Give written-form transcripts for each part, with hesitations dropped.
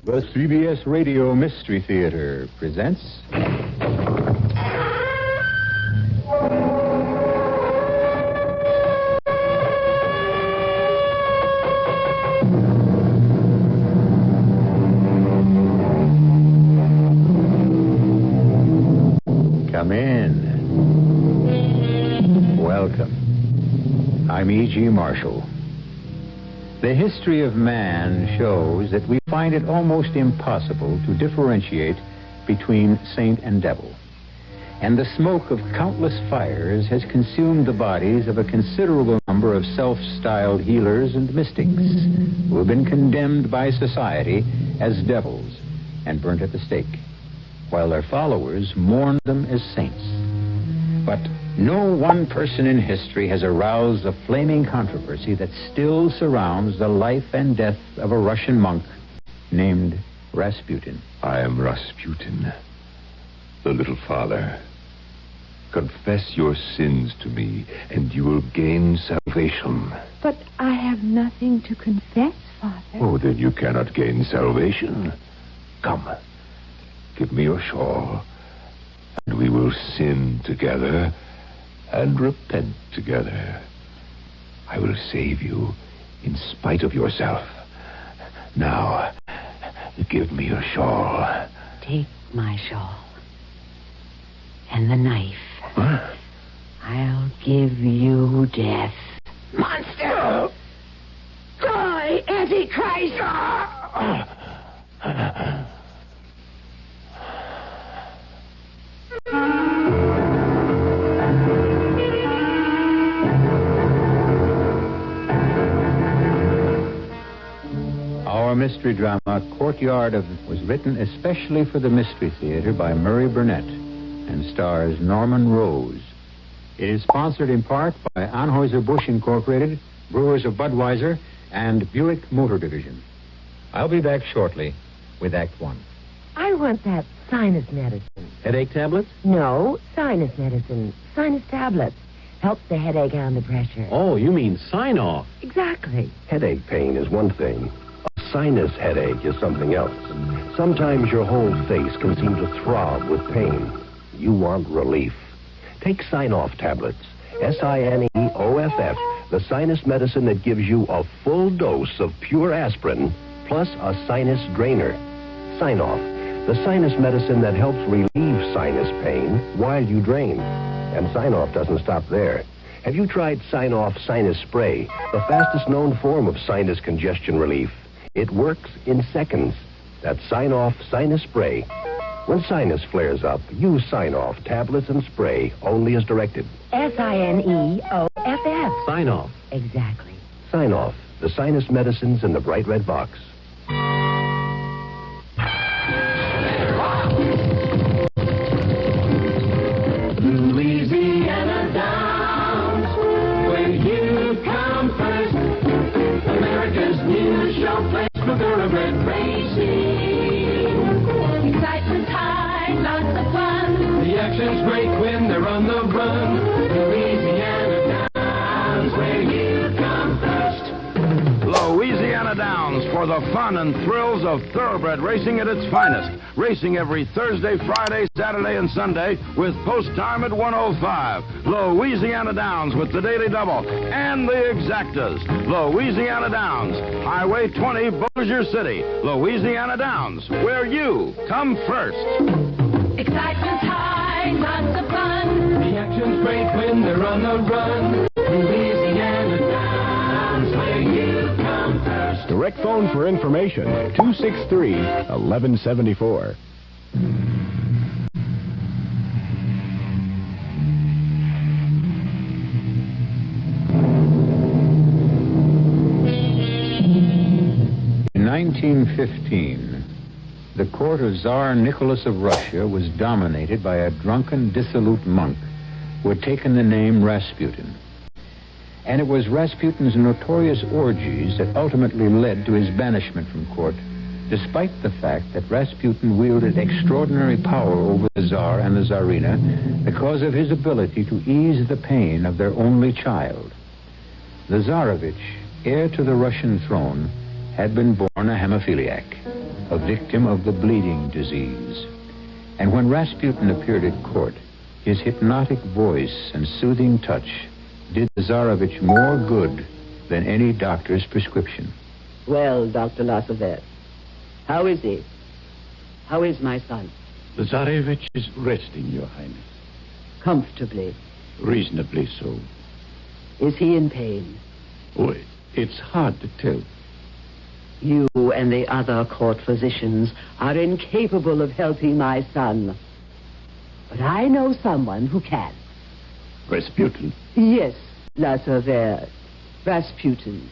The CBS Radio Mystery Theater presents... Come in. Welcome. I'm E.G. Marshall. The history of man shows that we find it almost impossible to differentiate between saint and devil. And the smoke of countless fires has consumed the bodies of a considerable number of self-styled healers and mystics who have been condemned by society as devils and burnt at the stake, while their followers mourn them as saints. But no one person in history has aroused the flaming controversy that still surrounds the life and death of a Russian monk named Rasputin. I am Rasputin, the little father. Confess your sins to me, and you will gain salvation. But I have nothing to confess, Father. Oh, then you cannot gain salvation. Come, give me your shawl, and we will sin together and repent together. I will save you in spite of yourself. Now, give me your shawl. Take my shawl. And the knife. Huh? I'll give you death. Monster! Die, Antichrist! Our mystery drama, Courtyard of Death, was written especially for the Mystery Theater by Murray Burnett and stars Norman Rose. It is sponsored in part by Anheuser-Busch Incorporated, Brewers of Budweiser, and Buick Motor Division. I'll be back shortly with Act One. I want that sinus medicine. Headache tablets? No, sinus medicine. Sinus tablets. Helps the headache and the pressure. Oh, you mean sign-off. Exactly. Headache pain is one thing. A sinus headache is something else. Sometimes your whole face can seem to throb with pain. You want relief. Take Sign-Off tablets. SINEOFF, the sinus medicine that gives you a full dose of pure aspirin plus a sinus drainer. Sign-Off, the sinus medicine that helps relieve sinus pain while you drain. And Sign-Off doesn't stop there. Have you tried Sign-Off Sinus Spray, the fastest known form of sinus congestion relief? It works in seconds. That's Sign-Off Sinus Spray. When sinus flares up, use Sign-Off tablets and spray only as directed. SINEOFF. Sign-off. Exactly. Sign-Off, the sinus medicines in the bright red box. Louisiana Downs, where you come first. America's new show place for thoroughbred racing. Excitement's high, lots of fun. The action's great when they're on the run. Louisiana Downs, where you come first. Louisiana Downs, for the fun and thrills of thoroughbred racing at its finest. Racing every Thursday, Friday, Saturday, and Sunday with post time at 1:05. Louisiana Downs with the Daily Double and the Exactas. Louisiana Downs, Highway 20, Bossier City. Louisiana Downs, where you come first. Excitement's high, lots of fun. The action's great when they're on the run. Louisiana Downs, where you come first. Direct phone for information, 263-1174. In 1915, the court of Tsar Nicholas of Russia was dominated by a drunken, dissolute monk who had taken the name Rasputin. And it was Rasputin's notorious orgies that ultimately led to his banishment from court, despite the fact that Rasputin wielded extraordinary power over the Tsar and the Tsarina because of his ability to ease the pain of their only child. The Tsarevich, heir to the Russian throne, had been born a hemophiliac. a victim of the bleeding disease. And when Rasputin appeared at court, his hypnotic voice and soothing touch did the Tsarevich more good than any doctor's prescription. Well, Dr. Lassevet, how is he? How is my son? The Tsarevich is resting, Your Highness. Comfortably. Reasonably so. Is he in pain? Oh, it's hard to tell. You and the other court physicians are incapable of helping my son. But I know someone who can. Rasputin? Yes, Lassevet. Rasputin,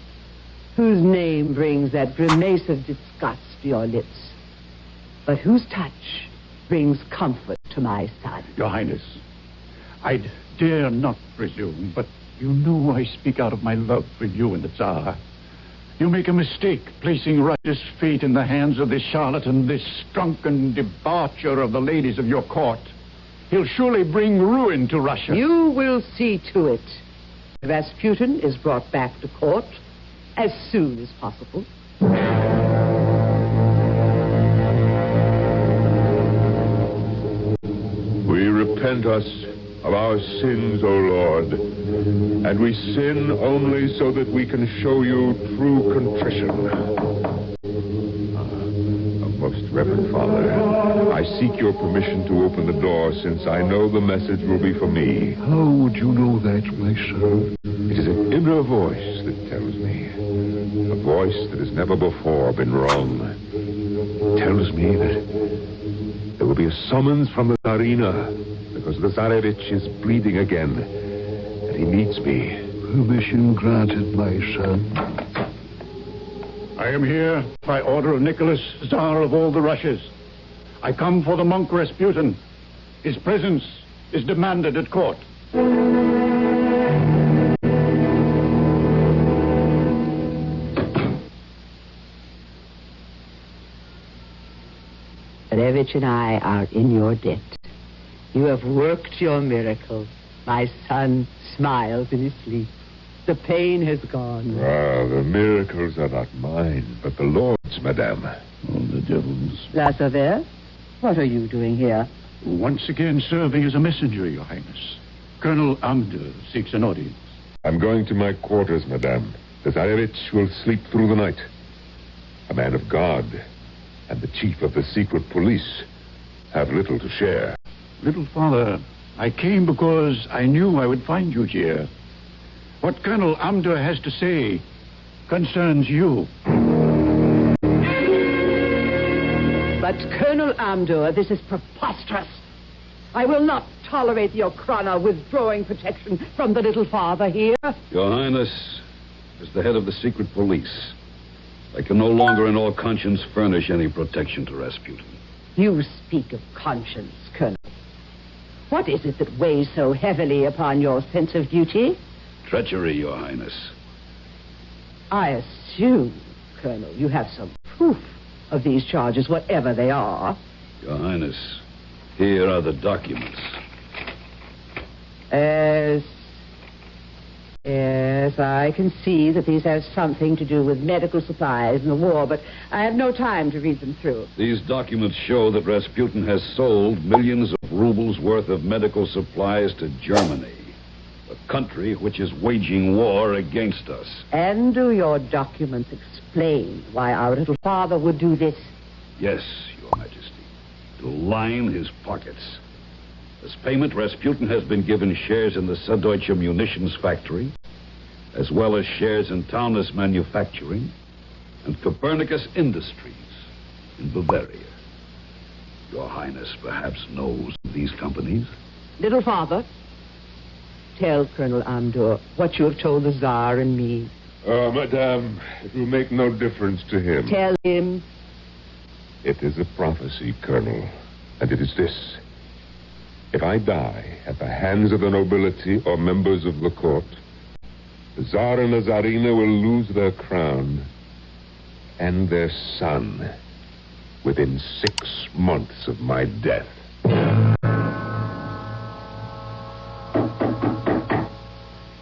whose name brings that grimace of disgust to your lips, but whose touch brings comfort to my son. Your Highness, I dare not presume, but you know I speak out of my love for you and the Tsar. You make a mistake placing Russia's fate in the hands of this charlatan, this drunken debaucher of the ladies of your court. He'll surely bring ruin to Russia. You will see to it. Rasputin is brought back to court as soon as possible. We repent us of our sins, O Lord, and we sin only so that we can show you true contrition. Most Reverend Father, I seek your permission to open the door, since I know the message will be for me. How would you know that, my son? It is an inner voice that tells me. A voice that has never before been wrong. It tells me that there will be a summons from the Tsarina, because the Tsarevich is bleeding again, and he needs me. Permission granted, my son. I am here by order of Nicholas, Tsar of all the Russias. I come for the monk Rasputin. His presence is demanded at court. Tsarevich and I are in your debt. You have worked your miracle. My son smiles in his sleep. The pain has gone. Ah, the miracles are not mine, but the Lord's, madame. Oh, the devils. Lassevet, what are you doing here? Once again serving as a messenger, Your Highness. Colonel Amder seeks an audience. I'm going to my quarters, madame. The Tsarevich will sleep through the night. A man of God and the chief of the secret police have little to share. Little Father, I came because I knew I would find you here. What Colonel Amder has to say concerns you. But, Colonel Amdur, this is preposterous. I will not tolerate the Okhrana withdrawing protection from the little father here. Your Highness, as the head of the secret police, I can no longer in all conscience furnish any protection to Rasputin. You speak of conscience, Colonel. What is it that weighs so heavily upon your sense of duty? Treachery, Your Highness. I assume, Colonel, you have some proof of these charges, whatever they are. Your Highness, here are the documents. Yes, I can see that these have something to do with medical supplies and the war, but I have no time to read them through. These documents show that Rasputin has sold millions of rubles worth of medical supplies to Germany, a country which is waging war against us. And do your documents explain why our little father would do this? Yes, Your Majesty, to line his pockets. As payment, Rasputin has been given shares in the Süddeutsche Munitions Factory, as well as shares in Taunus Manufacturing and Copernicus Industries in Bavaria. Your Highness perhaps knows of these companies. Little father, tell Colonel Amdur what you have told the Tsar and me. Oh, madame, it will make no difference to him. Tell him. It is a prophecy, Colonel, and it is this. If I die at the hands of the nobility or members of the court, the Tsar and the Tsarina will lose their crown and their son within 6 months of my death.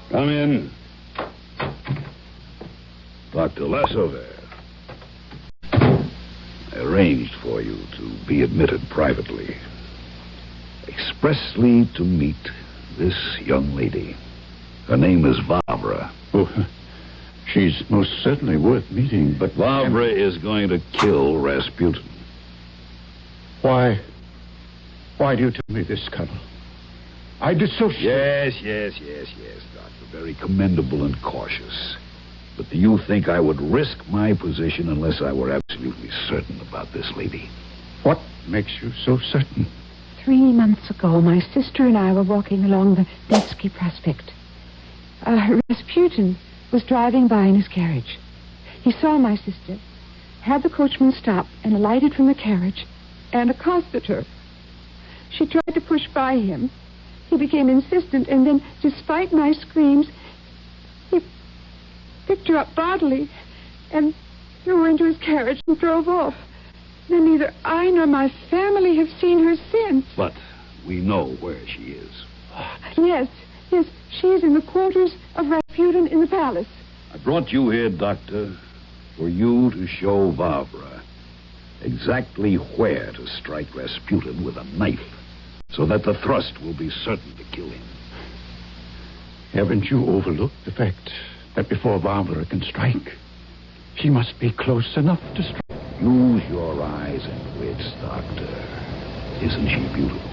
Come in. Dr. Lassevet. I arranged for you to be admitted privately, expressly to meet this young lady. Her name is Vavra. Oh, she's most certainly worth meeting, but... Vavra is going to kill Rasputin. Why do you tell me this, Colonel? I dissociate. Yes, Doctor. Very commendable and cautious. But do you think I would risk my position unless I were absolutely certain about this lady? What makes you so certain? 3 months ago, my sister and I were walking along the Nevsky Prospect. Rasputin was driving by in his carriage. He saw my sister, had the coachman stop, and alighted from the carriage and accosted her. She tried to push by him. He became insistent, and then, despite my screams, he picked her up bodily and threw her into his carriage and drove off. Then neither I nor my family have seen her since. But we know where she is. Yes, she is in the quarters of Rasputin in the palace. I brought you here, Doctor, for you to show Vavra exactly where to strike Rasputin with a knife, so that the thrust will be certain to kill him. Haven't you overlooked the fact that before Vavra can strike, she must be close enough to strike? Use your eyes and wits, Doctor. Isn't she beautiful?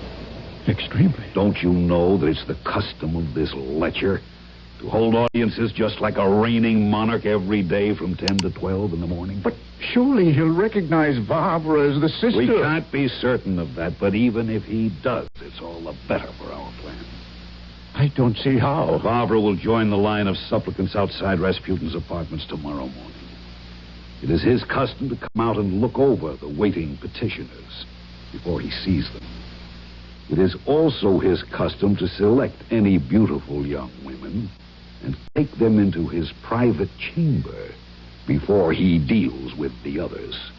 Extremely. Don't you know that it's the custom of this lecher to hold audiences just like a reigning monarch every day from 10 to 12 in the morning? But surely he'll recognize Vavra as the sister. We can't be certain of that, but even if he does, it's all the better for our plan. I don't see how. Vavra will join the line of supplicants outside Rasputin's apartments tomorrow morning. It is his custom to come out and look over the waiting petitioners before he sees them. It is also his custom to select any beautiful young women and take them into his private chamber before he deals with the others.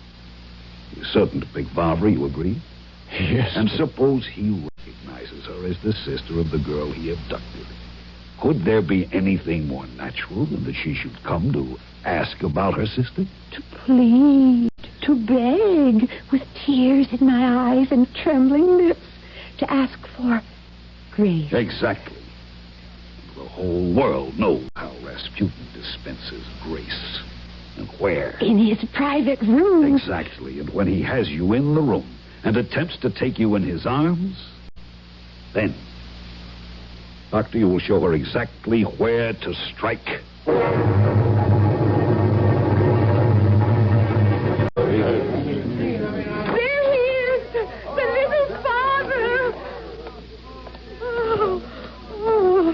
He's certain to pick Vavra, you agree? Yes. And suppose he recognizes her as the sister of the girl he abducted. Could there be anything more natural than that she should come to ask about her sister? To plead, to beg, with tears in my eyes and trembling lips, to ask for grace. Exactly. The whole world knows how Rasputin dispenses grace. And where? In his private room. Exactly. And when he has you in the room and attempts to take you in his arms, then, Doctor, you will show her exactly where to strike.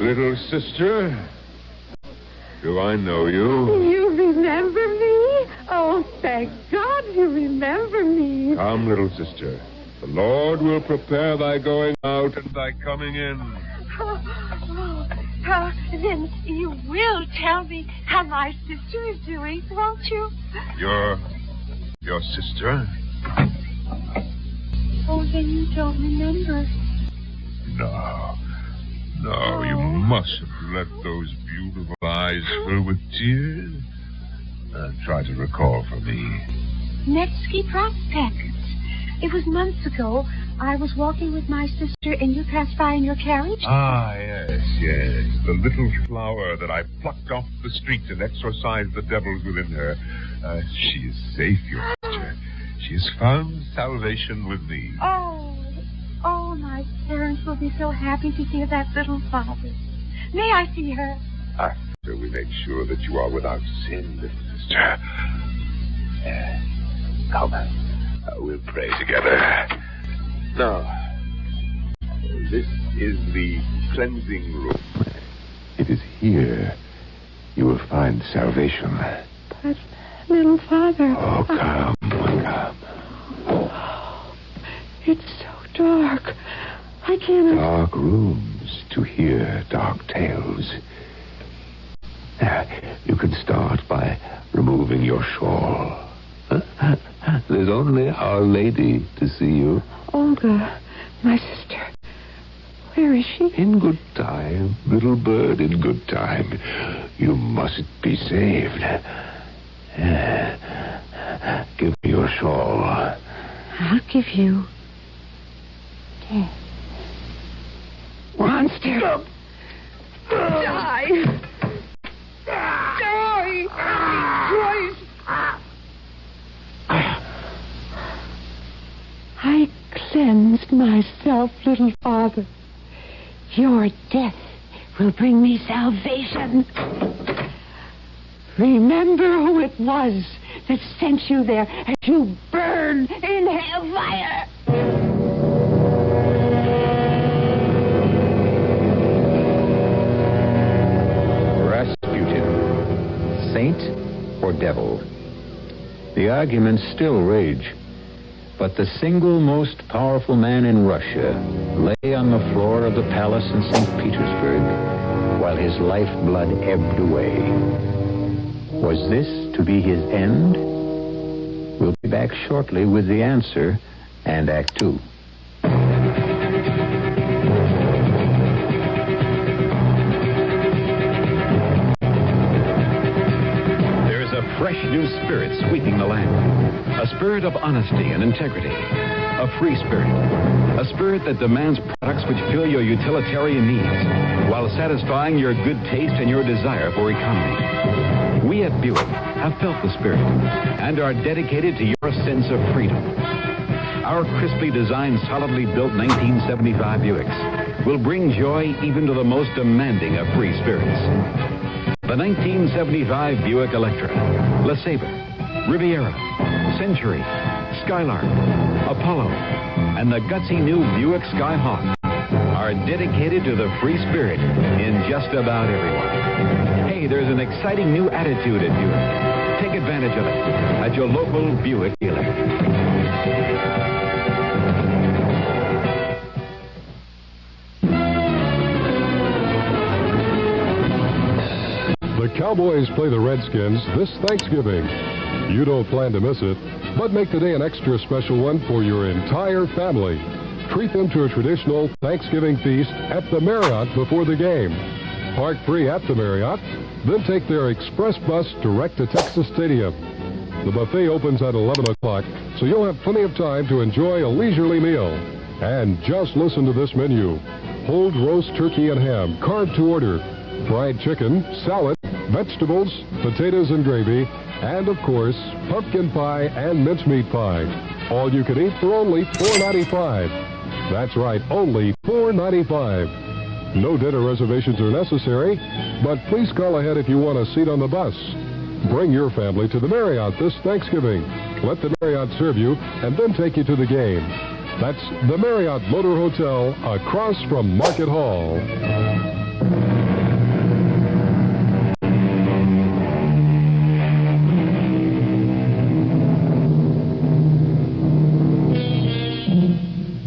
Little sister, do I know you? You remember me? Oh, thank God you remember me. Come, little sister. The Lord will prepare thy going out and thy coming in. Then you will tell me how my sister is doing, won't you? Your sister? Oh, then you don't remember. No, you mustn't let those beautiful eyes fill with tears. Try to recall for me. Nevsky Prospect. It was months ago. I was walking with my sister, and you passed by in your carriage. Ah, yes. The little flower that I plucked off the street and exorcised the devils within her. She is safe, your sister. She has found salvation with me. Oh, my parents will be so happy to hear that little father. May I see her? After we make sure that you are without sin, little sister. Come, we'll pray together. Now, this is the cleansing room. It is here you will find salvation. But, little father... Oh, come. It's so dark. I cannot... Dark rooms to hear dark tales. You can start by removing your shawl. There's only Our Lady to see you. Olga, my sister. Where is she? In good time, little bird, in good time. You mustn't be saved. Give me your shawl. I'll give you death. Monster! Die! Die! Christ! I cleansed myself, little father. Your death will bring me salvation. Remember who it was that sent you there as you burn in hellfire. Rasputin, saint or devil? The arguments still rage. But the single most powerful man in Russia lay on the floor of the palace in St. Petersburg while his lifeblood ebbed away. Was this to be his end? We'll be back shortly with the answer and Act 2. Fresh new spirit sweeping the land. A spirit of honesty and integrity. A free spirit. A spirit that demands products which fill your utilitarian needs while satisfying your good taste and your desire for economy. We at Buick have felt the spirit and are dedicated to your sense of freedom. Our crisply designed, solidly built 1975 Buicks will bring joy even to the most demanding of free spirits. The 1975 Buick Electra, LeSabre, Riviera, Century, Skylark, Apollo, and the gutsy new Buick Skyhawk are dedicated to the free spirit in just about everyone. Hey, there's an exciting new attitude at Buick. Take advantage of it at your local Buick dealer. The Cowboys play the Redskins this Thanksgiving. You don't plan to miss it, but make today an extra special one for your entire family. Treat them to a traditional Thanksgiving feast at the Marriott before the game. Park free at the Marriott, then take their express bus direct to Texas Stadium. The buffet opens at 11 o'clock, so you'll have plenty of time to enjoy a leisurely meal. And just listen to this menu. Pulled roast turkey and ham, carved to order. Fried chicken, salad, vegetables, potatoes and gravy, and of course, pumpkin pie and mincemeat pie. All you can eat for only $4.95. That's right, only $4.95. No dinner reservations are necessary, but please call ahead if you want a seat on the bus. Bring your family to the Marriott this Thanksgiving. Let the Marriott serve you and then take you to the game. That's the Marriott Motor Hotel across from Market Hall.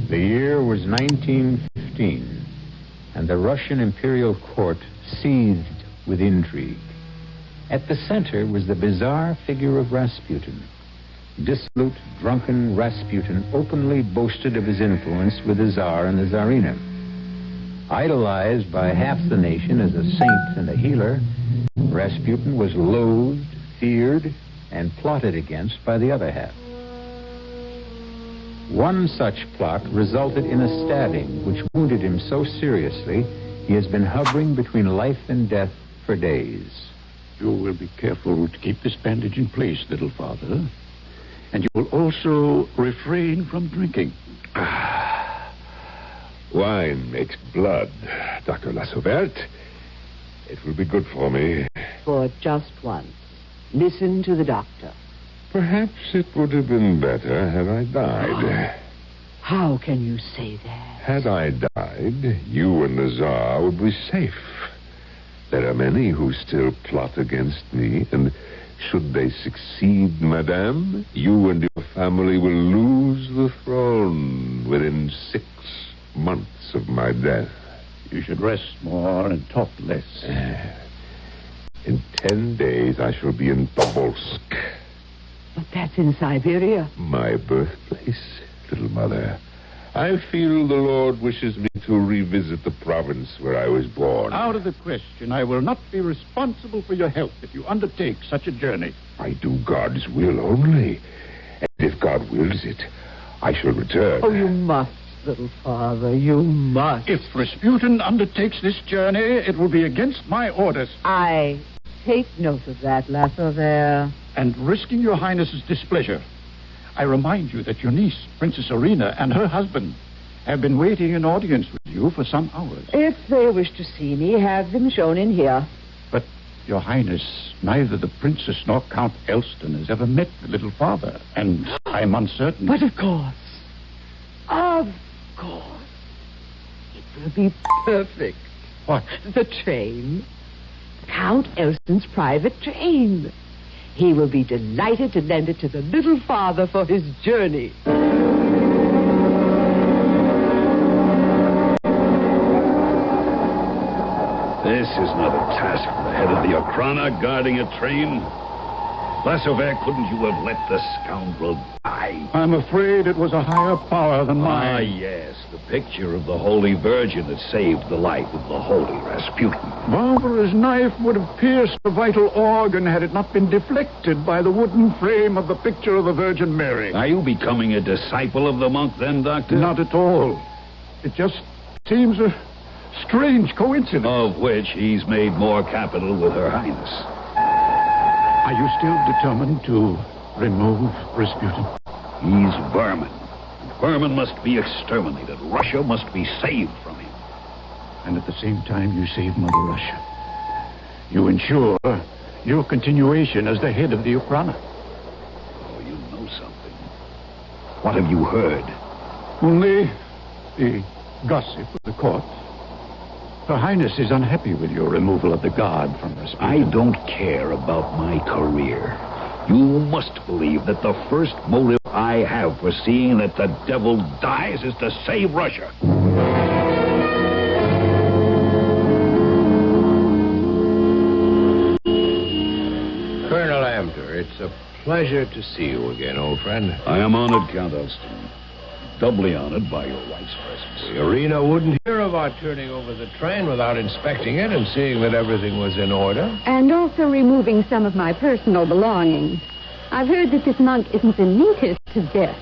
The year was 1915, and the Russian imperial court seethed with intrigue. At the center was the bizarre figure of Rasputin. Dissolute, drunken Rasputin openly boasted of his influence with the Tsar and the Tsarina. Idolized by half the nation as a saint and a healer, Rasputin was loathed, feared, and plotted against by the other half. One such plot resulted in a stabbing which wounded him so seriously he has been hovering between life and death for days. You will be careful to keep this bandage in place, little father. And you will also refrain from drinking. Wine makes blood, Dr. Lassauvert. It will be good for me. For just once, listen to the doctor. Perhaps it would have been better had I died. How can you say that? Had I died, you and the Tsar would be safe. There are many who still plot against me, and should they succeed, madame, you and your family will lose the throne within 6 months of my death. You should rest more and talk less. In 10 days, I shall be in Tobolsk. But that's in Siberia. My birthplace, little mother. I feel the Lord wishes me to revisit the province where I was born. Out of the question. I will not be responsible for your health if you undertake such a journey. I do God's will only. And if God wills it, I shall return. Oh, you must, little father. You must. If Rasputin undertakes this journey, it will be against my orders. I take note of that, La Sauvere. And risking your highness's displeasure, I remind you that your niece, Princess Irina, and her husband have been waiting in audience with you for some hours. If they wish to see me, have them shown in here. But, your highness, neither the princess nor Count Elston has ever met the little father, and I'm uncertain. But of course, it will be perfect. What? The train. Count Elston's private train. He will be delighted to lend it to the little father for his journey. This is not a task for the head of the Ochrana guarding a train. La Sauvere, couldn't you have let the scoundrel die? I'm afraid it was a higher power than mine. Ah, yes, the picture of the Holy Virgin that saved the life of the holy Rasputin. Barbara's knife would have pierced the vital organ had it not been deflected by the wooden frame of the picture of the Virgin Mary. Are you becoming a disciple of the monk then, Doctor? Not at all. It just seems a strange coincidence. Of which he's made more capital with Her Highness. Are you still determined to remove Rasputin? He's vermin. Vermin must be exterminated. Russia must be saved from him. And at the same time you save Mother Russia. You ensure your continuation as the head of the Ochrana. Oh, you know something. What have you heard? Only the gossip of the court. Her Highness is unhappy with your removal of the guard from Rasputin. I don't care about my career. You must believe that the first motive I have for seeing that the devil dies is to save Russia. Colonel Amter, it's a pleasure to see you again, old friend. I am honored, Count Elston. Doubly honored by your wife's presence. Irina wouldn't hear of our turning over the train without inspecting it and seeing that everything was in order. And also removing some of my personal belongings. I've heard that this monk isn't the neatest to death.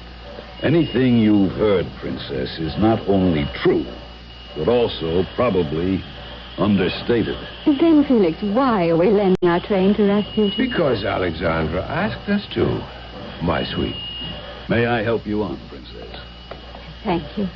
Anything you've heard, Princess, is not only true, but also probably understated. Then, Felix, why are we lending our train to Rasputin? Because Alexandra asked us to, my sweet. May I help you on, Princess? Thank you.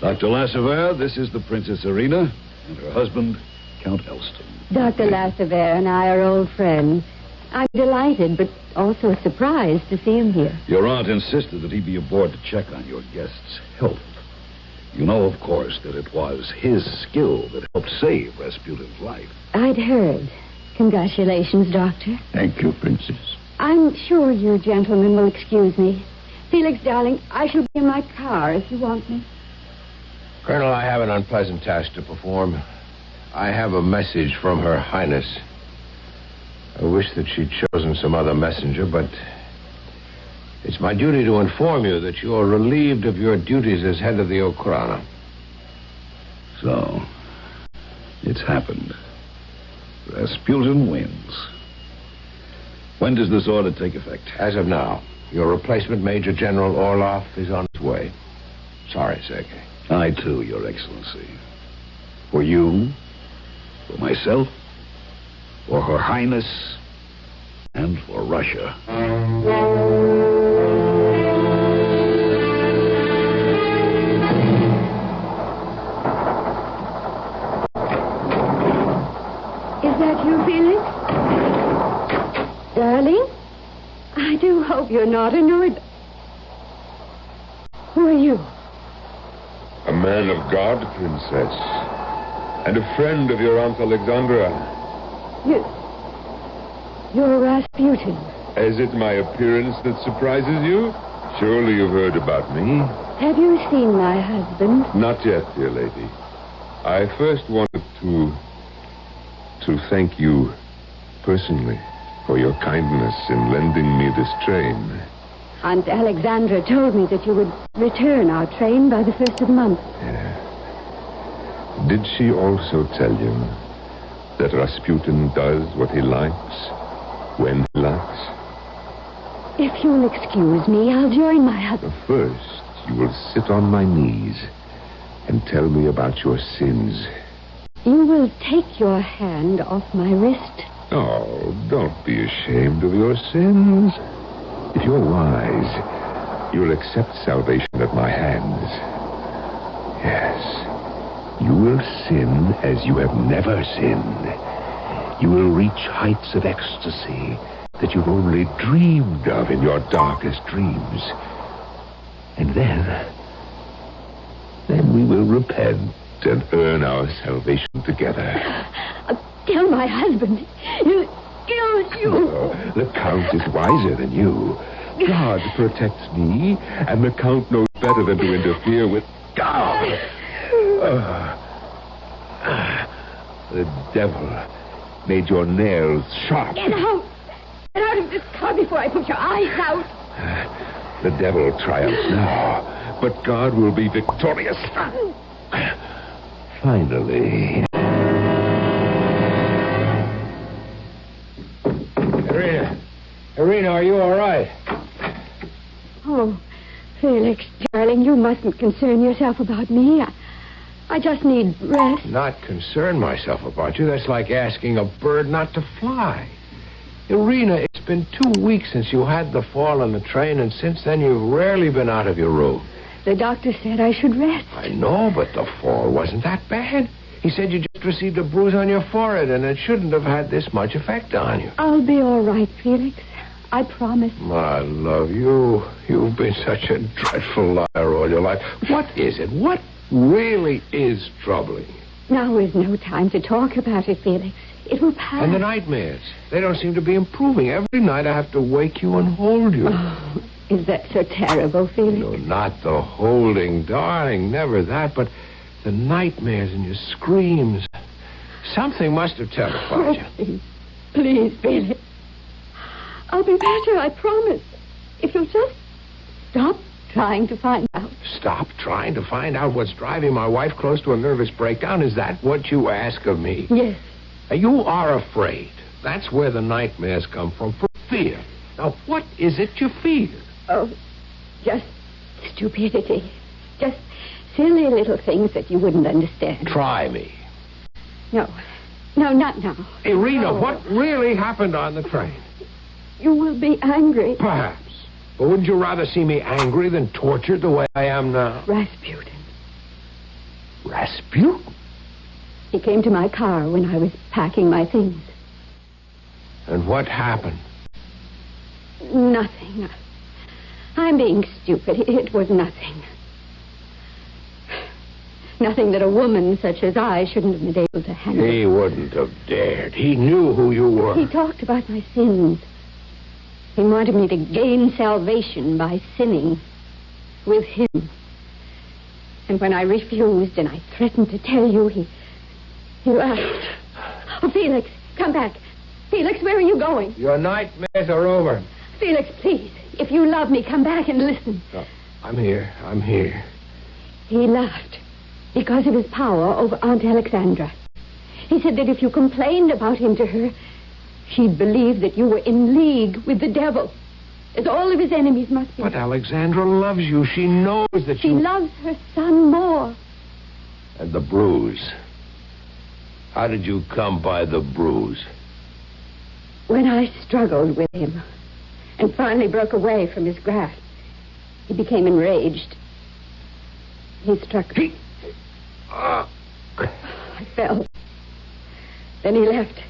Dr. La Sauvere, this is the Princess Irina and her husband, Count Elston. Dr. La Sauvere and I are old friends. I'm delighted, but also surprised to see him here. Your aunt insisted that he be aboard to check on your guest's health. You know, of course, that it was his skill that helped save Rasputin's life. I'd heard. Congratulations, Doctor. Thank you, Princess. I'm sure you gentlemen will excuse me. Felix, darling, I shall be in my car if you want me. Colonel, I have an unpleasant task to perform. I have a message from Her Highness. I wish that she'd chosen some other messenger, but it's my duty to inform you that you are relieved of your duties as head of the Ochrana. So, it's happened. Rasputin wins. When does this order take effect? As of now, your replacement, Major General Orloff, is on his way. Sorry, Sergei. I, too, Your Excellency. For you, for myself, for Her Highness, and for Russia. Is that you, Felix? Darling? I do hope you're not annoyed. Who are you? A man of God, Princess. And a friend of your Aunt Alexandra. You're Rasputin. Is it my appearance that surprises you? Surely you've heard about me. Have you seen my husband? Not yet, dear lady. I first wanted to thank you personally for your kindness in lending me this train. Aunt Alexandra told me that you would return our train by the 1st of the month. Yeah. Did she also tell you that Rasputin does what he likes? When he likes. If you'll excuse me, I'll join my husband. First, you will sit on my knees and tell me about your sins. You will take your hand off my wrist. Oh, don't be ashamed of your sins. If you're wise, you'll accept salvation at my hands. Yes. You will sin as you have never sinned. You will reach heights of ecstasy that you've only dreamed of in your darkest dreams. And then we will repent and earn our salvation together. Tell my husband. You. Oh, the Count is wiser than you. God protects me, and the Count knows better than to interfere with God. The devil made your nails sharp. Get out! Get out of this car before I put your eyes out. The devil triumphs now, but God will be victorious. Finally. Irina, are you all right? Oh, Felix, darling, you mustn't concern yourself about me. I just need rest. Not concern myself about you? That's like asking a bird not to fly. Irina, it's been 2 weeks since you had the fall on the train, and since then you've rarely been out of your room. The doctor said I should rest. I know, but the fall wasn't that bad. He said you just received a bruise on your forehead, and it shouldn't have had this much effect on you. I'll be all right, Felix. I promise. I love you. You've been such a dreadful liar all your life. What is it? What really is troubling you? Now is no time to talk about it, Felix. It will pass. And the nightmares. They don't seem to be improving. Every night I have to wake you and hold you. Oh, is that so terrible, Felix? No, not the holding, darling. Never that. But the nightmares and your screams. Something must have terrified you. Please, Felix. I'll be better, I promise. If you'll just stop trying to find out. Stop trying to find out what's driving my wife close to a nervous breakdown? Is that what you ask of me? Yes. You are afraid. That's where the nightmares come from fear. Now, what is it you fear? Oh, just stupidity. Just silly little things that you wouldn't understand. Try me. No, not now. Irina, what really happened on the train? You will be angry. Perhaps. But wouldn't you rather see me angry than tortured the way I am now? Rasputin. Rasputin? He came to my car when I was packing my things. And what happened? Nothing. I'm being stupid. It was nothing. Nothing that a woman such as I shouldn't have been able to handle. He wouldn't have dared. He knew who you were. He talked about my sins. He wanted me to gain salvation by sinning with him. And when I refused and I threatened to tell you, he laughed. Oh, Felix, come back. Felix, where are you going? Your nightmares are over. Felix, please, if you love me, come back and listen. Oh, I'm here. He laughed because of his power over Aunt Alexandra. He said that if you complained about him to her, she'd believe that you were in league with the devil, as all of his enemies must be. But Alexandra loves you. She knows that She loves her son more. And the bruise. How did you come by the bruise? When I struggled with him and finally broke away from his grasp, he became enraged. He struck me. I fell. Then he left.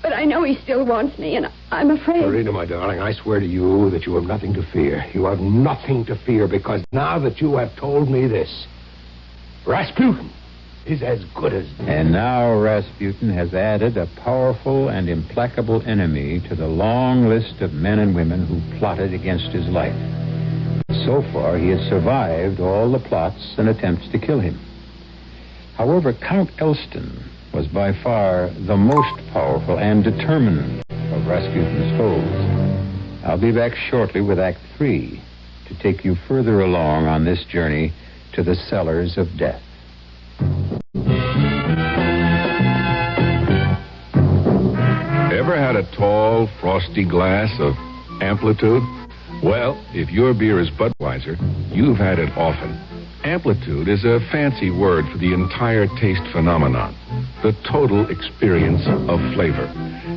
But I know he still wants me, and I'm afraid. Irina, my darling, I swear to you that you have nothing to fear. You have nothing to fear, because now that you have told me this, Rasputin is as good as... And now Rasputin has added a powerful and implacable enemy to the long list of men and women who plotted against his life. So far, he has survived all the plots and attempts to kill him. However, Count Elston was by far the most powerful and determined of Rasputin's foes. I'll be back shortly with Act 3 to take you further along on this journey to the cellars of death. Ever had got a tall, frosty glass of Amplitude? Well, if your beer is Budweiser, you've had it often. Amplitude is a fancy word for the entire taste phenomenon, the total experience of flavor.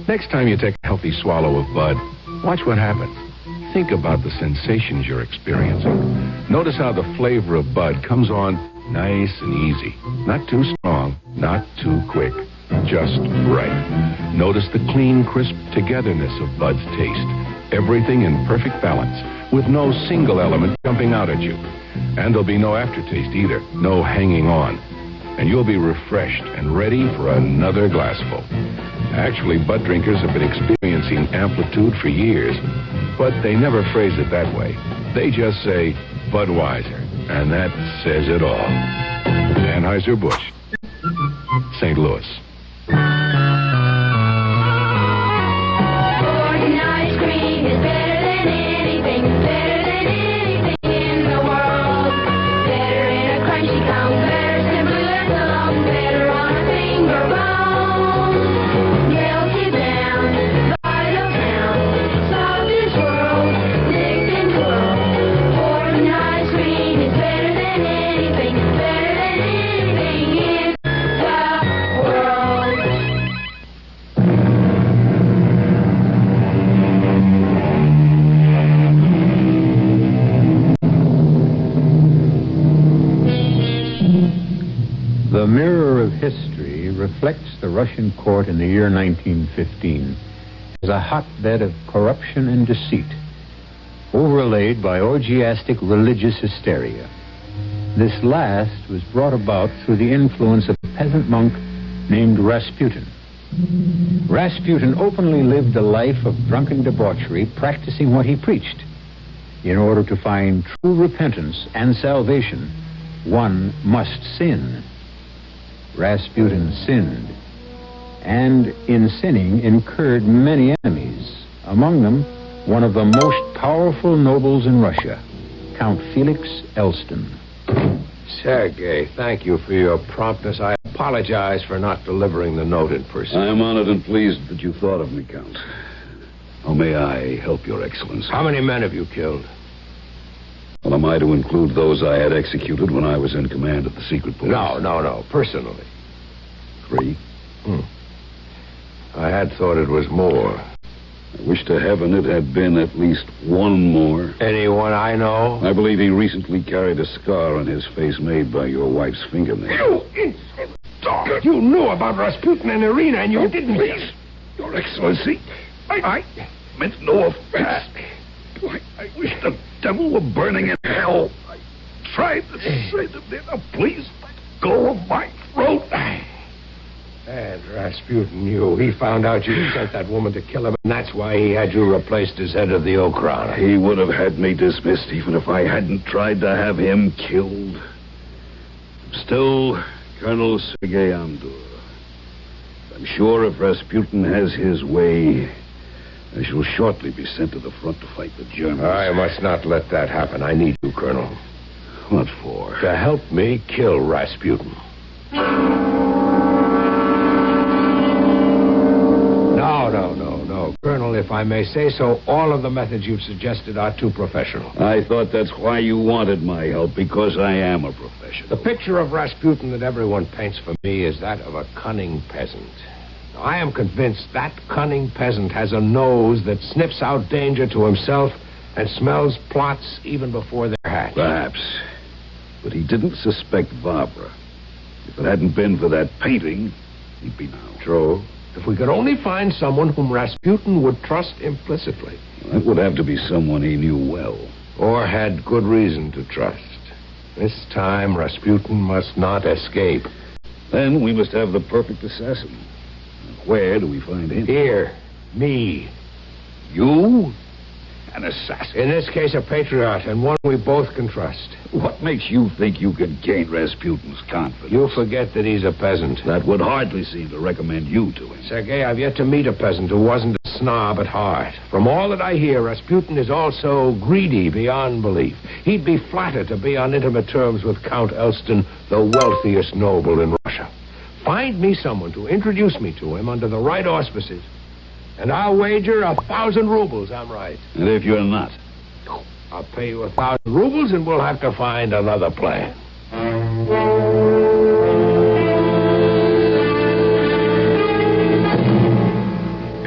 Next time you take a healthy swallow of Bud, watch what happens. Think about the sensations you're experiencing. Notice how the flavor of Bud comes on nice and easy. Not too strong, not too quick. Just right. Notice the clean, crisp togetherness of Bud's taste. Everything in perfect balance, with no single element jumping out at you. And there'll be no aftertaste either, no hanging on. And you'll be refreshed and ready for another glassful. Actually, Bud drinkers have been experiencing Amplitude for years, but they never phrase it that way. They just say Budweiser, and that says it all. Anheuser-Busch, St. Louis. The mirror of history reflects the Russian court in the year 1915 as a hotbed of corruption and deceit, overlaid by orgiastic religious hysteria. This last was brought about through the influence of a peasant monk named Rasputin. Rasputin openly lived a life of drunken debauchery, practicing what he preached. In order to find true repentance and salvation, one must sin. Rasputin sinned, and in sinning incurred many enemies, among them one of the most powerful nobles in Russia, Count Felix Elston. Sergei, thank you for your promptness. I apologize for not delivering the note in person. I am honored and pleased that you thought of me, Count. How may I help your Excellency? How many men have you killed? Well, am I to include those I had executed when I was in command of the secret police? No. Personally. 3. I had thought it was more. I wish to heaven it had been at least one more. Anyone I know? I believe he recently carried a scar on his face made by your wife's fingernail. You insolent dog! You knew about Rasputin and Irina, and you didn't... Please, Your Excellency, I meant no offense. I wish the devil were burning in hell. I tried to say to them, please let go of my throat. And Rasputin knew. He found out you sent that woman to kill him, and that's why he had you replaced as head of the Okhrana. He would have had me dismissed even if I hadn't tried to have him killed. Still, Colonel Sergei Amdur, I'm sure if Rasputin has his way, I shall shortly be sent to the front to fight the Germans. I must not let that happen. I need you, Colonel. What for? To help me kill Rasputin. No. Colonel, if I may say so, all of the methods you've suggested are too professional. I thought that's why you wanted my help, because I am a professional. The picture of Rasputin that everyone paints for me is that of a cunning peasant. I am convinced that cunning peasant has a nose that sniffs out danger to himself and smells plots even before they're hatched. Perhaps. But he didn't suspect Barbara. If it hadn't been for that painting, he'd be now. True. If we could only find someone whom Rasputin would trust implicitly. That would have to be someone he knew well. Or had good reason to trust. This time, Rasputin must not escape. Then we must have the perfect assassin. Where do we find him? Here. Me. You? An assassin? In this case, a patriot, and one we both can trust. What makes you think you can gain Rasputin's confidence? You forget that he's a peasant. That would hardly seem to recommend you to him. Sergei, I've yet to meet a peasant who wasn't a snob at heart. From all that I hear, Rasputin is also greedy beyond belief. He'd be flattered to be on intimate terms with Count Elston, the wealthiest noble in Russia. Find me someone to introduce me to him under the right auspices, And I'll wager 1,000 rubles I'm right. And if you're not? I'll pay you 1,000 rubles and we'll have to find another plan.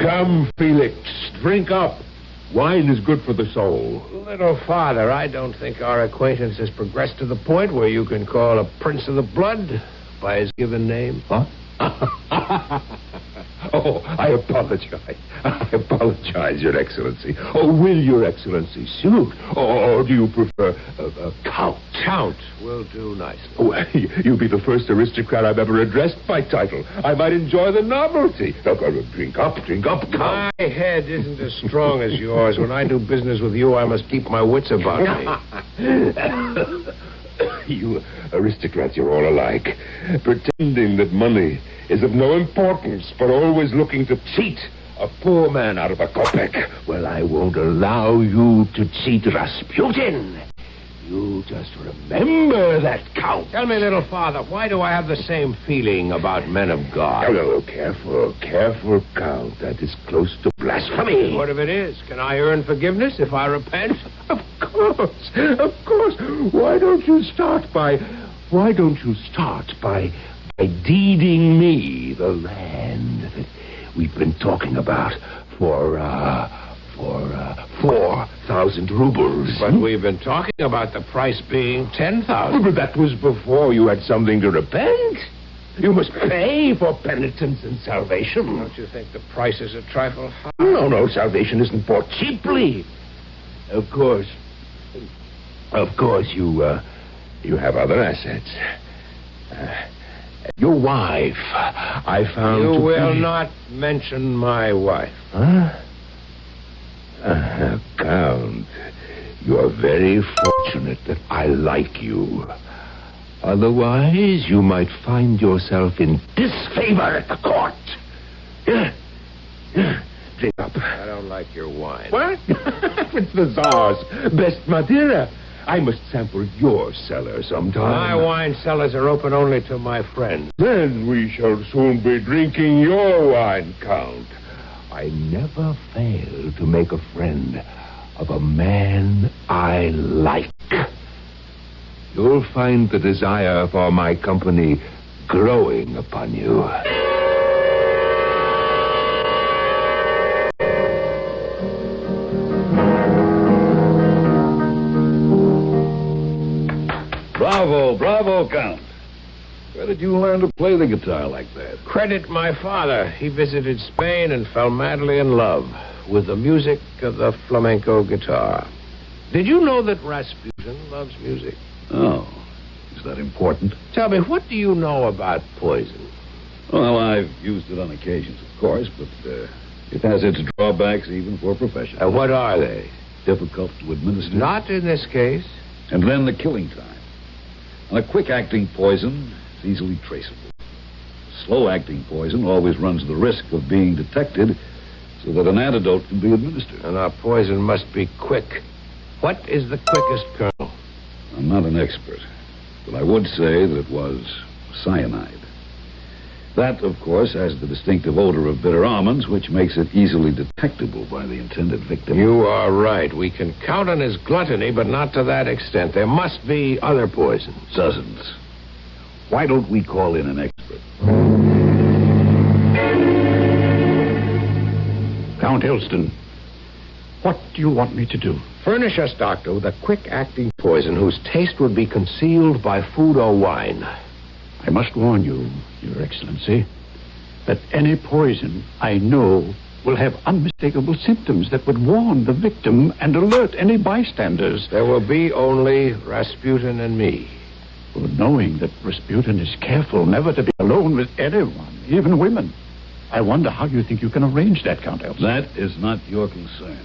Come, Felix, drink up. Wine is good for the soul. Little father, I don't think our acquaintance has progressed to the point where you can call a prince of the blood by his given name. Huh? Oh, I apologize. I apologize, Your Excellency. Oh, will Your Excellency suit? Or do you prefer Count? Count will do nicely. Oh, you'll be the first aristocrat I've ever addressed by title. I might enjoy the novelty. Now, drink up, Count. My head isn't as strong as yours. When I do business with you, I must keep my wits about me. You aristocrats, you're all alike. Pretending that money is of no importance, but always looking to cheat a poor man out of a kopeck. Well, I won't allow you to cheat Rasputin. You just remember that, Count. Tell me, little father, why do I have the same feeling about men of God? Oh, careful, Count. That is close to blasphemy. What if it is? Can I earn forgiveness if I repent? Of course. Why don't you start by deeding me the land that we've been talking about for 4,000 rubles. But we've been talking about the price being 10,000. But that was before you had something to repent. You must pay for penitence and salvation. Don't you think the price is a trifle high? No, salvation isn't bought cheaply. Of course, you have other assets. Your wife, I found. You will not mention my wife. Huh? Count, you're very fortunate that I like you. Otherwise, you might find yourself in disfavor at the court. Drink up. I don't like your wine. What? It's the Tsar's best Madeira. I must sample your cellar sometime. My wine cellars are open only to my friends. Then we shall soon be drinking your wine, Count. I never fail to make a friend of a man I like. You'll find the desire for my company growing upon you. Bravo, Count. Where did you learn to play the guitar like that? Credit my father. He visited Spain and fell madly in love with the music of the flamenco guitar. Did you know that Rasputin loves music? Oh, is that important? Tell me, what do you know about poison? Well, I've used it on occasions, of course, but it has its drawbacks even for professionals. And what are they? Difficult to administer. Not in this case. And then the killing time. And a quick-acting poison is easily traceable. Slow-acting poison always runs the risk of being detected so that an antidote can be administered. And our poison must be quick. What is the quickest, Colonel? I'm not an expert, but I would say that it was cyanide. That, of course, has the distinctive odor of bitter almonds, which makes it easily detectable by the intended victim. You are right. We can count on his gluttony, but not to that extent. There must be other poisons. Dozens. Why don't we call in an expert? Count Helston, what do you want me to do? Furnish us, Doctor, with a quick-acting poison whose taste would be concealed by food or wine. I must warn you, Your Excellency, that any poison I know will have unmistakable symptoms that would warn the victim and alert any bystanders. There will be only Rasputin and me. Well, knowing that Rasputin is careful never to be alone with anyone, even women, I wonder how you think you can arrange that, Count Helston. That is not your concern.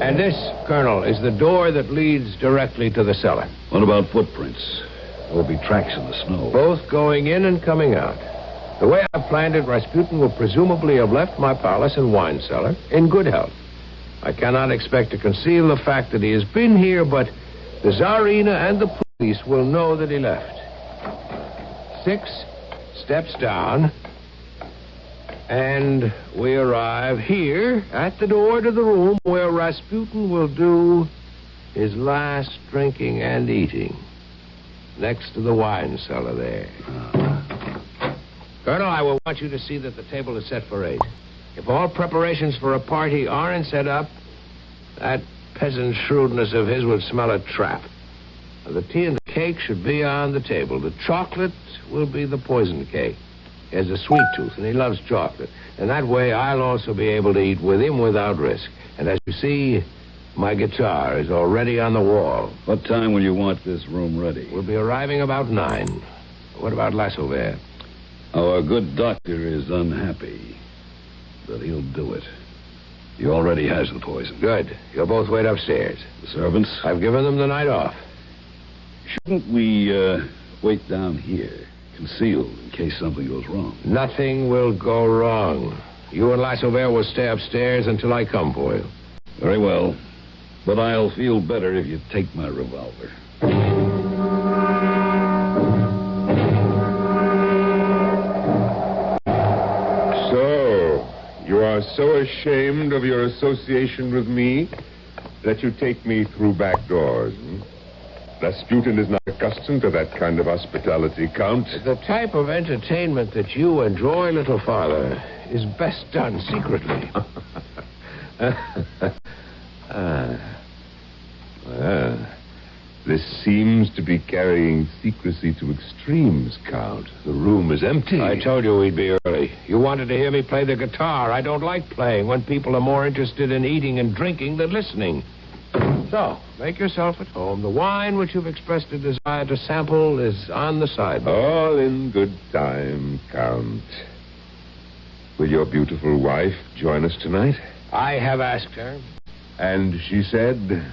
And this, Colonel, is the door that leads directly to the cellar. What about footprints? There will be tracks in the snow. Both going in and coming out. The way I've planned it, Rasputin will presumably have left my palace and wine cellar in good health. I cannot expect to conceal the fact that he has been here, but the Tsarina and the police will know that he left. 6, steps down, and we arrive here at the door to the room where Rasputin will do his last drinking and eating, next to the wine cellar there. Colonel, I will want you to see that the table is set for 8. If all preparations for a party aren't set up, that peasant shrewdness of his would smell a trap. The tea and the cake should be on the table. The chocolate will be the poison cake. He has a sweet tooth, and he loves chocolate. And that way, I'll also be able to eat with him without risk. And as you see, my guitar is already on the wall. What time will you want this room ready? We'll be arriving about 9. What about Lassover? Our good doctor is unhappy, but he'll do it. He already has the poison. Good. You'll both wait upstairs. The servants? I've given them the night off. Shouldn't we wait down here, concealed, in case something goes wrong? Nothing will go wrong. You and Lassover will stay upstairs until I come for you. Very well. But I'll feel better if you take my revolver. So, you are so ashamed of your association with me that you take me through back doors, hmm? Rasputin is not accustomed to that kind of hospitality, Count. The type of entertainment that you enjoy, little father, is best done secretly. This seems to be carrying secrecy to extremes, Count. The room is empty. I told you we'd be early. You wanted to hear me play the guitar. I don't like playing when people are more interested in eating and drinking than listening. So, make yourself at home. The wine which you've expressed a desire to sample is on the sideboard. All in good time, Count. Will your beautiful wife join us tonight? I have asked her. And she said?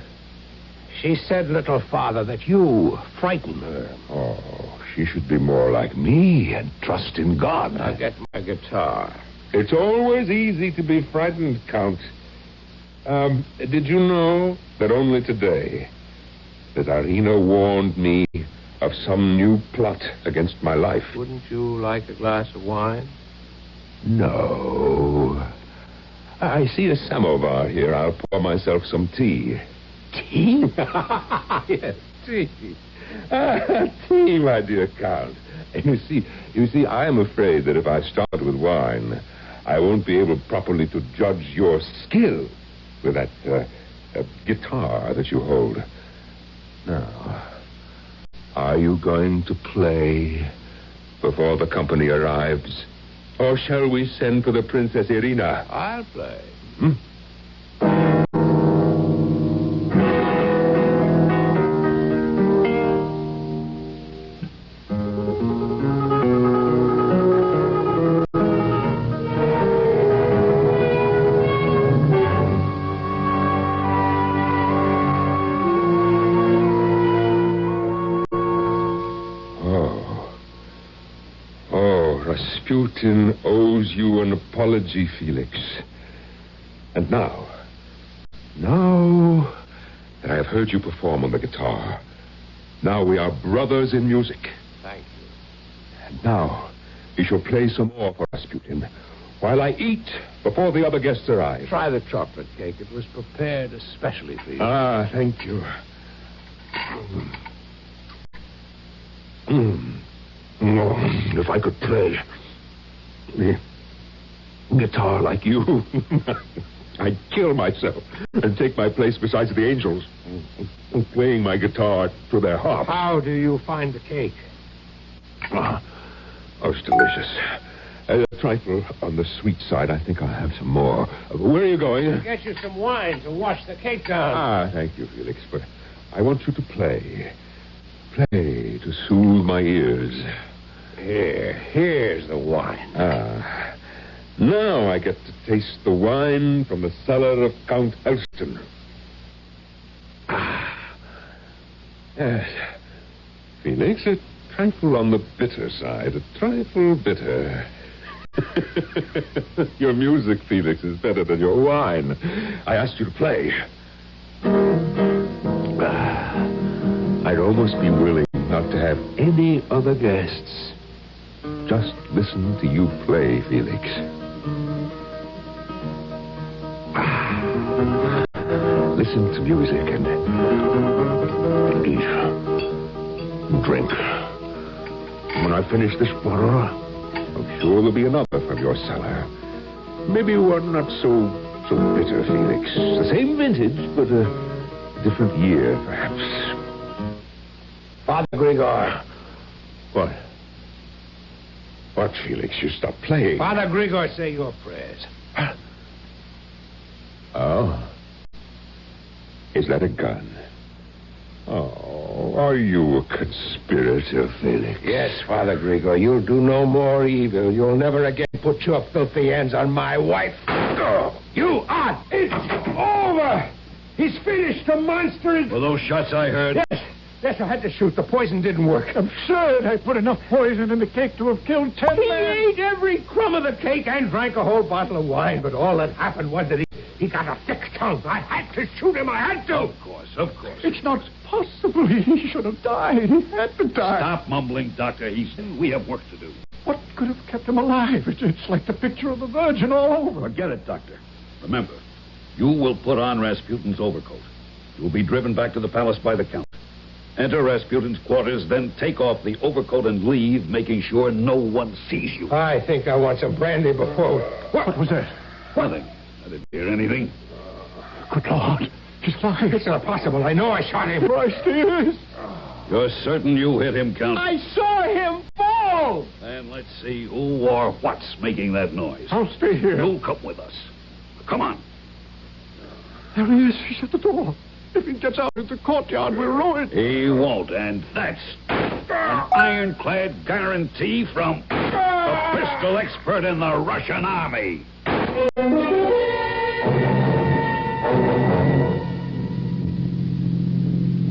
She said, little father, that you frighten her. Oh, she should be more like me and trust in God. I'll get my guitar. It's always easy to be frightened, Count. Did you know that only today that Arena warned me of some new plot against my life? Wouldn't you like a glass of wine? No. I see a samovar here. I'll pour myself some tea. Tea? Yes, tea. Tea, my dear Count. And you see, I am afraid that if I start with wine, I won't be able properly to judge your skill with that guitar that you hold. Now, are you going to play before the company arrives? Or shall we send for the Princess Irina? I'll play. Hmm? Rasputin owes you an apology, Felix. And now that I have heard you perform on the guitar, now we are brothers in music. Thank you. And now you shall play some more for Rasputin while I eat before the other guests arrive. Try the chocolate cake. It was prepared especially for you. Ah, thank you. Oh, if I could play the guitar like you, I'd kill myself and take my place beside the angels, playing my guitar to their harp. How do you find the cake? Most delicious. A trifle on the sweet side. I think I'll have some more. Where are you going? Get you some wine to wash the cake down. Ah, thank you, Felix, but I want you to play. Play to soothe my ears. Here's the wine. Ah. Now I get to taste the wine from the cellar of Count Elston. Ah. Yes. Felix, a trifle on the bitter side. A trifle bitter. Your music, Felix, is better than your wine. I asked you to play. I'd almost be willing not to have any other guests. just listen to you play, Felix. Listen to music and eat and drink. When I finish this bottle, I'm sure there'll be another from your cellar. Maybe one not so bitter, Felix. The same vintage, but a different year, perhaps. Father Grigor. What? What, Felix? You stopped playing. Father Grigor, say your prayers. Oh? Is that a gun? Oh, are you a conspirator, Felix? Yes, Father Grigor. You'll do no more evil. You'll never again put your filthy hands on my wife. Oh, you are... It's over! He's finished. The monster is... Were those shots I heard? Yes, I had to shoot. The poison didn't work. Absurd. I put enough poison in the cake to have killed 10 He men. ate every crumb of the cake and drank a whole bottle of wine, but all that happened was that he got a thick tongue. I had to shoot him. I had to. Of course. It's not possible. He should have died. He had to die. Stop mumbling, Doctor. We have work to do. What could have kept him alive? It's like the picture of the Virgin all over. Forget it, Doctor. Remember, you will put on Rasputin's overcoat. You will be driven back to the palace by the Count. Enter Rasputin's quarters, then take off the overcoat and leave, making sure no one sees you. I think I want some brandy before... What was that? Nothing. I didn't hear anything. Good Lord. He's alive. It's not possible. I know I shot him. Christ, he is. You're certain you hit him, Count? I saw him fall! And let's see who or what's making that noise. I'll stay here. You'll come with us. Come on. There he is. He's at the door. If he gets out into the courtyard, we're ruined. He won't, and that's an ironclad guarantee from a pistol expert in the Russian army.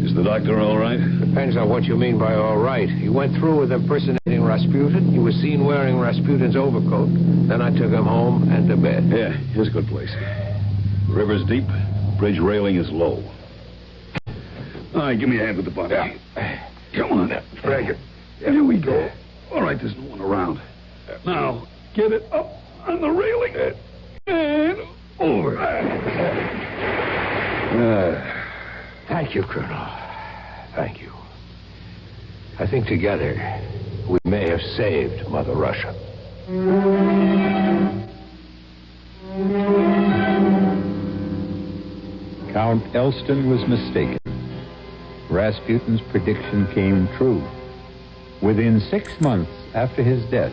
Is the doctor all right? Depends on what you mean by all right. He went through with impersonating Rasputin. He was seen wearing Rasputin's overcoat. Then I took him home and to bed. Yeah, here's a good place. The river's deep. Bridge railing is low. All right, give me a hand with the body. Yeah. Come on. Drag it. Here we go. All right, there's no one around. Now, get it up on the railing. And over. Thank you, Colonel. Thank you. I think together we may have saved Mother Russia. Count Elston was mistaken. Rasputin's prediction came true. Within 6 months after his death,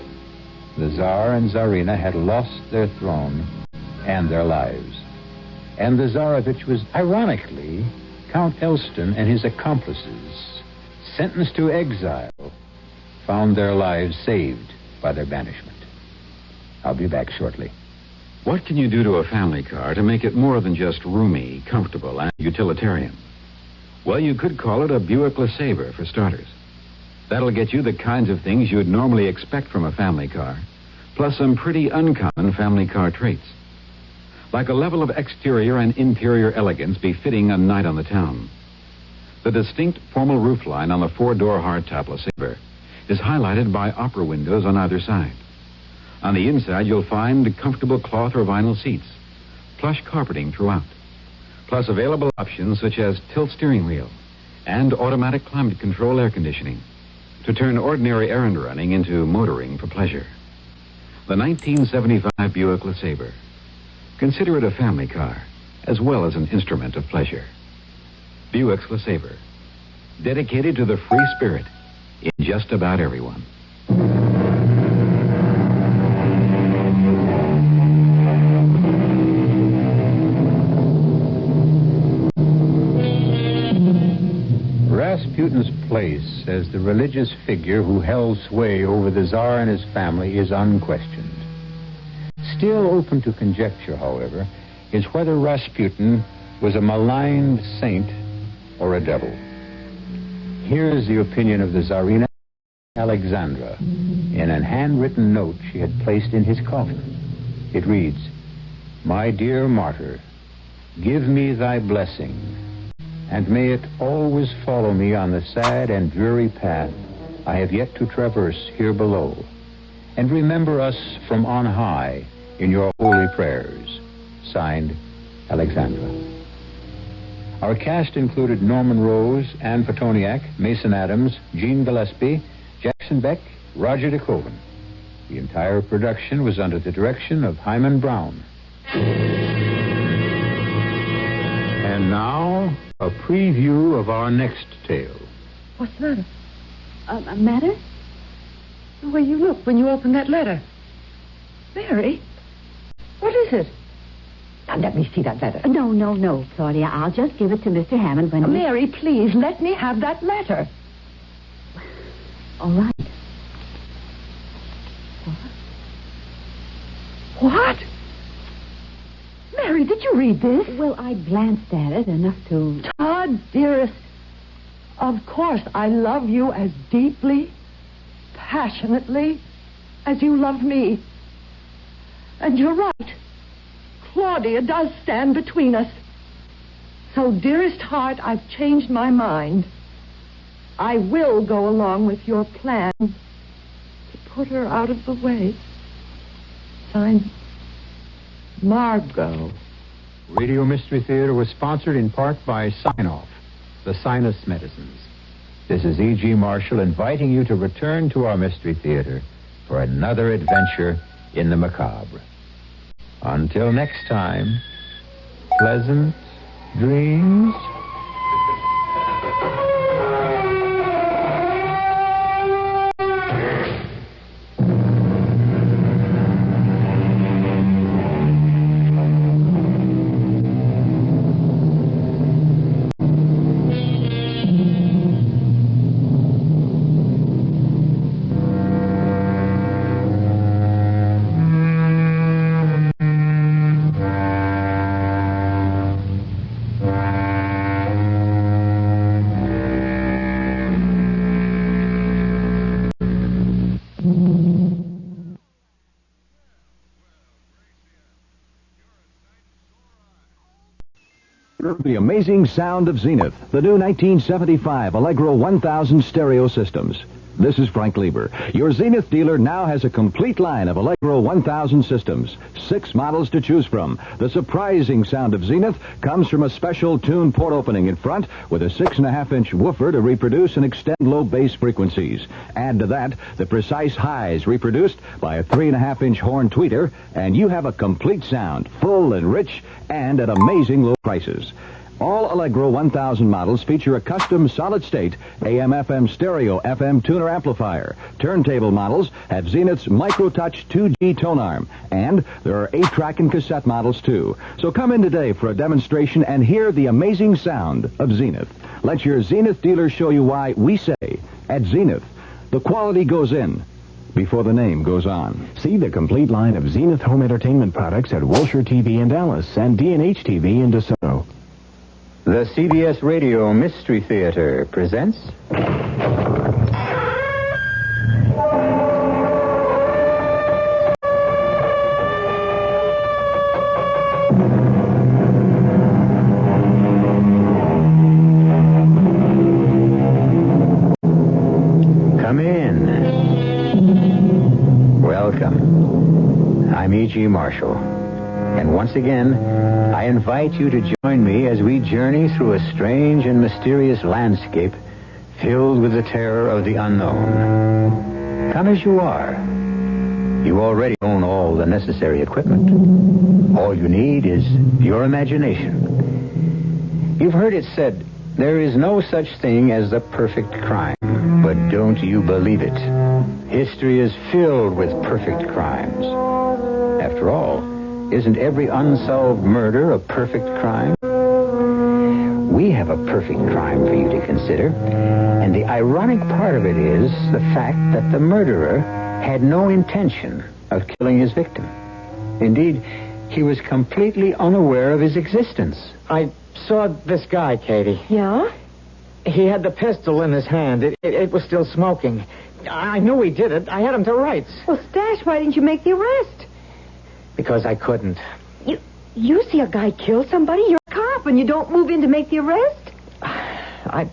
the Tsar and Tsarina had lost their throne and their lives. And the Tsarevich was, ironically, Count Elston and his accomplices, sentenced to exile, found their lives saved by their banishment. I'll be back shortly. What can you do to a family car to make it more than just roomy, comfortable, and utilitarian? Well, you could call it a Buick LeSabre, for starters. That'll get you the kinds of things you'd normally expect from a family car, plus some pretty uncommon family car traits. Like a level of exterior and interior elegance befitting a night on the town. The distinct formal roofline on the four-door hardtop LeSabre is highlighted by opera windows on either side. On the inside, you'll find comfortable cloth or vinyl seats, plush carpeting throughout, plus available options such as tilt steering wheel and automatic climate control air conditioning to turn ordinary errand running into motoring for pleasure. The 1975 Buick LeSabre. Consider it a family car as well as an instrument of pleasure. Buick's LeSabre, dedicated to the free spirit in just about everyone. Rasputin's place as the religious figure who held sway over the Tsar and his family is unquestioned. Still open to conjecture, however, is whether Rasputin was a maligned saint or a devil. Here is the opinion of the Tsarina Alexandra in a handwritten note she had placed in his coffin. It reads, "My dear martyr, give me thy blessing, and may it always follow me on the sad and dreary path I have yet to traverse here below, and remember us from on high in your holy prayers. Signed, Alexandra. Our cast included Norman Rose, Anne Petoniak, Mason Adams, Gene Gillespie, Jackson Beck, Roger DeCoven. The entire production was under the direction of Hyman Brown. And now, a preview of our next tale. What's the matter? A matter? The way you look when you open that letter. Mary, what is it? Now, let me see that letter. No, Claudia. I'll just give it to Mr. Hammond when Mary, please, let me have that letter. All right. What? Mary, did you read this? Well, I glanced at it enough to... Todd, dearest, of course I love you as deeply, passionately as you love me. And you're right. Claudia does stand between us. So, dearest heart, I've changed my mind. I will go along with your plan to put her out of the way. Signed, Margot. Radio Mystery Theater was sponsored in part by Sign-Off, the sinus medicines. This is E.G. Marshall inviting you to return to our Mystery Theater for another adventure in the macabre. Until next time, pleasant dreams. The amazing sound of Zenith, the new 1975 Allegro 1000 stereo systems. This is Frank Lieber. Your Zenith dealer now has a complete line of Allegro 1000 systems. 6 models to choose from. The surprising sound of Zenith comes from a special tune port opening in front with a 6.5-inch woofer to reproduce and extend low bass frequencies. Add to that the precise highs reproduced by a 3.5-inch horn tweeter, and you have a complete sound, full and rich, and at amazing low prices. All Allegro 1000 models feature a custom solid-state AM/FM stereo FM tuner amplifier. Turntable models have Zenith's MicroTouch 2G tone arm, and there are 8-track and cassette models too. So come in today for a demonstration and hear the amazing sound of Zenith. Let your Zenith dealer show you why we say, at Zenith, the quality goes in before the name goes on. See the complete line of Zenith home entertainment products at Wilshire TV in Dallas and D&H TV in DeSoto. The CBS Radio Mystery Theater presents... Come in. Welcome. I'm E.G. Marshall. And once again, I invite you to join me as we journey through a strange and mysterious landscape filled with the terror of the unknown. Come as you are. You already own all the necessary equipment. All you need is your imagination. You've heard it said, there is no such thing as the perfect crime, but don't you believe it. History is filled with perfect crimes. After all, isn't every unsolved murder a perfect crime? We have a perfect crime for you to consider. And the ironic part of it is the fact that the murderer had no intention of killing his victim. Indeed, he was completely unaware of his existence. I saw this guy, Katie. Yeah? He had the pistol in his hand. It was still smoking. I knew he did it. I had him to rights. Well, Stash, why didn't you make the arrest? Because I couldn't. You see a guy kill somebody, you're a cop, and you don't move in to make the arrest? I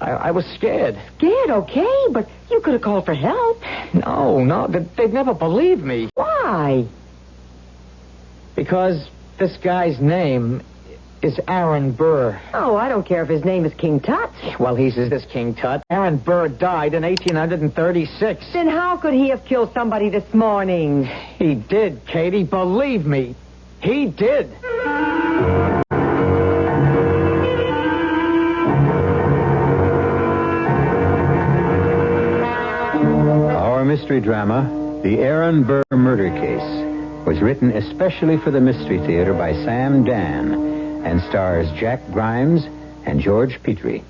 I was scared. Scared, okay, but you could have called for help. No, they'd never believe me. Why? Because this guy's name is Aaron Burr. Oh, I don't care if his name is King Tut. Well, he's this King Tut. Aaron Burr died in 1836. Then how could he have killed somebody this morning? He did, Katie. Believe me. He did. Our mystery drama, The Aaron Burr Murder Case, was written especially for the Mystery Theater by Sam Dan and stars Jack Grimes and George Petrie.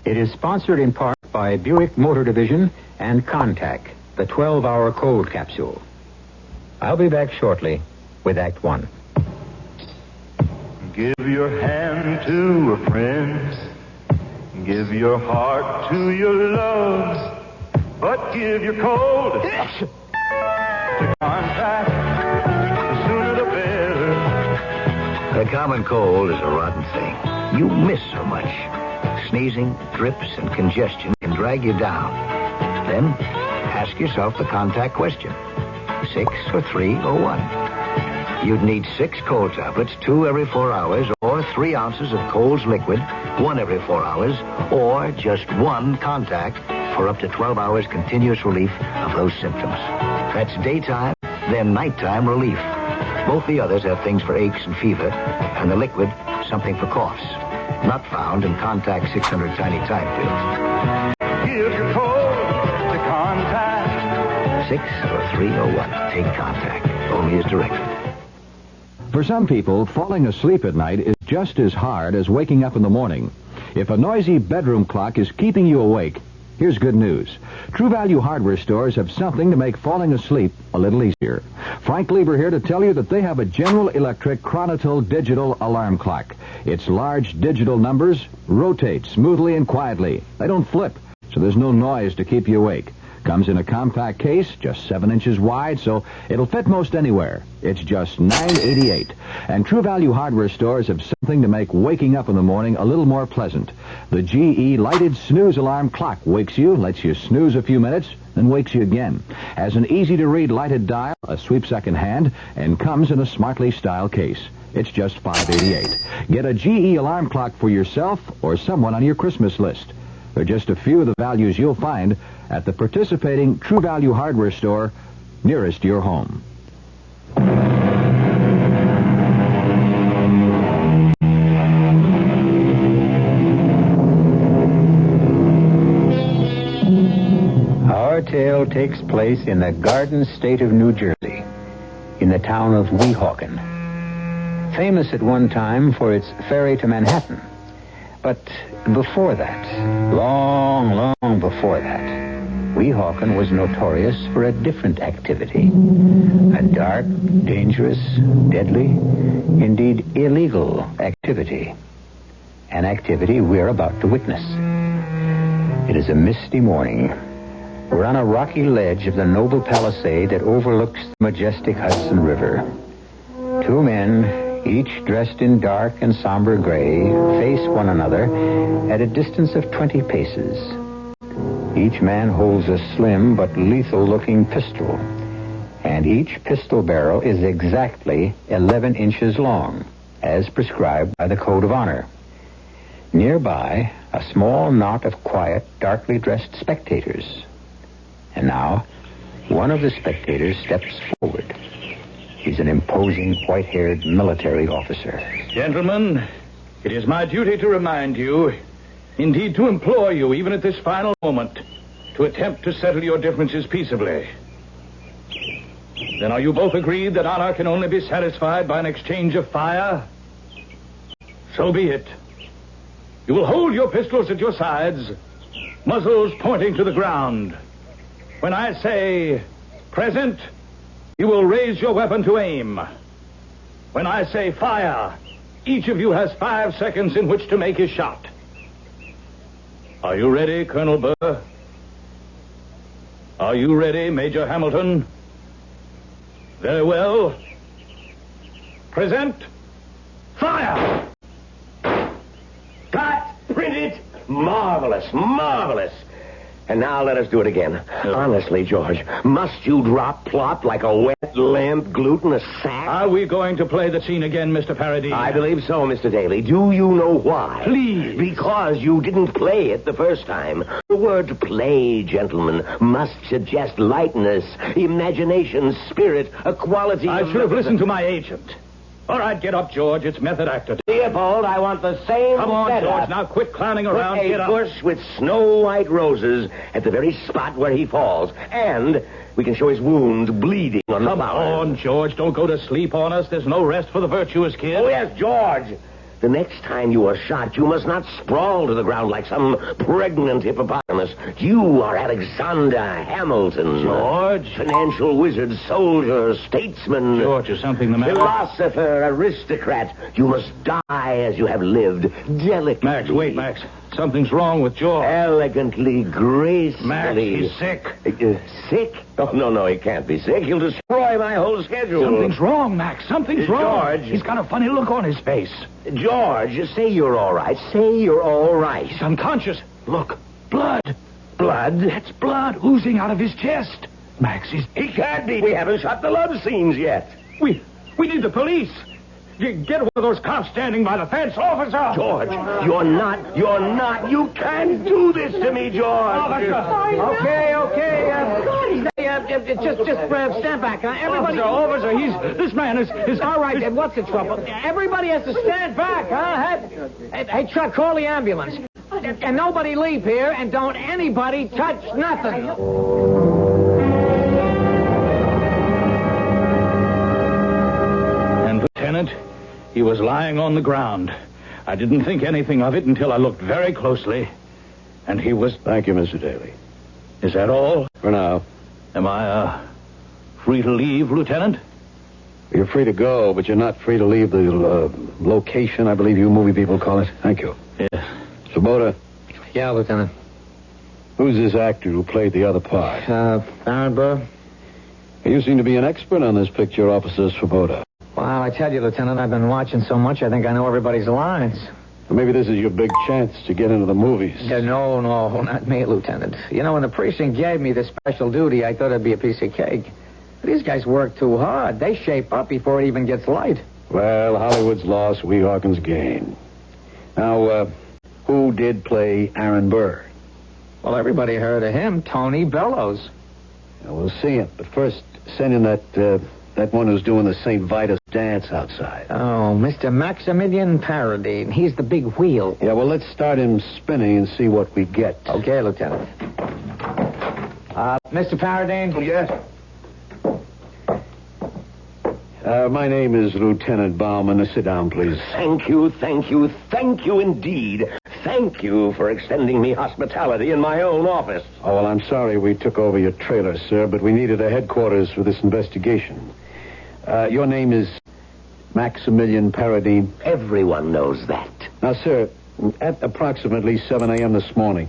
It is sponsored in part by Buick Motor Division and Contact, the 12-hour cold capsule. I'll be back shortly with Act One. Give your hand to a friend. Give your heart to your loves. But give your cold to contact. The sooner the better. The common cold is a rotten thing. You miss so much. Sneezing, drips, and congestion can drag you down. Then, ask yourself the contact question. 6 or 3 or 1? You'd need 6 cold tablets, 2 every 4 hours, or 3 ounces of Cold's liquid, 1 every 4 hours, or just 1 contact for up to 12 hours continuous relief of those symptoms. That's daytime, then nighttime relief. Both the others have things for aches and fever, and the liquid, something for coughs. Not found in Contact 600 tiny type pills. Give your cold to contact. 6 or 3 or 1. Take Contact. Only as directed. For some people, falling asleep at night is just as hard as waking up in the morning. If a noisy bedroom clock is keeping you awake, here's good news. True Value hardware stores have something to make falling asleep a little easier. Frank Lieber here to tell you that they have a General Electric Chronotle digital alarm clock. Its large digital numbers rotate smoothly and quietly. They don't flip, so there's no noise to keep you awake. Comes in a compact case, just 7 inches wide, so it'll fit most anywhere. It's just $9.88. And True Value hardware stores have something to make waking up in the morning a little more pleasant. The GE lighted snooze alarm clock wakes you, lets you snooze a few minutes, then wakes you again. Has an easy-to-read lighted dial, a sweep second hand, and comes in a smartly styled case. It's just $5.88. Get a GE alarm clock for yourself or someone on your Christmas list. They're just a few of the values you'll find at the participating True Value hardware store nearest your home. Our tale takes place in the Garden State of New Jersey, in the town of Weehawken. Famous at one time for its ferry to Manhattan. But before that, long before that, Weehawken was notorious for a different activity. A dark, dangerous, deadly, indeed illegal activity. An activity we're about to witness. It is a misty morning. We're on a rocky ledge of the noble palisade that overlooks the majestic Hudson River. 2 men, each dressed in dark and somber gray, face one another at a distance of 20 paces. Each man holds a slim but lethal-looking pistol, and each pistol barrel is exactly 11 inches long, as prescribed by the Code of Honor. Nearby, a small knot of quiet, darkly dressed spectators. And now, one of the spectators steps forward. He's an imposing, white-haired military officer. Gentlemen, it is my duty to remind you, indeed to implore you, even at this final moment, to attempt to settle your differences peaceably. Then are you both agreed that honor can only be satisfied by an exchange of fire? So be it. You will hold your pistols at your sides, muzzles pointing to the ground. When I say, present, you will raise your weapon to aim. When I say fire, each of you has 5 seconds in which to make his shot. Are you ready, Colonel Burr? Are you ready, Major Hamilton? Very well. Present. Fire! Cut! Print it! Marvelous, marvelous. And now let us do it again. Honestly, George, must you drop plop like a wet lamp glued in a sack? Are we going to play the scene again, Mr. Paradis? I believe so, Mr. Daly. Do you know why? Please. Because you didn't play it the first time. The word play, gentlemen, must suggest lightness, imagination, spirit, a quality I should have listened to my agent. All right, get up, George. It's method actor. Leopold, I want the same Come on, setup. George. Now quit clowning around. Put Get a up. bush with snow-white roses at the very spot where he falls. And we can show his wounds bleeding on the Come flowers. on, George. Don't go to sleep on us. There's no rest for the virtuous kid. Oh, yes, George. The next time you are shot, you must not sprawl to the ground like some pregnant hippopotamus. You are Alexander Hamilton. George? Financial wizard, soldier, statesman. George, is something the matter? Philosopher, aristocrat. You must die as you have lived. Delicately. Max, wait, Max. Something's wrong with George. Elegantly, gracefully. Max, he's sick. Sick? Oh, no, he can't be sick. He'll destroy my whole schedule. Something's wrong, Max. Something's wrong. George. He's got a funny look on his face. George, say you're all right. Say you're all right. He's unconscious. Look, blood. Blood? That's blood oozing out of his chest. Max, he can't be. We haven't shot the love scenes yet. We need the police. Get one of those cops standing by the fence. Officer! George, you're not. You can't do this to me, George. Officer! Okay. Just stand back. Everybody. Officer, this man is... All right, what's the trouble? Everybody has to stand back, huh? Hey, Chuck, call the ambulance. And nobody leave here, and don't anybody touch nothing. Lieutenant, he was lying on the ground. I didn't think anything of it until I looked very closely. And he was... Thank you, Mr. Daly. Is that all? For now. Am I, free to leave, Lieutenant? You're free to go, but you're not free to leave the location, I believe you movie people call it. Thank you. Yes. Svoboda. Yeah, Lieutenant. Who's this actor who played the other part? Aaron Burr. You seem to be an expert on this picture, Officer Svoboda. Well, I tell you, Lieutenant, I've been watching so much, I think I know everybody's lines. Well, maybe this is your big chance to get into the movies. No, not me, Lieutenant. You know, when the precinct gave me this special duty, I thought it'd be a piece of cake. These guys work too hard. They shape up before it even gets light. Well, Hollywood's loss, Weehawken's gain. Now, who did play Aaron Burr? Well, everybody heard of him, Tony Bellows. Well, we'll see him. But first, send in that one who's doing the St. Vitus dance outside. Oh, Mr. Maximilian Paradis. He's the big wheel. Yeah, well, let's start him spinning and see what we get. Okay, Lieutenant. Mr. Paradis? Yes? My name is Lieutenant Bauman. Sit down, please. Thank you indeed. Thank you for extending me hospitality in my own office. Oh, well, I'm sorry we took over your trailer, sir, but we needed a headquarters for this investigation. Your name is Maximilian Paradis. Everyone knows that. Now, sir, at approximately 7 a.m. this morning,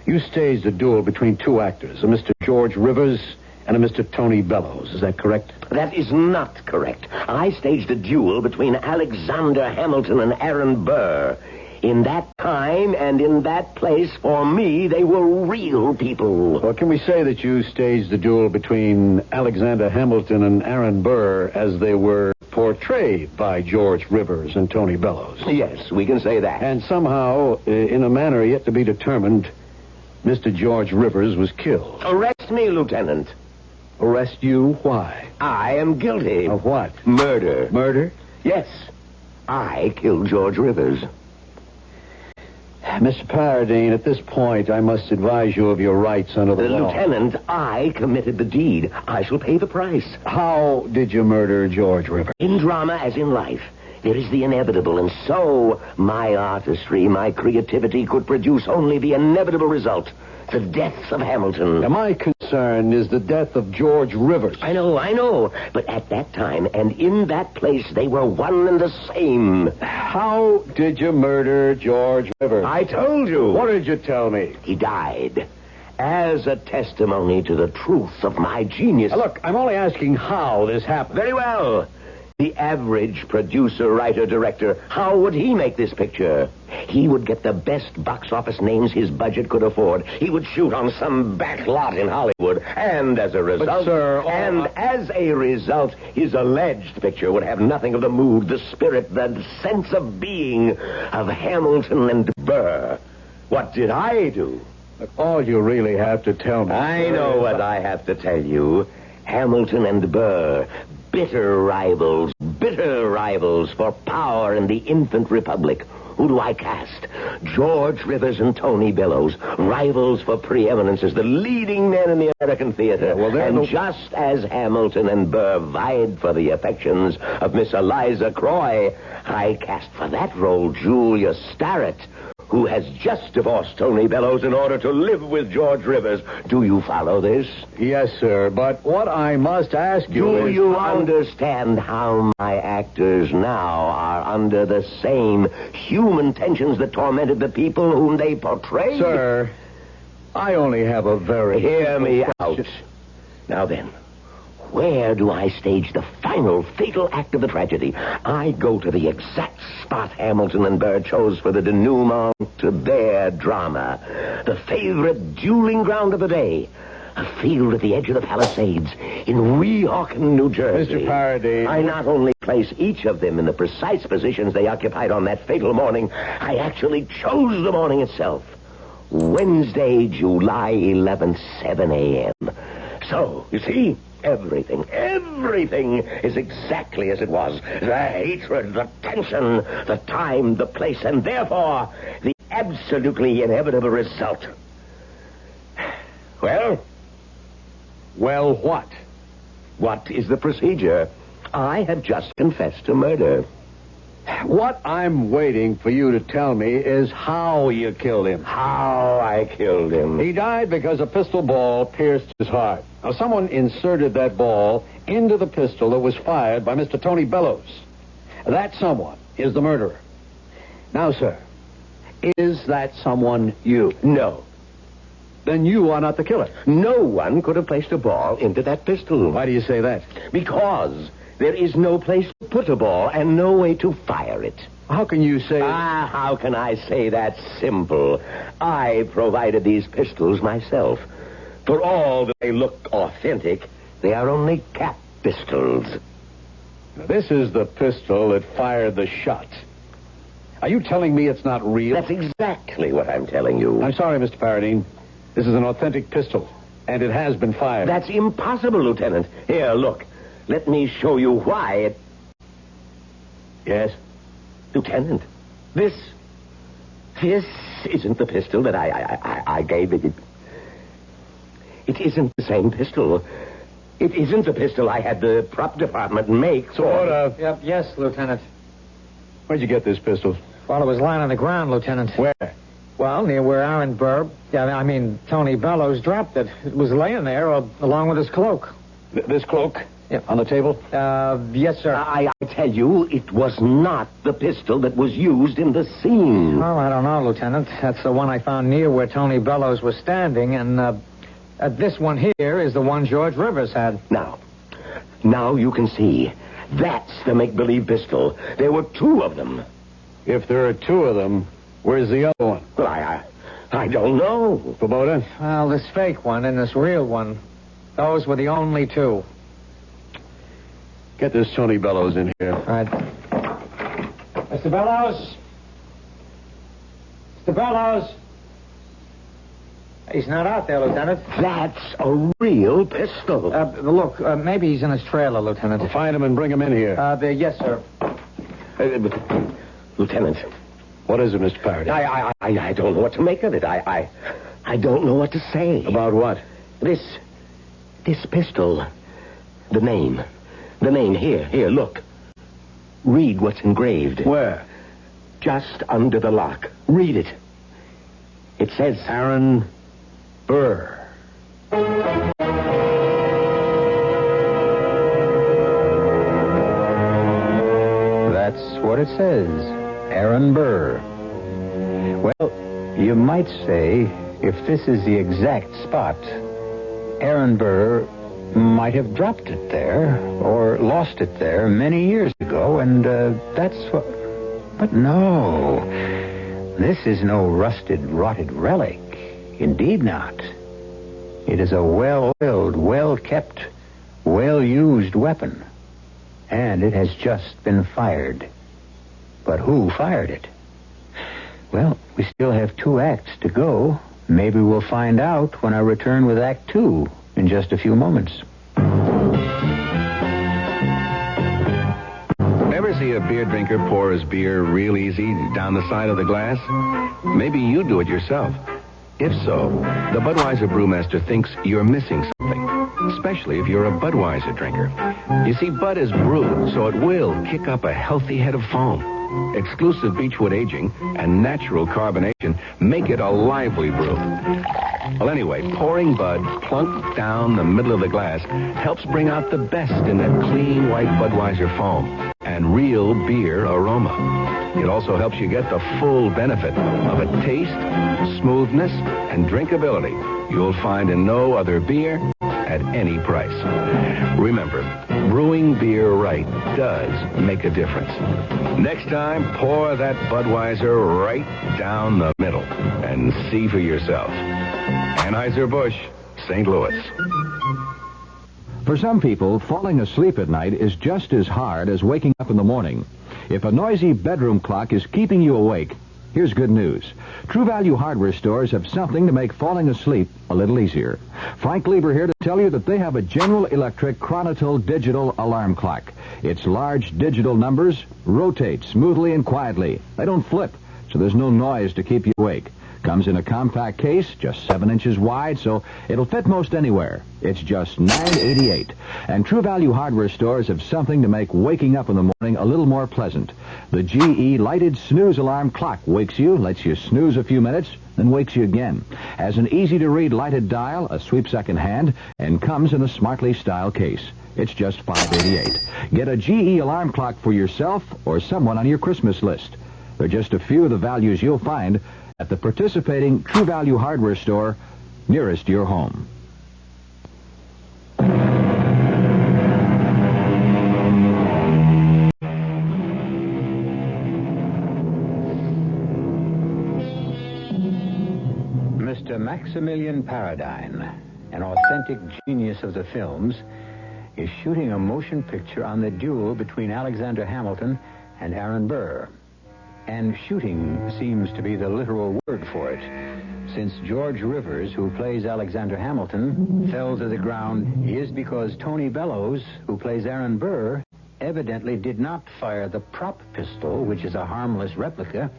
you staged a duel between two actors, a Mr. George Rivers and a Mr. Tony Bellows. Is that correct? That is not correct. I staged a duel between Alexander Hamilton and Aaron Burr. In that time and in that place, for me, they were real people. Well, can we say that you staged the duel between Alexander Hamilton and Aaron Burr as they were portrayed by George Rivers and Tony Bellows? Yes, we can say that. And somehow, in a manner yet to be determined, Mr. George Rivers was killed. Arrest me, Lieutenant. Arrest you? Why? I am guilty. Of what? Murder. Murder? Yes. I killed George Rivers. Mr. Paradis, at this point, I must advise you of your rights under the law. Lieutenant, I committed the deed. I shall pay the price. How did you murder George Rivers? In drama as in life, there is the inevitable, and so my artistry, my creativity could produce only the inevitable result. The death of Hamilton. Now, my concern is the death of George Rivers. I know. But at that time and in that place, they were one and the same. How did you murder George Rivers? I told you. What did you tell me? He died as a testimony to the truth of my genius. Now, look, I'm only asking how this happened. Very well. The average producer, writer, director, how would he make this picture? He would get the best box office names his budget could afford. He would shoot on some back lot in Hollywood. And as a result... as a result, his alleged picture would have nothing of the mood, the spirit, the sense of being of Hamilton and Burr. What did I do? Look, all you really have to tell me... I know what I have to tell you. Hamilton and Burr... bitter rivals for power in the infant republic. Who do I cast? George Rivers and Tony Bellows, rivals for preeminence as the leading men in the American theater. Just as Hamilton and Burr vied for the affections of Miss Eliza Croy, I cast for that role Julia Starrett, who has just divorced Tony Bellows in order to live with George Rivers. Do you follow this? Yes, sir, but what I must ask you is... Do you understand how my actors now are under the same human tensions that tormented the people whom they portrayed? Sir, I only have a very... Hear me out. Now then, where do I stage the final fatal act of the tragedy? I go to the exact spot Hamilton and Burr chose for the denouement to their drama. The favorite dueling ground of the day. A field at the edge of the Palisades in Weehawken, New Jersey. Mr. Faraday... I not only place each of them in the precise positions they occupied on that fatal morning, I actually chose the morning itself. Wednesday, July 11th, 7 a.m. So, you see... Everything is exactly as it was. The hatred, the tension, the time, the place, and therefore the absolutely inevitable result. Well, what? What is the procedure? I have just confessed to murder. What I'm waiting for you to tell me is how you killed him. How I killed him. He died because a pistol ball pierced his heart. Now, someone inserted that ball into the pistol that was fired by Mr. Tony Bellows. That someone is the murderer. Now, sir, is that someone you? No. Then you are not the killer. No one could have placed a ball into that pistol. Why do you say that? Because there is no place to put a ball and no way to fire it. How can you say... how can I say that simple? I provided these pistols myself. For all that they look authentic, they are only cap pistols. Now, this is the pistol that fired the shot. Are you telling me it's not real? That's exactly what I'm telling you. I'm sorry, Mr. Paradine. This is an authentic pistol, and it has been fired. That's impossible, Lieutenant. Here, look. Let me show you why it... Yes? Lieutenant, this isn't the pistol that I gave it. It isn't the same pistol. It isn't the pistol I had the prop department make. Sort of. Yep, yes, Lieutenant. Where'd you get this pistol? Well, it was lying on the ground, Lieutenant. Where? Well, near where Aaron Burr, Tony Bellows dropped it. It was laying there along with his cloak. This cloak? Yep. On the table? Yes, sir. I tell you, it was not the pistol that was used in the scene. Well, I don't know, Lieutenant. That's the one I found near where Tony Bellows was standing, and this one here is the one George Rivers had. Now you can see. That's the make-believe pistol. There were two of them. If there are two of them, where's the other one? Well, I don't know. Svoboda? Well, this fake one and this real one, those were the only two. Get this Tony Bellows in here. All right. Mr. Bellows? Mr. Bellows? He's not out there, Lieutenant. That's a real pistol. Look, maybe he's in his trailer, Lieutenant. We'll find him and bring him in here. Yes, sir. Lieutenant. What is it, Mr. Faraday? I don't know what to make of it. I don't know what to say. About what? This pistol. The name. Here, look. Read what's engraved. Where? Just under the lock. Read it. It says... Aaron Burr. That's what it says. Aaron Burr. Well, you might say, if this is the exact spot, Aaron Burr might have dropped it there or lost it there many years ago, and that's what... But no, this is no rusted, rotted relic. Indeed not. It is a well-oiled, well-kept, well-used weapon. And it has just been fired. But who fired it? Well, we still have 2 acts to go. Maybe we'll find out when I return with Act 2 in just a few moments. Ever see a beer drinker pour his beer real easy down the side of the glass? Maybe you do it yourself. If so, the Budweiser Brewmaster thinks you're missing something, especially if you're a Budweiser drinker. You see, Bud is brewed so it will kick up a healthy head of foam. Exclusive beechwood aging and natural carbonation make it a lively brew. Well, anyway, pouring Bud plunk down the middle of the glass helps bring out the best in that clean white Budweiser foam and real beer aroma. It also helps you get the full benefit of a taste, smoothness, and drinkability you'll find in no other beer at any price. Remember, brewing beer right does make a difference. Next time, pour that Budweiser right down the middle and see for yourself. Anheuser-Busch, St. Louis. For some people, falling asleep at night is just as hard as waking up in the morning. If a noisy bedroom clock is keeping you awake, here's good news. True Value hardware stores have something to make falling asleep a little easier. Frank Lieber here to tell you that they have a General Electric Chronotle digital alarm clock. Its large digital numbers rotate smoothly and quietly. They don't flip, so there's no noise to keep you awake. Comes in a compact case, just 7 inches wide, so it'll fit most anywhere. It's just $9.88. And True Value hardware stores have something to make waking up in the morning a little more pleasant. The GE lighted snooze alarm clock wakes you, lets you snooze a few minutes, then wakes you again. Has an easy-to-read lighted dial, a sweep second hand, and comes in a smartly styled case. It's just $5.88. Get a GE alarm clock for yourself or someone on your Christmas list. They're just a few of the values you'll find at the participating True Value hardware store nearest your home. Mr. Maximilian Paradine, an authentic genius of the films, is shooting a motion picture on the duel between Alexander Hamilton and Aaron Burr. And shooting seems to be the literal word for it, since George Rivers, who plays Alexander Hamilton, fell to the ground is because Tony Bellows, who plays Aaron Burr, evidently did not fire the prop pistol, which is a harmless replica,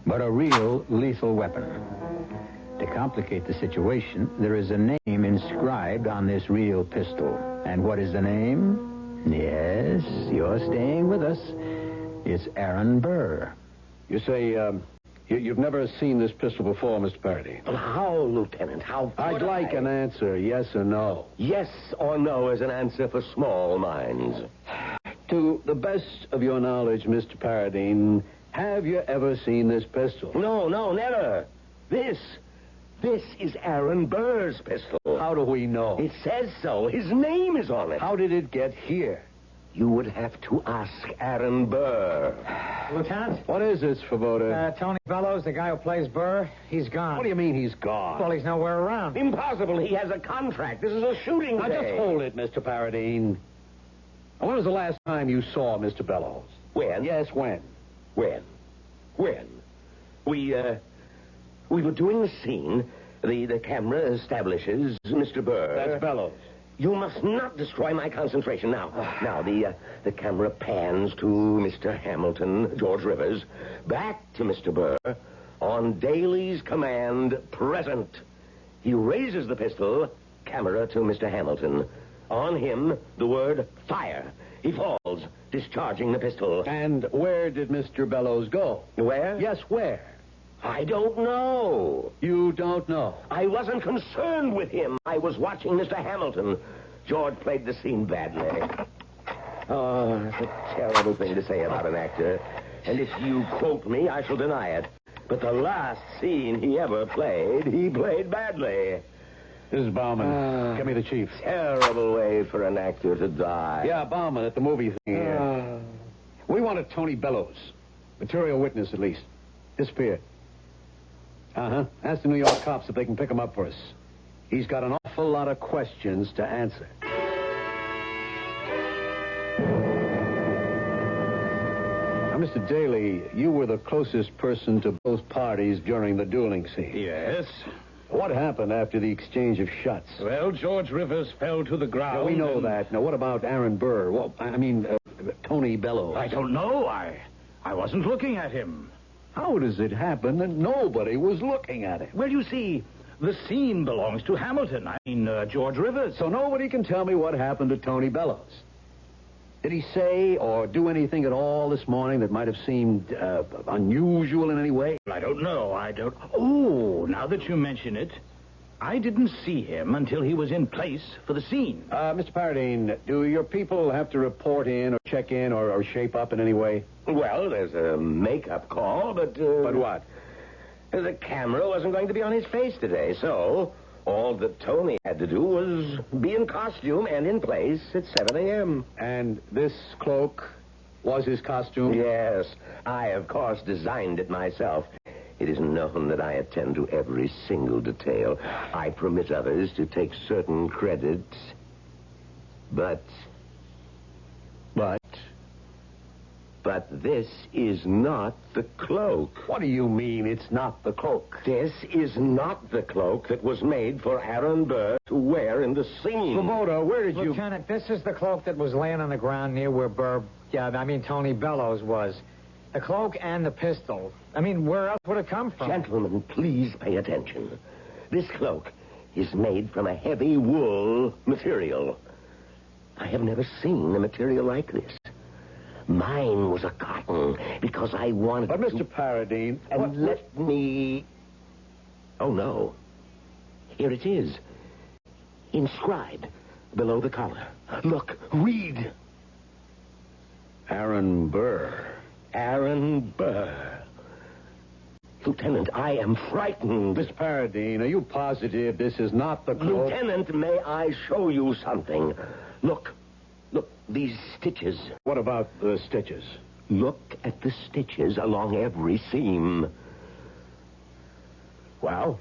but a real lethal weapon. To complicate the situation, there is a name inscribed on this real pistol. And what is the name? Yes, you're staying with us. It's Aaron Burr. You say, you've never seen this pistol before, Mr. Paradine. Well, how, Lieutenant? How I'd like an answer, yes or no. Yes or no is an answer for small minds. To the best of your knowledge, Mr. Paradine, have you ever seen this pistol? No, never. This is Aaron Burr's pistol. How do we know? It says so. His name is on it. How did it get here? You would have to ask Aaron Burr. Lieutenant? What is this, Svoboda? Tony Bellows, the guy who plays Burr, he's gone. What do you mean he's gone? Well, he's nowhere around. Impossible. He has a contract. This is a shooting Now, day. just hold it, Mr. Paradine. When was the last time you saw Mr. Bellows? When? Yes, when? When? We were doing the scene. The camera establishes Mr. Burr. That's Bellows. You must not destroy my concentration. Now, the camera pans to Mr. Hamilton, George Rivers, back to Mr. Burr, on Daly's command, present. He raises the pistol, camera to Mr. Hamilton. On him, the word fire. He falls, discharging the pistol. And where did Mr. Bellows go? Where? Yes, where? I don't know. You don't know? I wasn't concerned with him. I was watching Mr. Hamilton. George played the scene badly. Oh, that's a terrible thing to say about an actor. And if you quote me, I shall deny it. But the last scene he ever played, he played badly. This is Bauman. Get me the chief. Terrible way for an actor to die. Yeah, Bauman at the movie thing here. We wanted Tony Bellows. Material witness, at least. Disappeared. Uh-huh. Ask the New York cops if they can pick him up for us. He's got an awful lot of questions to answer. Now, Mr. Daly, you were the closest person to both parties during the dueling scene. Yes. What happened after the exchange of shots? Well, George Rivers fell to the ground. Yeah, we know that. Now, what about Aaron Burr? Well, Tony Bellows. I don't know. I wasn't looking at him. How does it happen that nobody was looking at him? Well, you see, the scene belongs to Hamilton. George Rivers. So nobody can tell me what happened to Tony Bellows. Did he say or do anything at all this morning that might have seemed unusual in any way? I don't know. Oh, now that you mention it, I didn't see him until he was in place for the scene. Mr. Paradine, do your people have to report in or check in or shape up in any way? Well, there's a makeup call, but... But what? The camera wasn't going to be on his face today, so all that Tony had to do was be in costume and in place at 7 a.m. And this cloak was his costume? Yes. I, of course, designed it myself. It is known that I attend to every single detail. I permit others to take certain credits. But this is not the cloak. What do you mean it's not the cloak? This is not the cloak that was made for Aaron Burr to wear in the scene. Svoboda, where did you... Lieutenant, this is the cloak that was laying on the ground near where Tony Bellows was. The cloak and the pistol. Where else would it come from? Gentlemen, please pay attention. This cloak is made from a heavy wool material. I have never seen a material like this. Mine was a cotton because I wanted But, Mr. Paradine... Let me... Oh, no. Here it is. Inscribed below the collar. Look, read. Aaron Burr. Aaron Burr. Lieutenant, I am frightened. Miss Paradine, are you positive this is not the cloak? Lieutenant, may I show you something? Look, these stitches. What about the stitches? Look at the stitches along every seam. Well?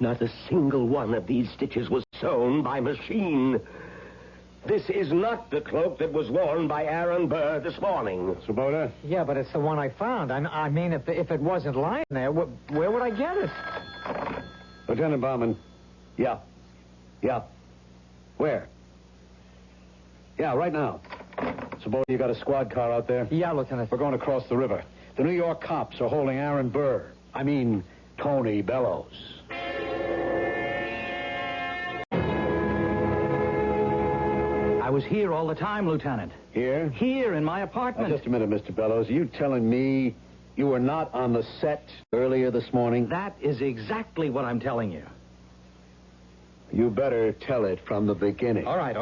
Not a single one of these stitches was sewn by machine. This is not the cloak that was worn by Aaron Burr this morning. Svoboda? Yeah, but it's the one I found. If it wasn't lying there, where would I get it? Lieutenant Bauman. Yeah. Where? Yeah, right now. Svoboda, you got a squad car out there? Yeah, Lieutenant. We're going to cross the river. The New York cops are holding Aaron Burr. Tony Bellows. I was here all the time, Lieutenant. Here? Here in my apartment. Now, just a minute, Mr. Bellows. Are you telling me you were not on the set earlier this morning? That is exactly what I'm telling you. You better tell it from the beginning. All right.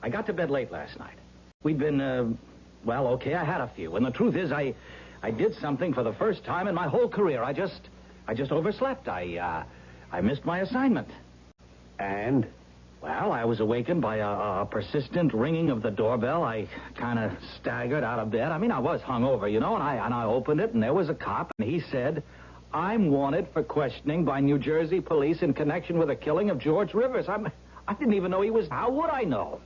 I got to bed late last night. We'd been, okay, I had a few. And the truth is, I did something for the first time in my whole career. I just overslept. I missed my assignment. And? Well, I was awakened by a persistent ringing of the doorbell. I kind of staggered out of bed. I was hungover, and I opened it, and there was a cop, and he said, "I'm wanted for questioning by New Jersey police in connection with the killing of George Rivers." I didn't even know he was... How would I know?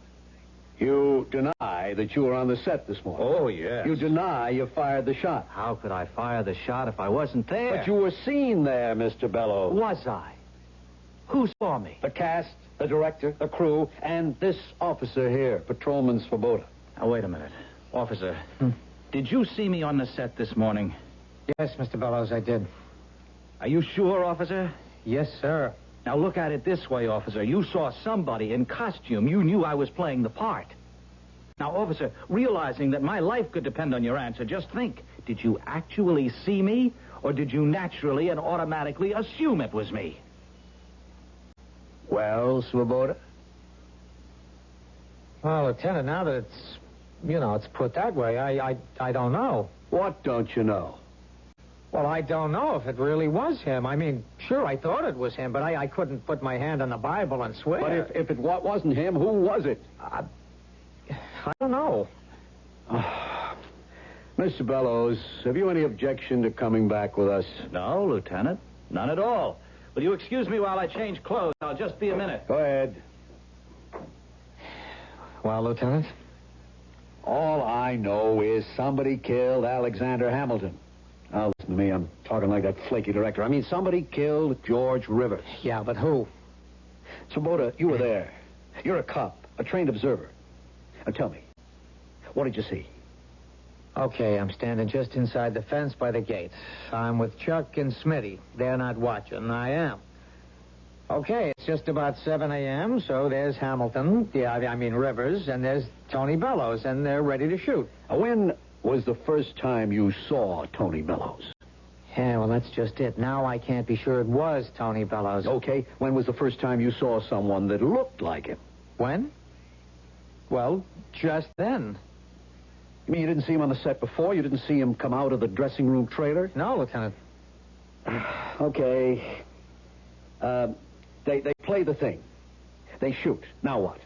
You deny that you were on the set this morning? Oh, yes. You deny you fired the shot? How could I fire the shot if I wasn't there? But you were seen there, Mr. Bellows. Was I? Who saw me? The cast, the director, the crew, and this officer here, Patrolman Svoboda. Now, wait a minute. Officer, did you see me on the set this morning? Yes, Mr. Bellows, I did. Are you sure, officer? Yes, sir. Now, look at it this way, officer. You saw somebody in costume. You knew I was playing the part. Now, officer, realizing that my life could depend on your answer, just think. Did you actually see me, or did you naturally and automatically assume it was me? Well, Svoboda? Well, Lieutenant, now that it's put that way, I don't know. What don't you know? Well, I don't know if it really was him. I mean, sure, I thought it was him, but I couldn't put my hand on the Bible and swear. But if it wasn't him, who was it? I don't know. Mr. Bellows, have you any objection to coming back with us? No, Lieutenant. None at all. Will you excuse me while I change clothes? I'll just be a minute. Go ahead. Well, Lieutenant? All I know is somebody killed Alexander Hamilton. Now, listen to me. I'm talking like that flaky director. I mean, somebody killed George Rivers. Yeah, but who? Sabota, you were there. You're a cop, a trained observer. Now, tell me, what did you see? Okay, I'm standing just inside the fence by the gate. I'm with Chuck and Smitty. They're not watching. I am. Okay, it's just about 7 a.m., so there's Hamilton, I mean Rivers, and there's Tony Bellows, and they're ready to shoot. When was the first time you saw Tony Bellows? Yeah, well, that's just it. Now I can't be sure it was Tony Bellows. Okay, when was the first time you saw someone that looked like him? When? Well, just then. You mean you didn't see him on the set before? You didn't see him come out of the dressing room trailer? No, Lieutenant. Okay. They play the thing. They shoot. Now what?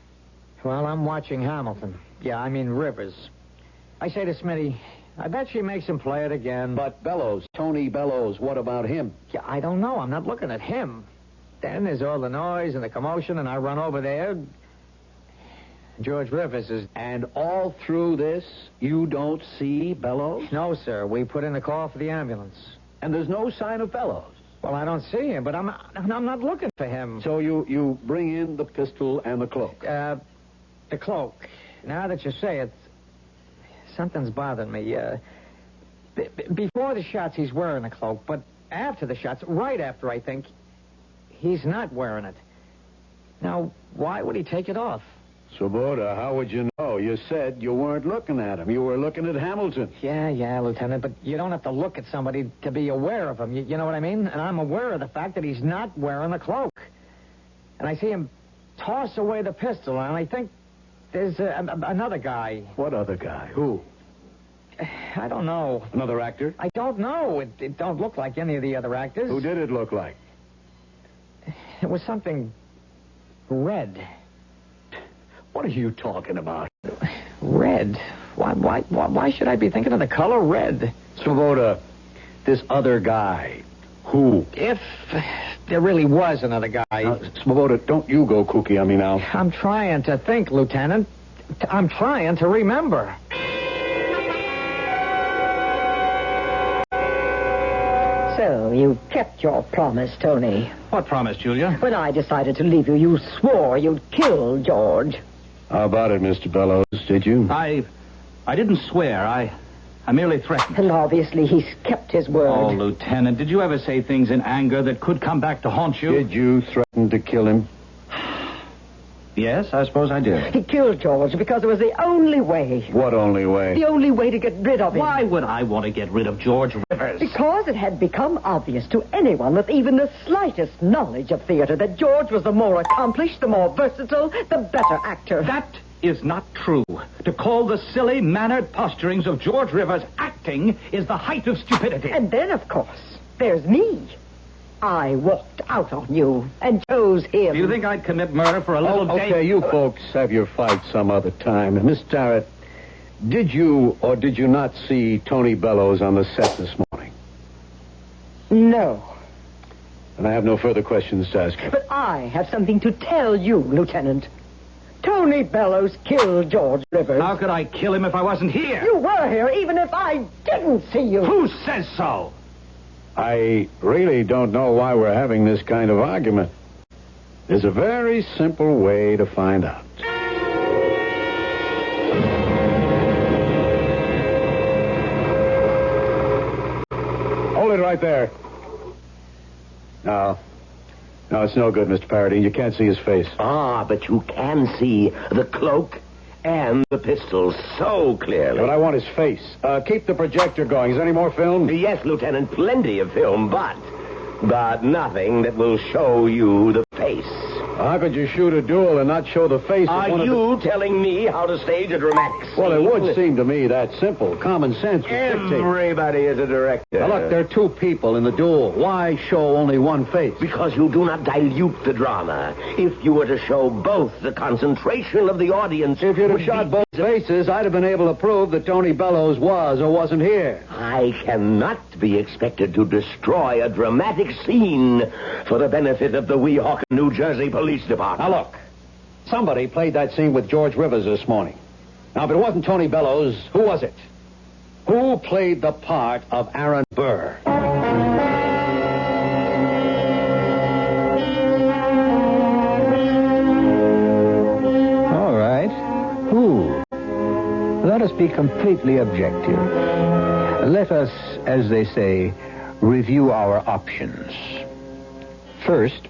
Well, I'm watching Hamilton. Yeah, I mean Rivers. I say to Smitty, I bet she makes him play it again. But Bellows, Tony Bellows, what about him? Yeah, I don't know. I'm not looking at him. Then there's all the noise and the commotion, and I run over there. George Rivers is... And all through this, you don't see Bellows? No, sir. We put in a call for the ambulance. And there's no sign of Bellows? Well, I don't see him, but I'm not looking for him. So you bring in the pistol and the cloak? The cloak. Now that you say it, something's bothering me. Before the shots, he's wearing a cloak, but after the shots, right after, I think, he's not wearing it. Now, why would he take it off? Sabota, how would you know? You said you weren't looking at him. You were looking at Hamilton. Yeah, Lieutenant, but you don't have to look at somebody to be aware of him. You know what I mean? And I'm aware of the fact that he's not wearing the cloak. And I see him toss away the pistol, and I think there's another guy. What other guy? Who? I don't know. Another actor? I don't know. It don't look like any of the other actors. Who did it look like? It was something red. What are you talking about? Red? Why should I be thinking of the color red? Sabota, this other guy, who? If there really was another guy... Sabota, don't you go kooky on me now. I'm trying to think, Lieutenant. I'm trying to remember. So, you kept your promise, Tony. What promise, Julia? When I decided to leave you, you swore you'd kill George. How about it, Mr. Bellows? Did you? I didn't swear. I merely threatened. And obviously he's kept his word. Oh, Lieutenant, did you ever say things in anger that could come back to haunt you? Did you threaten to kill him? Yes, I suppose I did. He killed George because it was the only way. What only way? The only way to get rid of him. Why would I want to get rid of George Rivers? Because it had become obvious to anyone with even the slightest knowledge of theater that George was the more accomplished, the more versatile, the better actor. That is not true. To call the silly, mannered posturings of George Rivers acting is the height of stupidity. And then, of course, there's me. I walked out on you and chose him. Do you think I'd commit murder for a little date? Okay, you folks have your fight some other time. Miss Starrett, did you or did you not see Tony Bellows on the set this morning? No. And I have no further questions to ask you. But I have something to tell you, Lieutenant. Tony Bellows killed George Rivers. How could I kill him if I wasn't here? You were here even if I didn't see you. Who says so? I really don't know why we're having this kind of argument. There's a very simple way to find out. Hold it right there. No, it's no good, Mr. Paradine. You can't see his face. Ah, but you can see the cloak and the pistols so clearly. But I want his face. Keep the projector going. Is there any more film? Yes, Lieutenant, plenty of film, but nothing that will show you the face. How could you shoot a duel and not show the face of one Are of you telling me how to stage a dramatic scene? Well, it would seem to me that simple. Common sense would dictate. Everybody is a director. Now, look, there are two people in the duel. Why show only one face? Because you do not dilute the drama. If you were to show both, the concentration of the audience... If you'd have shot both faces, I'd have been able to prove that Tony Bellows was or wasn't here. I cannot be expected to destroy a dramatic scene for the benefit of the Weehawken, New Jersey Police Department. Now, look. Somebody played that scene with George Rivers this morning. Now, if it wasn't Tony Bellows, who was it? Who played the part of Aaron Burr? All right. Who? Let us be completely objective. Let us, as they say, review our options. First,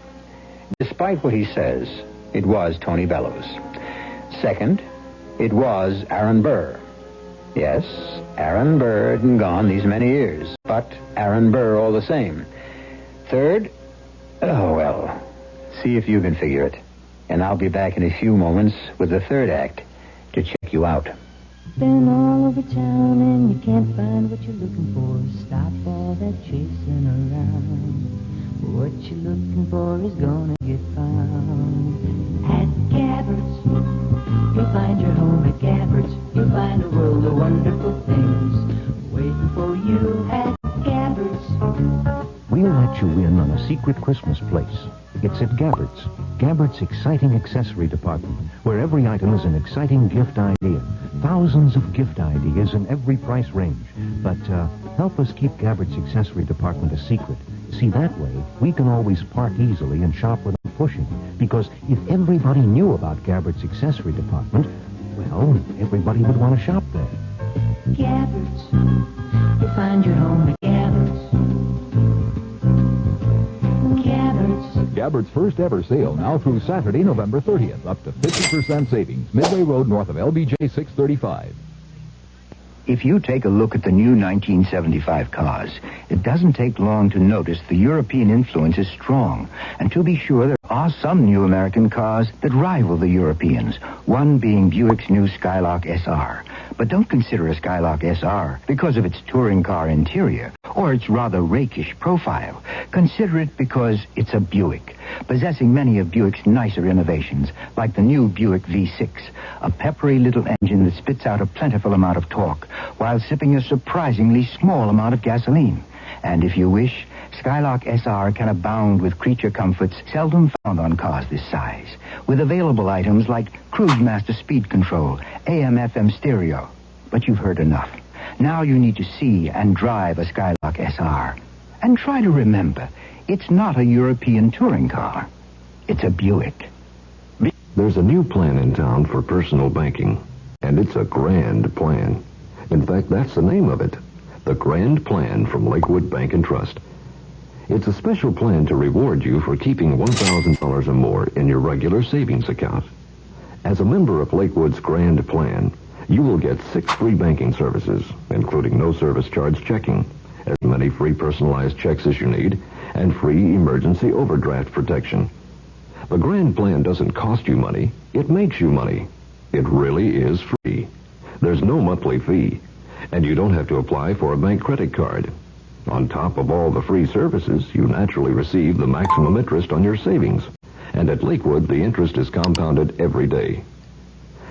despite what he says, it was Tony Bellows. Second, it was Aaron Burr. Yes, Aaron Burr had been gone these many years, but Aaron Burr all the same. Third, oh, well, see if you can figure it. And I'll be back in a few moments with the third act to check you out. Been all over town and you can't find what you're looking for. Stop all that chasing around. What you're looking for is gonna get found. At Gabbard's, you'll find your home at Gabbard's. You'll find a world of wonderful things waiting for you at Gabbard's. We'll let you in on a secret Christmas place. It's at Gabbard's. Gabbard's exciting accessory department, where every item is an exciting gift idea. Thousands of gift ideas in every price range. But help us keep Gabbard's accessory department a secret. See, that way, we can always park easily and shop without pushing. Because if everybody knew about Gabbard's accessory department, well, everybody would want to shop there. Gabbard's, you'll find your home at Gabbard's. Gabbard's. Gabbard's first ever sale now through Saturday, November 30th. Up to 50% savings. Midway Road north of LBJ 635. If you take a look at the new 1975 cars, it doesn't take long to notice the European influence is strong. And to be sure, there are some new American cars that rival the Europeans, one being Buick's new Skylark SR. But don't consider a Skylark SR because of its touring car interior or its rather rakish profile. Consider it because it's a Buick, possessing many of Buick's nicer innovations, like the new Buick V6, a peppery little engine that spits out a plentiful amount of torque while sipping a surprisingly small amount of gasoline. And if you wish, Skylark SR can abound with creature comforts seldom found on cars this size, with available items like Cruise Master speed control, AM/FM stereo. But you've heard enough. Now you need to see and drive a Skylark SR. And try to remember, it's not a European touring car. It's a Buick. There's a new plan in town for personal banking, and it's a grand plan. In fact, that's the name of it. The Grand Plan from Lakewood Bank and Trust. It's a special plan to reward you for keeping $1,000 or more in your regular savings account. As a member of Lakewood's Grand Plan, you will get 6 free banking services, including no service charge checking, as many free personalized checks as you need, and free emergency overdraft protection. The Grand Plan doesn't cost you money, it makes you money. It really is free. There's no monthly fee, and you don't have to apply for a bank credit card. On top of all the free services, you naturally receive the maximum interest on your savings. And at Lakewood, the interest is compounded every day.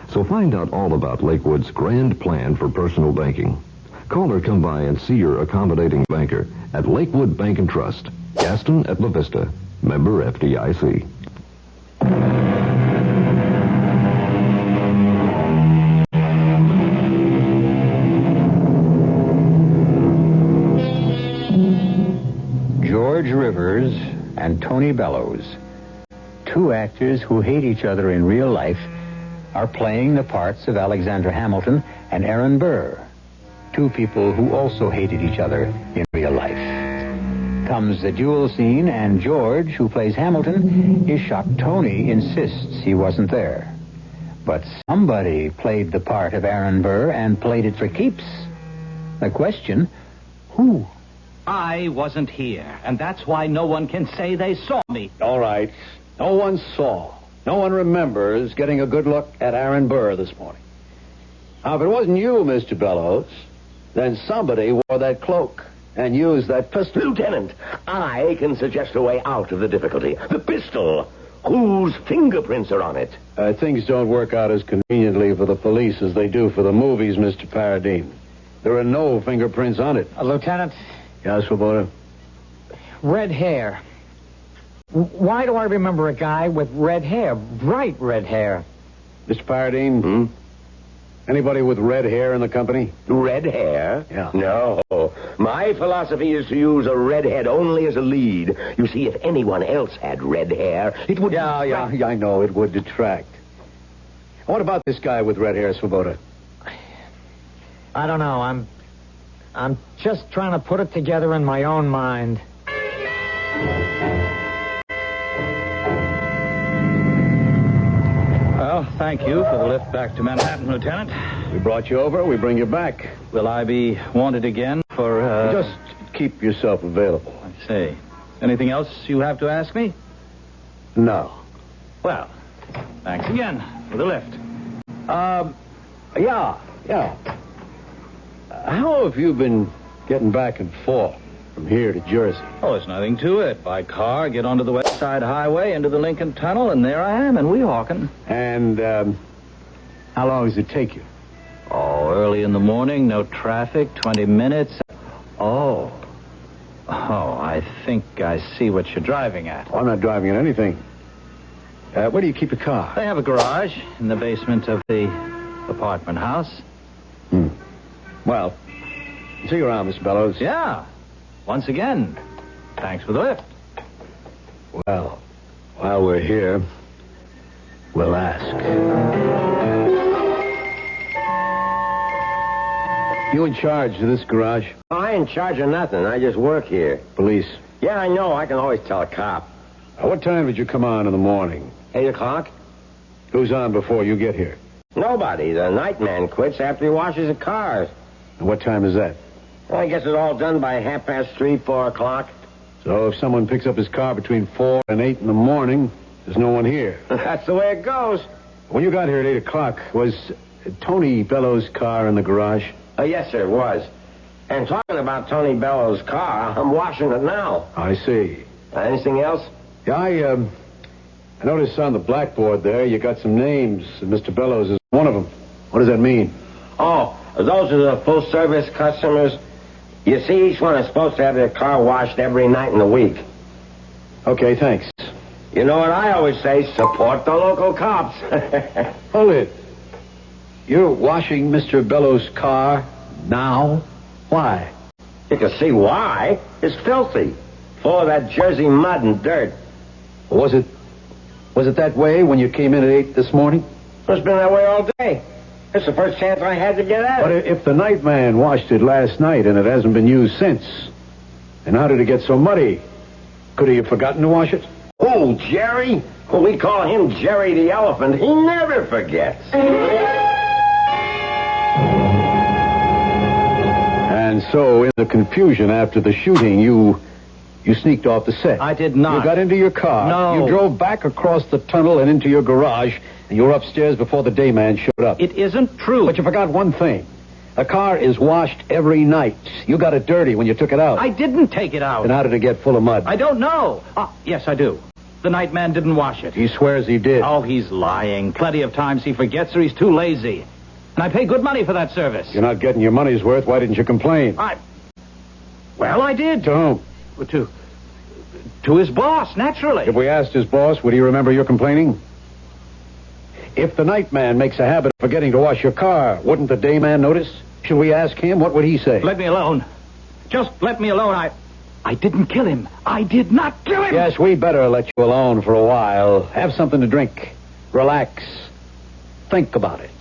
So find out all about Lakewood's Grand Plan for personal banking. Call or come by and see your accommodating banker at Lakewood Bank and Trust, Gaston at La Vista, member FDIC. George Rivers and Tony Bellows, two actors who hate each other in real life, are playing the parts of Alexander Hamilton and Aaron Burr, two people who also hated each other in real life. Comes the duel scene, and George, who plays Hamilton, is shocked Tony insists he wasn't there. But somebody played the part of Aaron Burr and played it for keeps. The question, who? I wasn't here, and that's why no one can say they saw me. All right. No one saw, no one remembers getting a good look at Aaron Burr this morning. Now, if it wasn't you, Mr. Bellows, then somebody wore that cloak and used that pistol. Lieutenant, I can suggest a way out of the difficulty. The pistol. Whose fingerprints are on it? Things don't work out as conveniently for the police as they do for the movies, Mr. Paradine. There are no fingerprints on it. Lieutenant? Yes, Swoboda? Red hair. Why do I remember a guy with red hair? Bright red hair. Mr. Paradine? Anybody with red hair in the company? Red hair? Yeah. No. My philosophy is to use a red head only as a lead. You see, if anyone else had red hair, it would... Yeah, I know. It would detract. What about this guy with red hair, Swoboda? I don't know. I'm just trying to put it together in my own mind. Well, thank you for the lift back to Manhattan, Lieutenant. We brought you over. We bring you back. Will I be wanted again for, Just keep yourself available. I see. Anything else you have to ask me? No. Well, thanks again for the lift. Yeah. How have you been getting back and forth from here to Jersey? Oh, there's nothing to it. By car, get onto the West Side Highway, into the Lincoln Tunnel, and there I am in Weehawken. And, how long does it take you? Oh, early in the morning, no traffic, 20 minutes. Oh, I think I see what you're driving at. Oh, I'm not driving at anything. Where do you keep your car? They have a garage in the basement of the apartment house. Well, see you around, Mr. Bellows. Yeah. Once again, thanks for the lift. Well, while we're here, we'll ask. You in charge of this garage? Oh, I ain't in charge of nothing. I just work here. Police? Yeah, I know. I can always tell a cop. What time did you come on in the morning? 8 o'clock. Who's on before you get here? Nobody. The night man quits after he washes the cars. And what time is that? Well, I guess it's all done by 3:30, 4 o'clock. So if someone picks up his car between 4 and 8 in the morning, there's no one here. That's the way it goes. When you got here at 8 o'clock, was Tony Bellows' car in the garage? Yes, sir, it was. And talking about Tony Bellows' car, I'm washing it now. I see. Anything else? Yeah, I noticed on the blackboard there you got some names. Mr. Bellows is one of them. What does that mean? Oh, those are the full-service customers. You see, each one is supposed to have their car washed every night in the week. Okay, thanks. You know what I always say, support the local cops. Hold it. You're washing Mr. Bellows' car now? Why? You can see why. It's filthy. Full of that Jersey mud and dirt. Was it that way when you came in at 8 this morning? It's been that way all day. It's the first chance I had to get at it. But if the night man washed it last night and it hasn't been used since, then how did it get so muddy? Could he have forgotten to wash it? Oh, Jerry? Well, we call him Jerry the Elephant. He never forgets. And so, in the confusion after the shooting, you sneaked off the set. I did not. You got into your car. No. You drove back across the tunnel and into your garage, and you were upstairs before the day man showed up. It isn't true. But you forgot one thing. The car is washed every night. You got it dirty when you took it out. I didn't take it out. Then how did it get full of mud? I don't know. Yes, I do. The night man didn't wash it. He swears he did. Oh, he's lying. Plenty of times he forgets or he's too lazy. And I pay good money for that service. You're not getting your money's worth. Why didn't you complain? Well, I did. To whom? To his boss, naturally. If we asked his boss, would he remember your complaining? If the night man makes a habit of forgetting to wash your car, wouldn't the day man notice? Should we ask him? What would he say? Let me alone. Just let me alone. I didn't kill him. I did not kill him. Yes, we better let you alone for a while. Have something to drink. Relax. Think about it.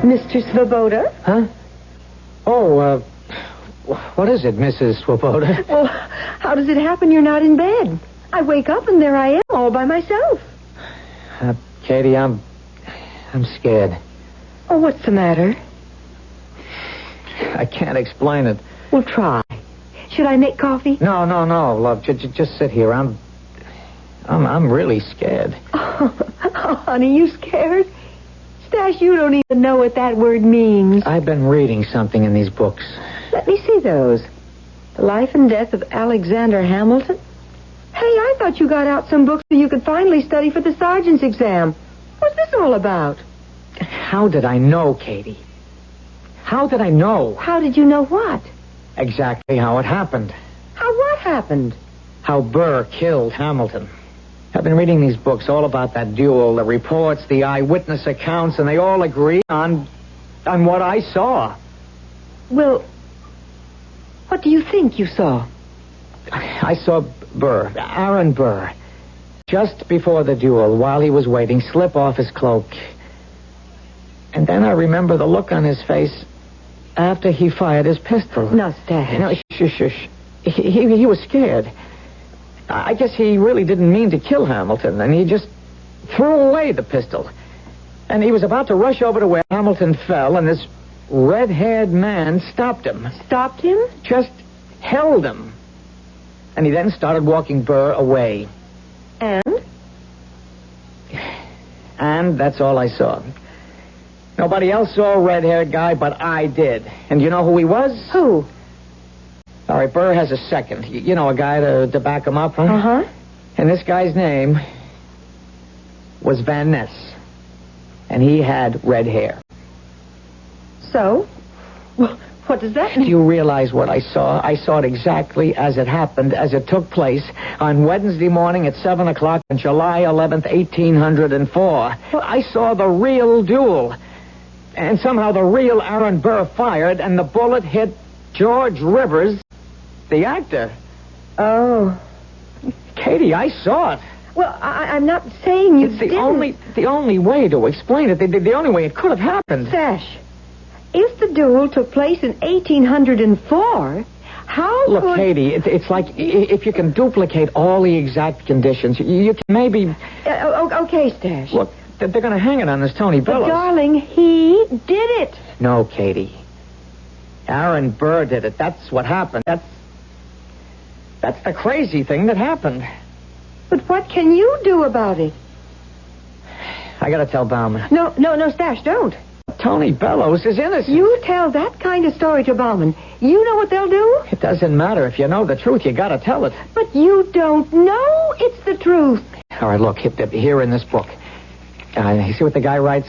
Mr. Swoboda? Huh? Oh, what is it, Mrs. Swoboda? Well, how does it happen you're not in bed? I wake up and there I am, all by myself. Katie, I'm scared. Oh, what's the matter? I can't explain it. Well, try. Should I make coffee? No, love. Just sit here. I'm really scared. Oh, honey, you scared? Stash, you don't even know what that word means. I've been reading something in these books. Let me see those. The Life and Death of Alexander Hamilton? Hey, I thought you got out some books so you could finally study for the sergeant's exam. What's this all about? How did I know, Katie? How did I know? How did you know what? Exactly how it happened. How what happened? How Burr killed Hamilton. I've been reading these books all about that duel, the reports, the eyewitness accounts, and they all agree on what I saw. Well, what do you think you saw? I saw Burr, Aaron Burr, just before the duel, while he was waiting, slip off his cloak. And then I remember the look on his face after he fired his pistol. No, Stash. No, shush. He was scared. I guess he really didn't mean to kill Hamilton, and he just threw away the pistol. And he was about to rush over to where Hamilton fell, and this red-haired man stopped him. Stopped him? Just held him. And he then started walking Burr away. And? And that's all I saw. Nobody else saw a red-haired guy, but I did. And you know who he was? Who? All right, Burr has a second. You know, a guy to back him up, huh? Uh-huh. And this guy's name was Van Ness. And he had red hair. So? Well, what does that mean? Do you realize what I saw? I saw it exactly as it happened, as it took place on Wednesday morning at 7 o'clock on July 11th, 1804. I saw the real duel. And somehow the real Aaron Burr fired, and the bullet hit George Rivers, the actor. Oh. Katie, I saw it. Well, I'm not saying you It's the only way to explain it. The only way it could have happened. Stash, if the duel took place in 1804, how Look, could... Katie, it's like if you can duplicate all the exact conditions, you can maybe... Okay, Stash. Look, they're going to hang it on this Tony Bellows. But, darling, he did it. No, Katie. Aaron Burr did it. That's what happened. That's the crazy thing that happened. But what can you do about it? I got to tell Bauman. No, Stash, don't. Tony Bellows is innocent. You tell that kind of story to Bauman. You know what they'll do? It doesn't matter. If you know the truth, you got to tell it. But you don't know it's the truth. All right, look, here in this book. You see what the guy writes?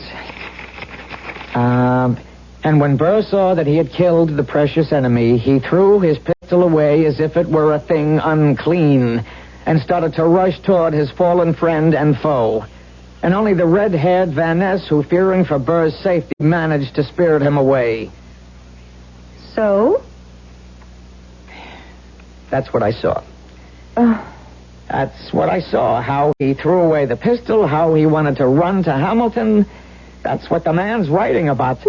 And when Burr saw that he had killed the precious enemy, he threw his pistol away as if it were a thing unclean and started to rush toward his fallen friend and foe. And only the red-haired Van Ness, who, fearing for Burr's safety, managed to spirit him away. So? That's what I saw. That's what I saw. How he threw away the pistol, how he wanted to run to Hamilton. That's what the man's writing about.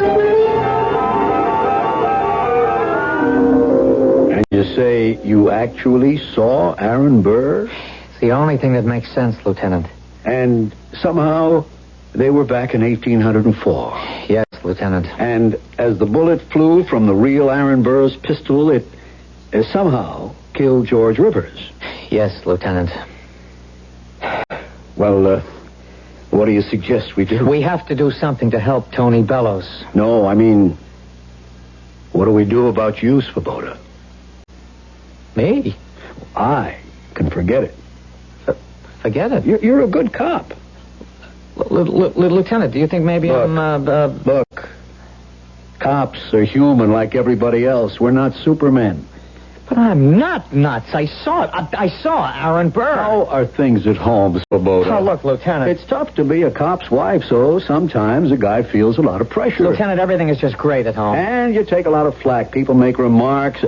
And you say you actually saw Aaron Burr? It's the only thing that makes sense, Lieutenant. And somehow they were back in 1804. Yes, Lieutenant. And as the bullet flew from the real Aaron Burr's pistol, it somehow killed George Rivers. Yes, Lieutenant. Well, what do you suggest we do? We have to do something to help Tony Bellows. No, I mean, what do we do about you, Svoboda? Me? I can forget it. Forget it? You're a good cop. Lieutenant, do you think maybe Look, cops are human like everybody else. We're not supermen. But I'm not nuts. I saw it. I saw Aaron Burr. How are things at home, Svoboda? Oh, look, Lieutenant. It's tough to be a cop's wife, so sometimes a guy feels a lot of pressure. Lieutenant, everything is just great at home. And you take a lot of flack. People make remarks.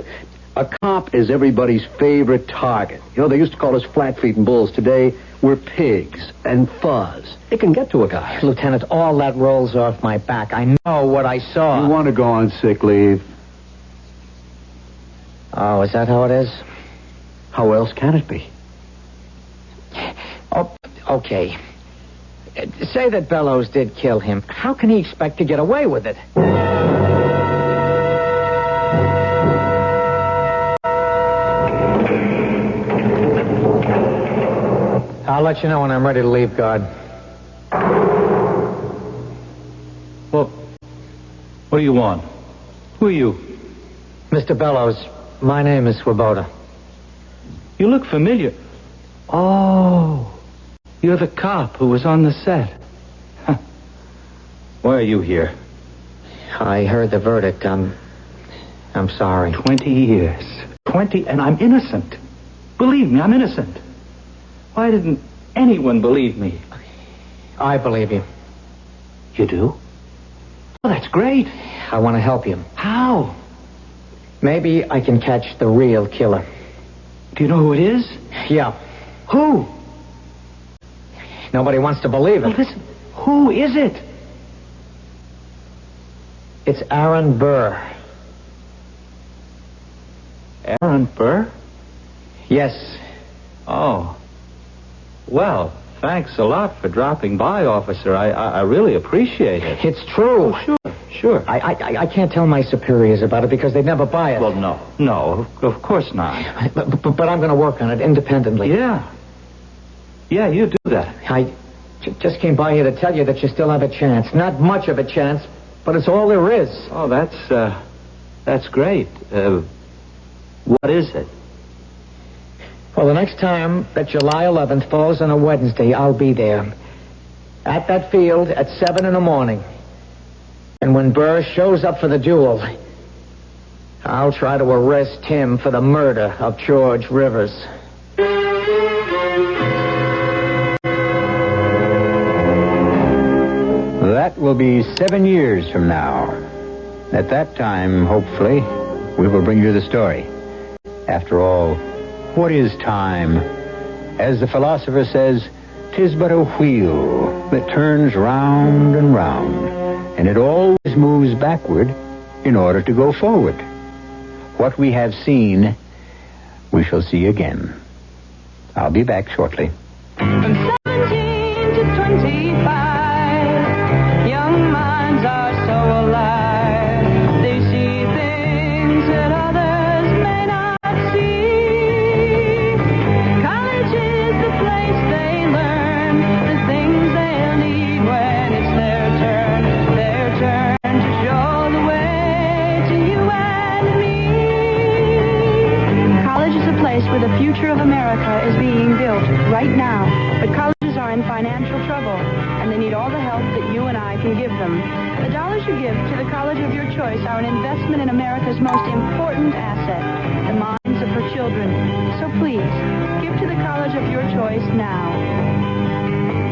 A cop is everybody's favorite target. You know, they used to call us flat-feet and bulls. Today, we're pigs and fuzz. It can get to a guy. Lieutenant, all that rolls off my back. I know what I saw. You want to go on sick leave? Oh, is that how it is? How else can it be? Oh, okay. Say that Bellows did kill him. How can he expect to get away with it? I'll let you know when I'm ready to leave, guard. Well, what do you want? Who are you? Mr. Bellows, my name is Swoboda. You look familiar. Oh, you're the cop who was on the set. Huh. Why are you here? I heard the verdict. I'm sorry. 20 years. 20, and I'm innocent. Believe me, I'm innocent. Why didn't anyone believe me? I believe you. You do? Oh, that's great. I want to help you. How? Maybe I can catch the real killer. Do you know who it is? Yeah. Who? Nobody wants to believe it. Well, listen, who is it? It's Aaron Burr. Aaron Burr? Yes. Oh. Well, thanks a lot for dropping by, officer. I really appreciate it. It's true. Oh, sure. I can't tell my superiors about it because they'd never buy it. Well, no, of course not. But I'm going to work on it independently. Yeah, you do that. I just came by here to tell you that you still have a chance. Not much of a chance, but it's all there is. Oh, that's great. What is it? Well, the next time that July 11th falls on a Wednesday, I'll be there. At that field at 7 in the morning. And when Burr shows up for the duel, I'll try to arrest him for the murder of George Rivers. That will be 7 years from now. At that time, hopefully, we will bring you the story. After all, what is time? As the philosopher says, 'tis but a wheel that turns round and round, and it always moves backward in order to go forward. What we have seen, we shall see again. I'll be back shortly. From 17 to 25, young minds are so alive. They see things that others may not see. College is the place they learn the things they'll need when it's their turn to show the way to you and me. College is a place where the future of America is being built right now. But colleges are in financial trouble, and they need all the help that you and I can give them. The dollars you give to the college of your choice are an investment in America's most important asset, the minds of her children. So please, give to the college of your choice now.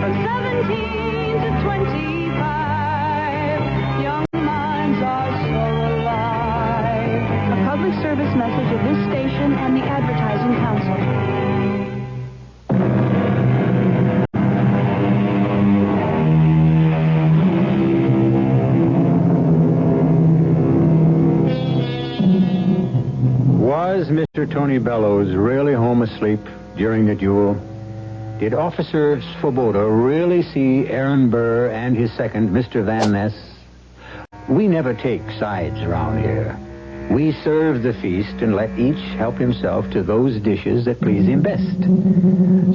From 17 to 25, young minds are so alive. A public service message of this station and the Advertising Council. Was Mr. Tony Bellows really home asleep during the duel? Did Officer Swoboda really see Aaron Burr and his second, Mr. Van Ness? We never take sides around here. We serve the feast and let each help himself to those dishes that please him best.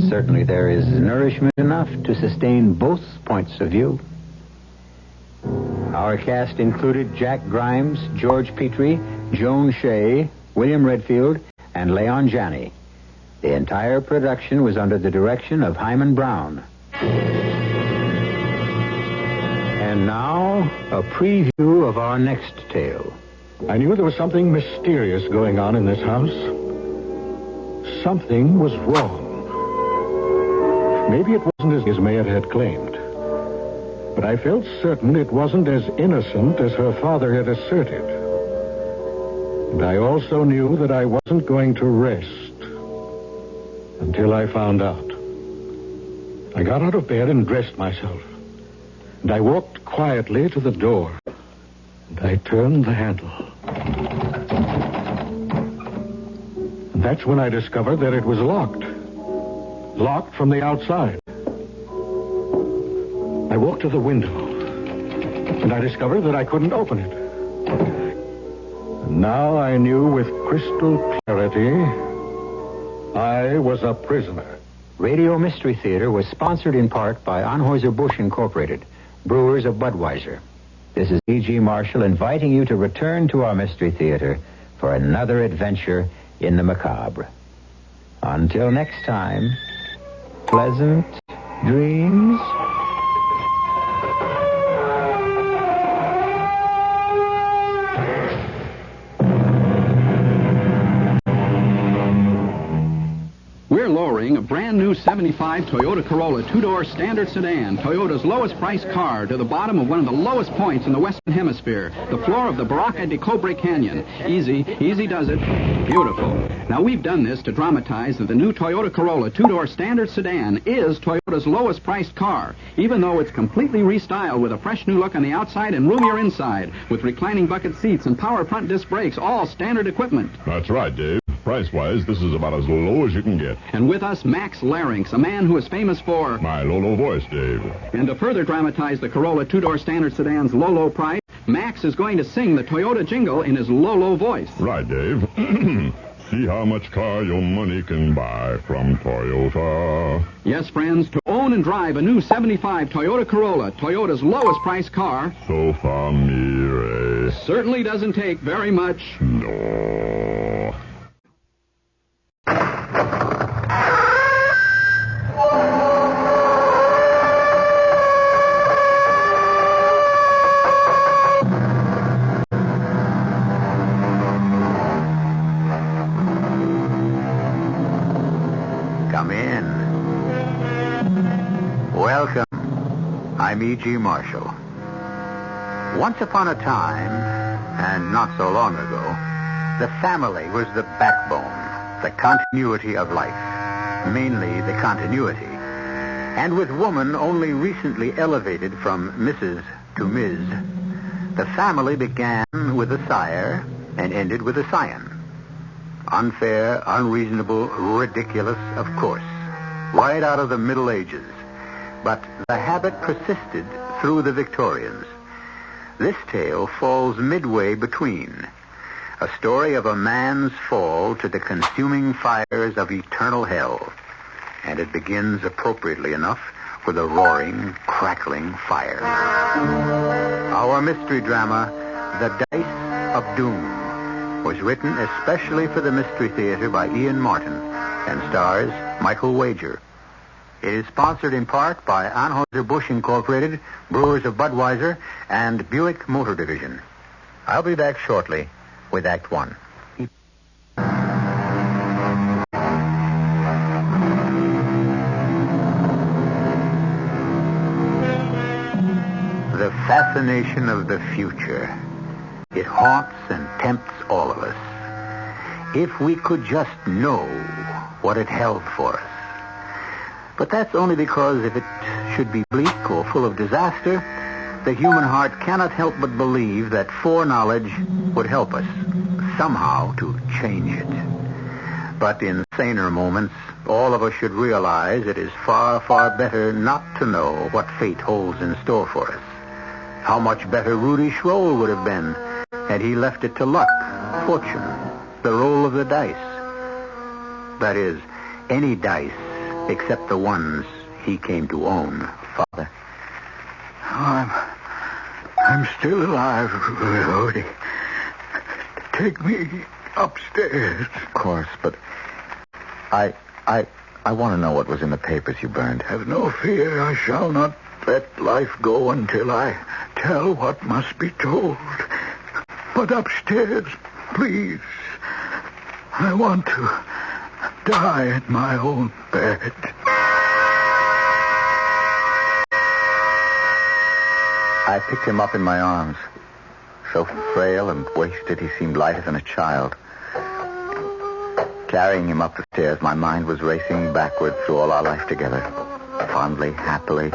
Certainly there is nourishment enough to sustain both points of view. Our cast included Jack Grimes, George Petrie, Joan Shea, William Redfield, and Leon Janney. The entire production was under the direction of Hyman Brown. And now, a preview of our next tale. I knew there was something mysterious going on in this house. Something was wrong. Maybe it wasn't as Mayette had claimed. But I felt certain it wasn't as innocent as her father had asserted. And I also knew that I wasn't going to rest until I found out. I got out of bed and dressed myself. And I walked quietly to the door. And I turned the handle. And that's when I discovered that it was locked. Locked from the outside. I walked to the window. And I discovered that I couldn't open it. And now I knew with crystal clarity I was a prisoner. Radio Mystery Theater was sponsored in part by Anheuser-Busch Incorporated, brewers of Budweiser. This is E.G. Marshall inviting you to return to our Mystery Theater for another adventure in the macabre. Until next time, pleasant dreams. We're lowering a brand new 75 Toyota Corolla two-door standard sedan, Toyota's lowest priced car, to the bottom of one of the lowest points in the Western Hemisphere, the floor of the Barranca de Cobre Canyon. Easy does it. Beautiful. Now, we've done this to dramatize that the new Toyota Corolla two-door standard sedan is Toyota's lowest priced car, even though it's completely restyled with a fresh new look on the outside and roomier inside, with reclining bucket seats and power front disc brakes, all standard equipment. That's right, Dave. Price-wise, this is about as low as you can get. And with us, Max Larynx, a man who is famous for... my low voice, Dave. And to further dramatize the Corolla two-door standard sedan's low price, Max is going to sing the Toyota jingle in his low voice. Right, Dave. See how much car your money can buy from Toyota. Yes, friends, to own and drive a new 75 Toyota Corolla, Toyota's lowest priced car... so familiar. ...certainly doesn't take very much... no. Come in. Welcome. I'm E.G. Marshall. Once upon a time, and not so long ago, the family was the backbone, the continuity of life, mainly the continuity. And with woman only recently elevated from Mrs. to Ms., the family began with a sire and ended with a scion. Unfair, unreasonable, ridiculous, of course, right out of the Middle Ages. But the habit persisted through the Victorians. This tale falls midway between. A story of a man's fall to the consuming fires of eternal hell. And it begins appropriately enough with a roaring, crackling fire. Our mystery drama, The Dice of Doom, was written especially for the Mystery Theater by Ian Martin and stars Michael Wager. It is sponsored in part by Anheuser-Busch Incorporated, brewers of Budweiser, and Buick Motor Division. I'll be back shortly with Act One. The fascination of the future. It haunts and tempts all of us. If we could just know what it held for us. But that's only because if it should be bleak or full of disaster, the human heart cannot help but believe that foreknowledge would help us somehow to change it. But in saner moments, all of us should realize it is far, far better not to know what fate holds in store for us. How much better Rudy Schroll would have been had he left it to luck, fortune, the roll of the dice. That is, any dice except the ones he came to own, Father. I'm still alive, Rudy. Take me upstairs. Of course, but I want to know what was in the papers you burned. Have no fear. I shall not let life go until I tell what must be told. But upstairs, please. I want to die in my own bed. I picked him up in my arms. So frail and wasted, he seemed lighter than a child. Carrying him up the stairs, my mind was racing backward through all our life together. Fondly, happily.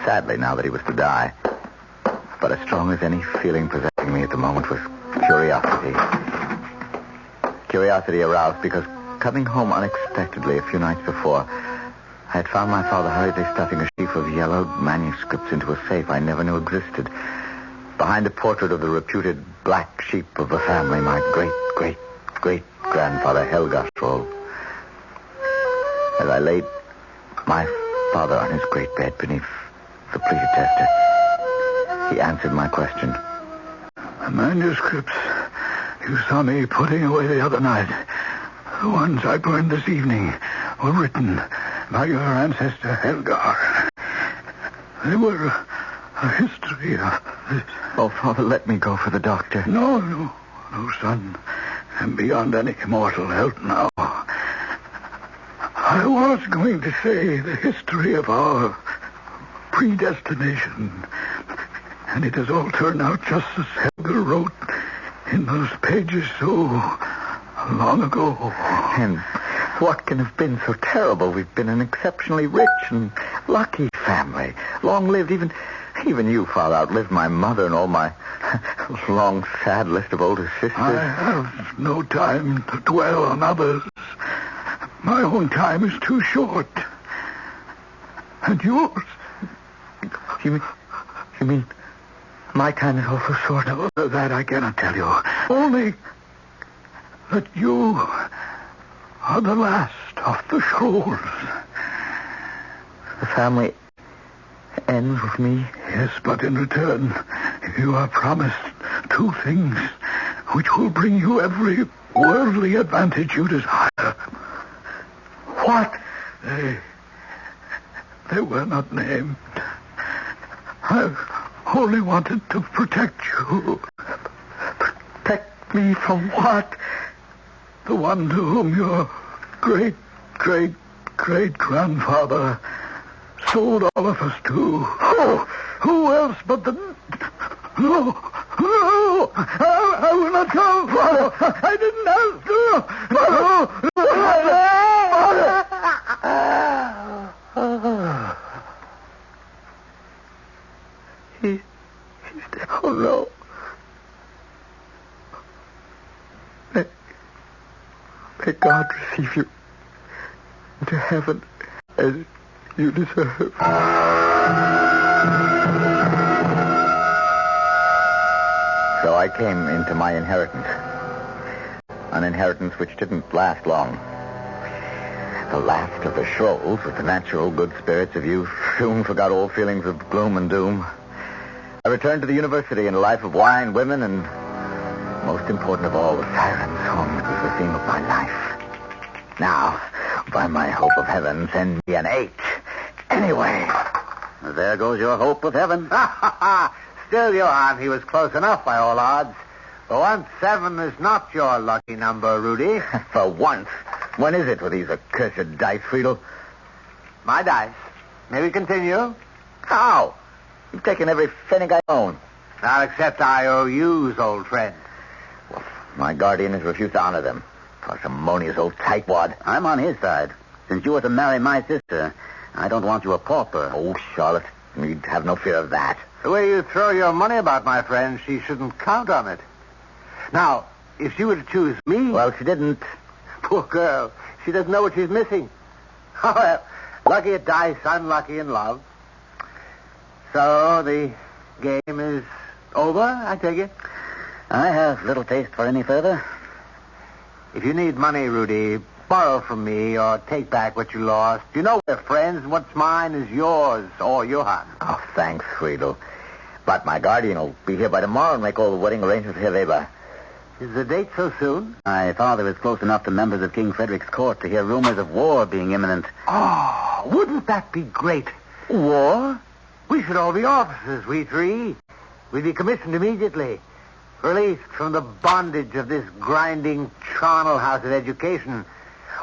Sadly, now that he was to die. But as strong as any feeling possessing me at the moment was curiosity. Curiosity aroused because coming home unexpectedly a few nights before, I had found my father hurriedly stuffing a sheaf of yellowed manuscripts into a safe I never knew existed. Behind the portrait of the reputed black sheep of the family, my great-great-great-grandfather Helga Stroll. As I laid my father on his great bed beneath the pleated tester, he answered my question. The manuscripts you saw me putting away the other night, the ones I burned this evening, were written by your ancestor Helgar. They were a history of this. Oh, Father, let me go for the doctor. No, son. I'm beyond any mortal help now. I was going to say the history of our predestination. And it has all turned out just as Helga wrote in those pages so long ago. And what can have been so terrible? We've been an exceptionally rich and lucky family. Long-lived. Even you, Father, outlived my mother and all my long, sad list of older sisters. I have no time to dwell on others. My own time is too short. And yours? You mean my time is also short? No, that I cannot tell you. Only that you are the last of the Scrolls. The family ends with me? Yes, but in return, you are promised two things which will bring you every worldly advantage you desire. What? They were not named. I only wanted to protect you. Protect me from what? The one to whom your great-great-great-grandfather sold all of us to. Oh, who else but the... No! I will not come, Father! I didn't have to! Father! He's dead. Oh, no. May God receive you into heaven as you deserve. So I came into my inheritance. An inheritance which didn't last long. The last of the Scrolls, with the natural good spirits of youth, soon forgot all feelings of gloom and doom. I returned to the university in a life of wine, women, and, most important of all, the sirens, whom was the theme of my life. Now, by my hope of heaven, send me an 8. Anyway. There goes your hope of heaven. Still, Johann, he was close enough by all odds. For once, 7 is not your lucky number, Rudy. For once? When is it with these accursed dice, Friedel? My dice. May we continue? How? You've taken every pfennig I own. Not except IOUs, old friend. Well, my guardian has refused to honor them. Parsimonious old tightwad. I'm on his side. Since you were to marry my sister, I don't want you a pauper. Oh, Charlotte, you'd have no fear of that. The way you throw your money about, my friend, she shouldn't count on it. Now, if she were to choose me... Well, she didn't. Poor girl. She doesn't know what she's missing. Oh, well, lucky at dice, unlucky in love. So, the game is over, I take it? I have little taste for any further. If you need money, Rudy, borrow from me or take back what you lost. You know we're friends. What's mine is yours, or Johann. Oh, thanks, Friedel. But my guardian will be here by tomorrow and make all the wedding arrangements for Herr Weber. Is the date so soon? My father is close enough to members of King Frederick's court to hear rumors of war being imminent. Oh, wouldn't that be great? War? We should all be officers, we 3. We'd be commissioned immediately. Released from the bondage of this grinding charnel house of education.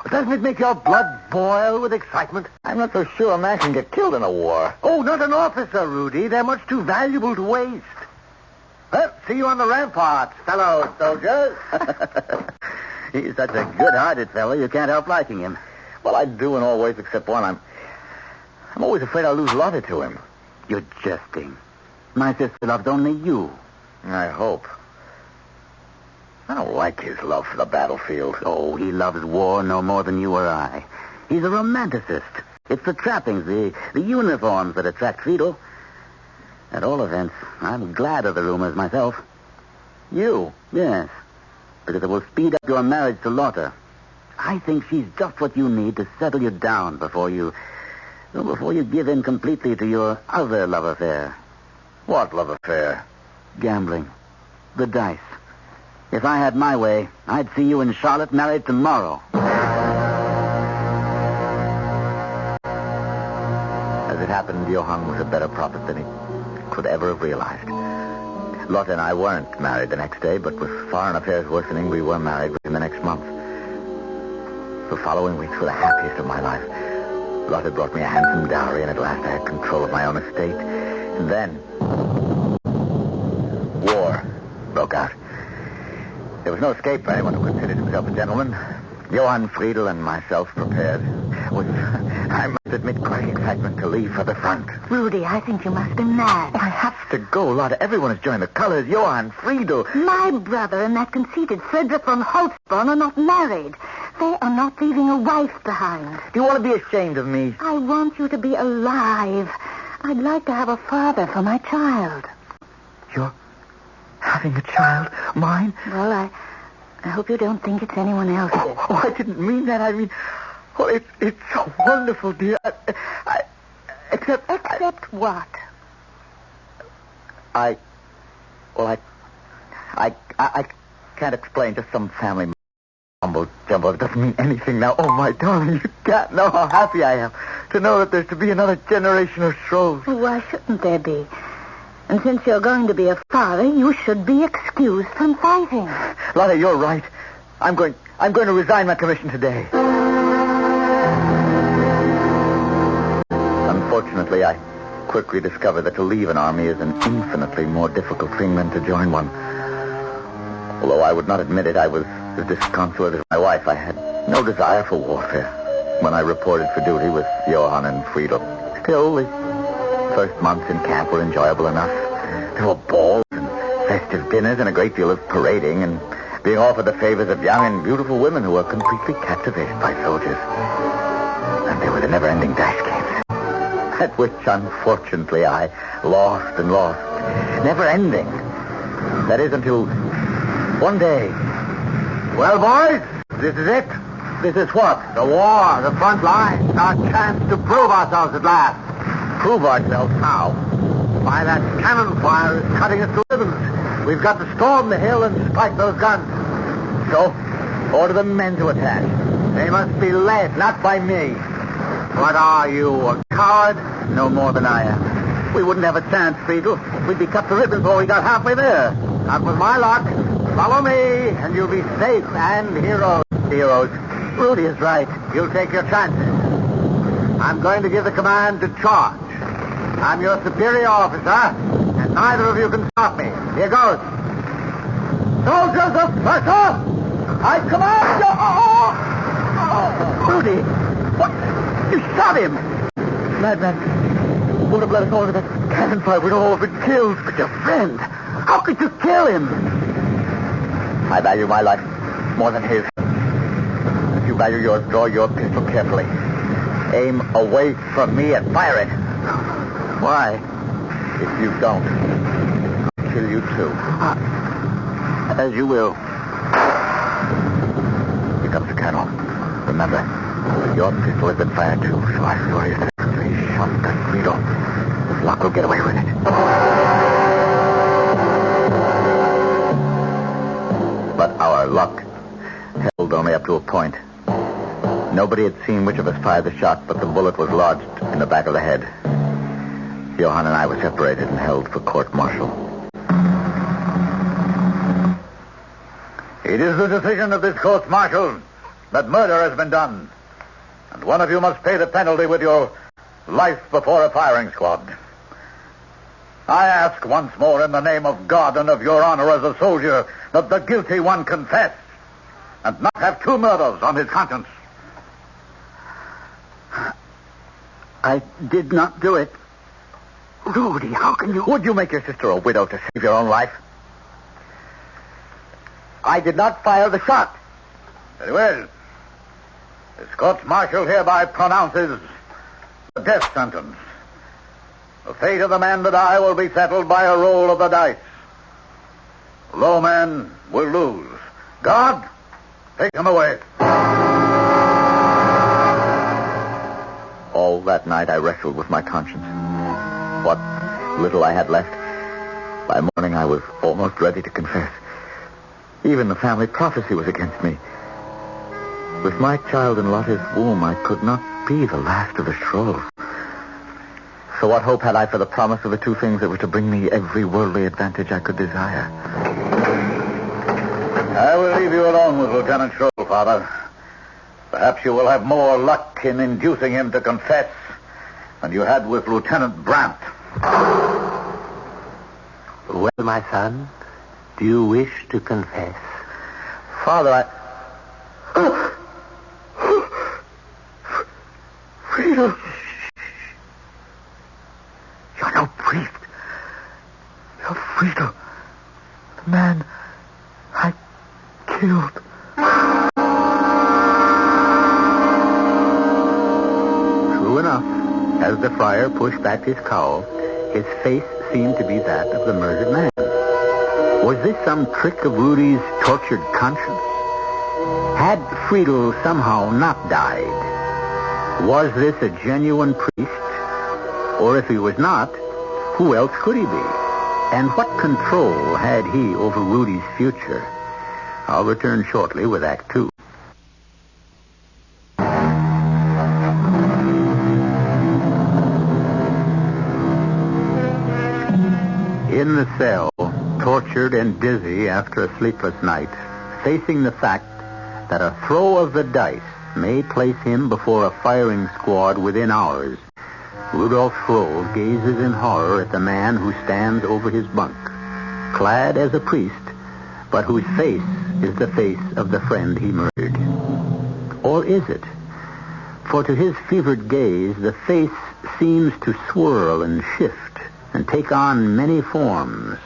Doesn't it make your blood boil with excitement? I'm not so sure a man can get killed in a war. Oh, not an officer, Rudy. They're much too valuable to waste. Well, see you on the ramparts, fellow soldiers. He's such a good-hearted fellow, you can't help liking him. Well, I do in all ways except one. I'm always afraid I'll lose Lottie to him. You're jesting. My sister loves only you. I hope. I don't like his love for the battlefield. Oh, he loves war no more than you or I. He's a romanticist. It's the trappings, the uniforms that attract Friedel. At all events, I'm glad of the rumors myself. You? Yes, because it will speed up your marriage to Lotta. I think she's just what you need to settle you down before you give in completely to your other love affair. What love affair? Gambling. The dice. If I had my way, I'd see you and Charlotte married tomorrow. As it happened, Johann was a better prophet than he could ever have realized. Lotte and I weren't married the next day, but with foreign affairs worsening, we were married within the next month. The following weeks were the happiest of my life. Lotte brought me a handsome dowry, and at last I had control of my own estate. And then war broke out. There was no escape for anyone who considered himself a gentleman. Johann Friedel and myself prepared. With, I must admit, great excitement to leave for the front. Rudy, I think you must be mad. I have to go, Lotte. Everyone has joined the colors. Johann Friedel. My brother and that conceited Frederick von Holzborn are not married. They are not leaving a wife behind. Do you want to be ashamed of me? I want you to be alive. I'd like to have a father for my child. You're having a child? Mine? Well, I hope you don't think it's anyone else's. Oh, I didn't mean that. I mean, well, it's so wonderful, dear. Except what? I can't explain. Just some family mumbo jumbo. It doesn't mean anything now. Oh, my darling, you can't know how happy I am to know that there's to be another generation of Strohs. Well, why shouldn't there be? And since you're going to be a father, you should be excused from fighting. Lotte, you're right. I'm going to resign my commission today. Unfortunately, I quickly discovered that to leave an army is an infinitely more difficult thing than to join one. Although I would not admit it, I was as disconsolate as my wife. I had no desire for warfare when I reported for duty with Johann and Friedel. Still, the first months in camp were enjoyable enough. There were balls and festive dinners and a great deal of parading and being offered the favors of young and beautiful women who were completely captivated by soldiers. And there were the never-ending dice games, at which, unfortunately, I lost and lost. Never-ending. That is until one day. Well, boys, this is it. This is what? The war, the front line. Our chance to prove ourselves at last. Prove ourselves how? Why, that cannon fire is cutting us to ribbons. We've got to storm the hill and spike those guns. So, order the men to attack. They must be led, not by me. What are you, a coward? No more than I am. We wouldn't have a chance, Friedel. We'd be cut to ribbons before we got halfway there. Not with my luck. Follow me, and you'll be safe and heroes. Heroes. Rudy is right. You'll take your chances. I'm going to give the command to charge. I'm your superior officer, and neither of you can stop me. Here goes. Soldiers of Prussia, I command you... Rudy, what? You shot him. Madman, would have let us all into that cannon fire. We'd all have been killed. But your friend, how could you kill him? I value my life more than his. If you value yours, draw your pistol carefully. Aim away from me and fire it. Why? If you don't, I'll kill you too. As you will. Here comes the colonel. Remember, your pistol has been fired too, so I saw you certainly shot that Friedel. If luck will get away with it. But our luck held only up to a point. Nobody had seen which of us fired the shot, but the bullet was lodged in the back of the head. Johann and I were separated and held for court-martial. It is the decision of this court-martial that murder has been done, and one of you must pay the penalty with your life before a firing squad. I ask once more in the name of God and of your honor as a soldier that the guilty one confess and not have two murders on his conscience. I did not do it. Rudy, how can you... Would you make your sister a widow to save your own life? I did not fire the shot. Very well. This court-martial hereby pronounces the death sentence. The fate of the man that I will be settled by a roll of the dice. The low man will lose. God, take him away. All that night I wrestled with my conscience. What little I had left, by morning I was almost ready to confess. Even the family prophecy was against me. With my child in Lotta's womb, I could not be the last of the Scrolls. So what hope had I for the promise of the two things that were to bring me every worldly advantage I could desire? I will leave you alone with Lieutenant Schroll, Father. Perhaps you will have more luck in inducing him to confess than you had with Lieutenant Brandt. Well, my son, do you wish to confess? Father, Friedel. You're no priest. You're Friedel. The man I killed. True enough, as the friar pushed back his cowl, his face seemed to be that of the murdered man. Was this some trick of Rudy's tortured conscience? Had Friedel somehow not died? Was this a genuine priest? Or if he was not, who else could he be? And what control had he over Rudy's future? I'll return shortly with Act 2. In the cell, tortured and dizzy after a sleepless night, facing the fact that a throw of the dice may place him before a firing squad within hours, Rudolf Schroll gazes in horror at the man who stands over his bunk, clad as a priest, but whose face is the face of the friend he murdered. Or is it? For to his fevered gaze, the face seems to swirl and shift and take on many forms,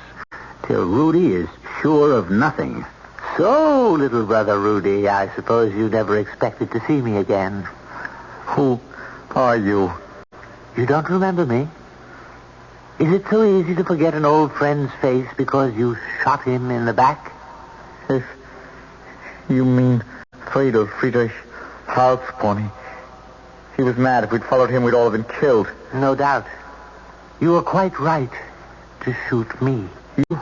till Rudy is sure of nothing. So, little brother Rudy, I suppose you never expected to see me again. Who are you? You don't remember me? Is it so easy to forget an old friend's face because you shot him in the back? If you mean Friedrich Halspony. He was mad. If we'd followed him, we'd all have been killed. No doubt. You were quite right to shoot me. You?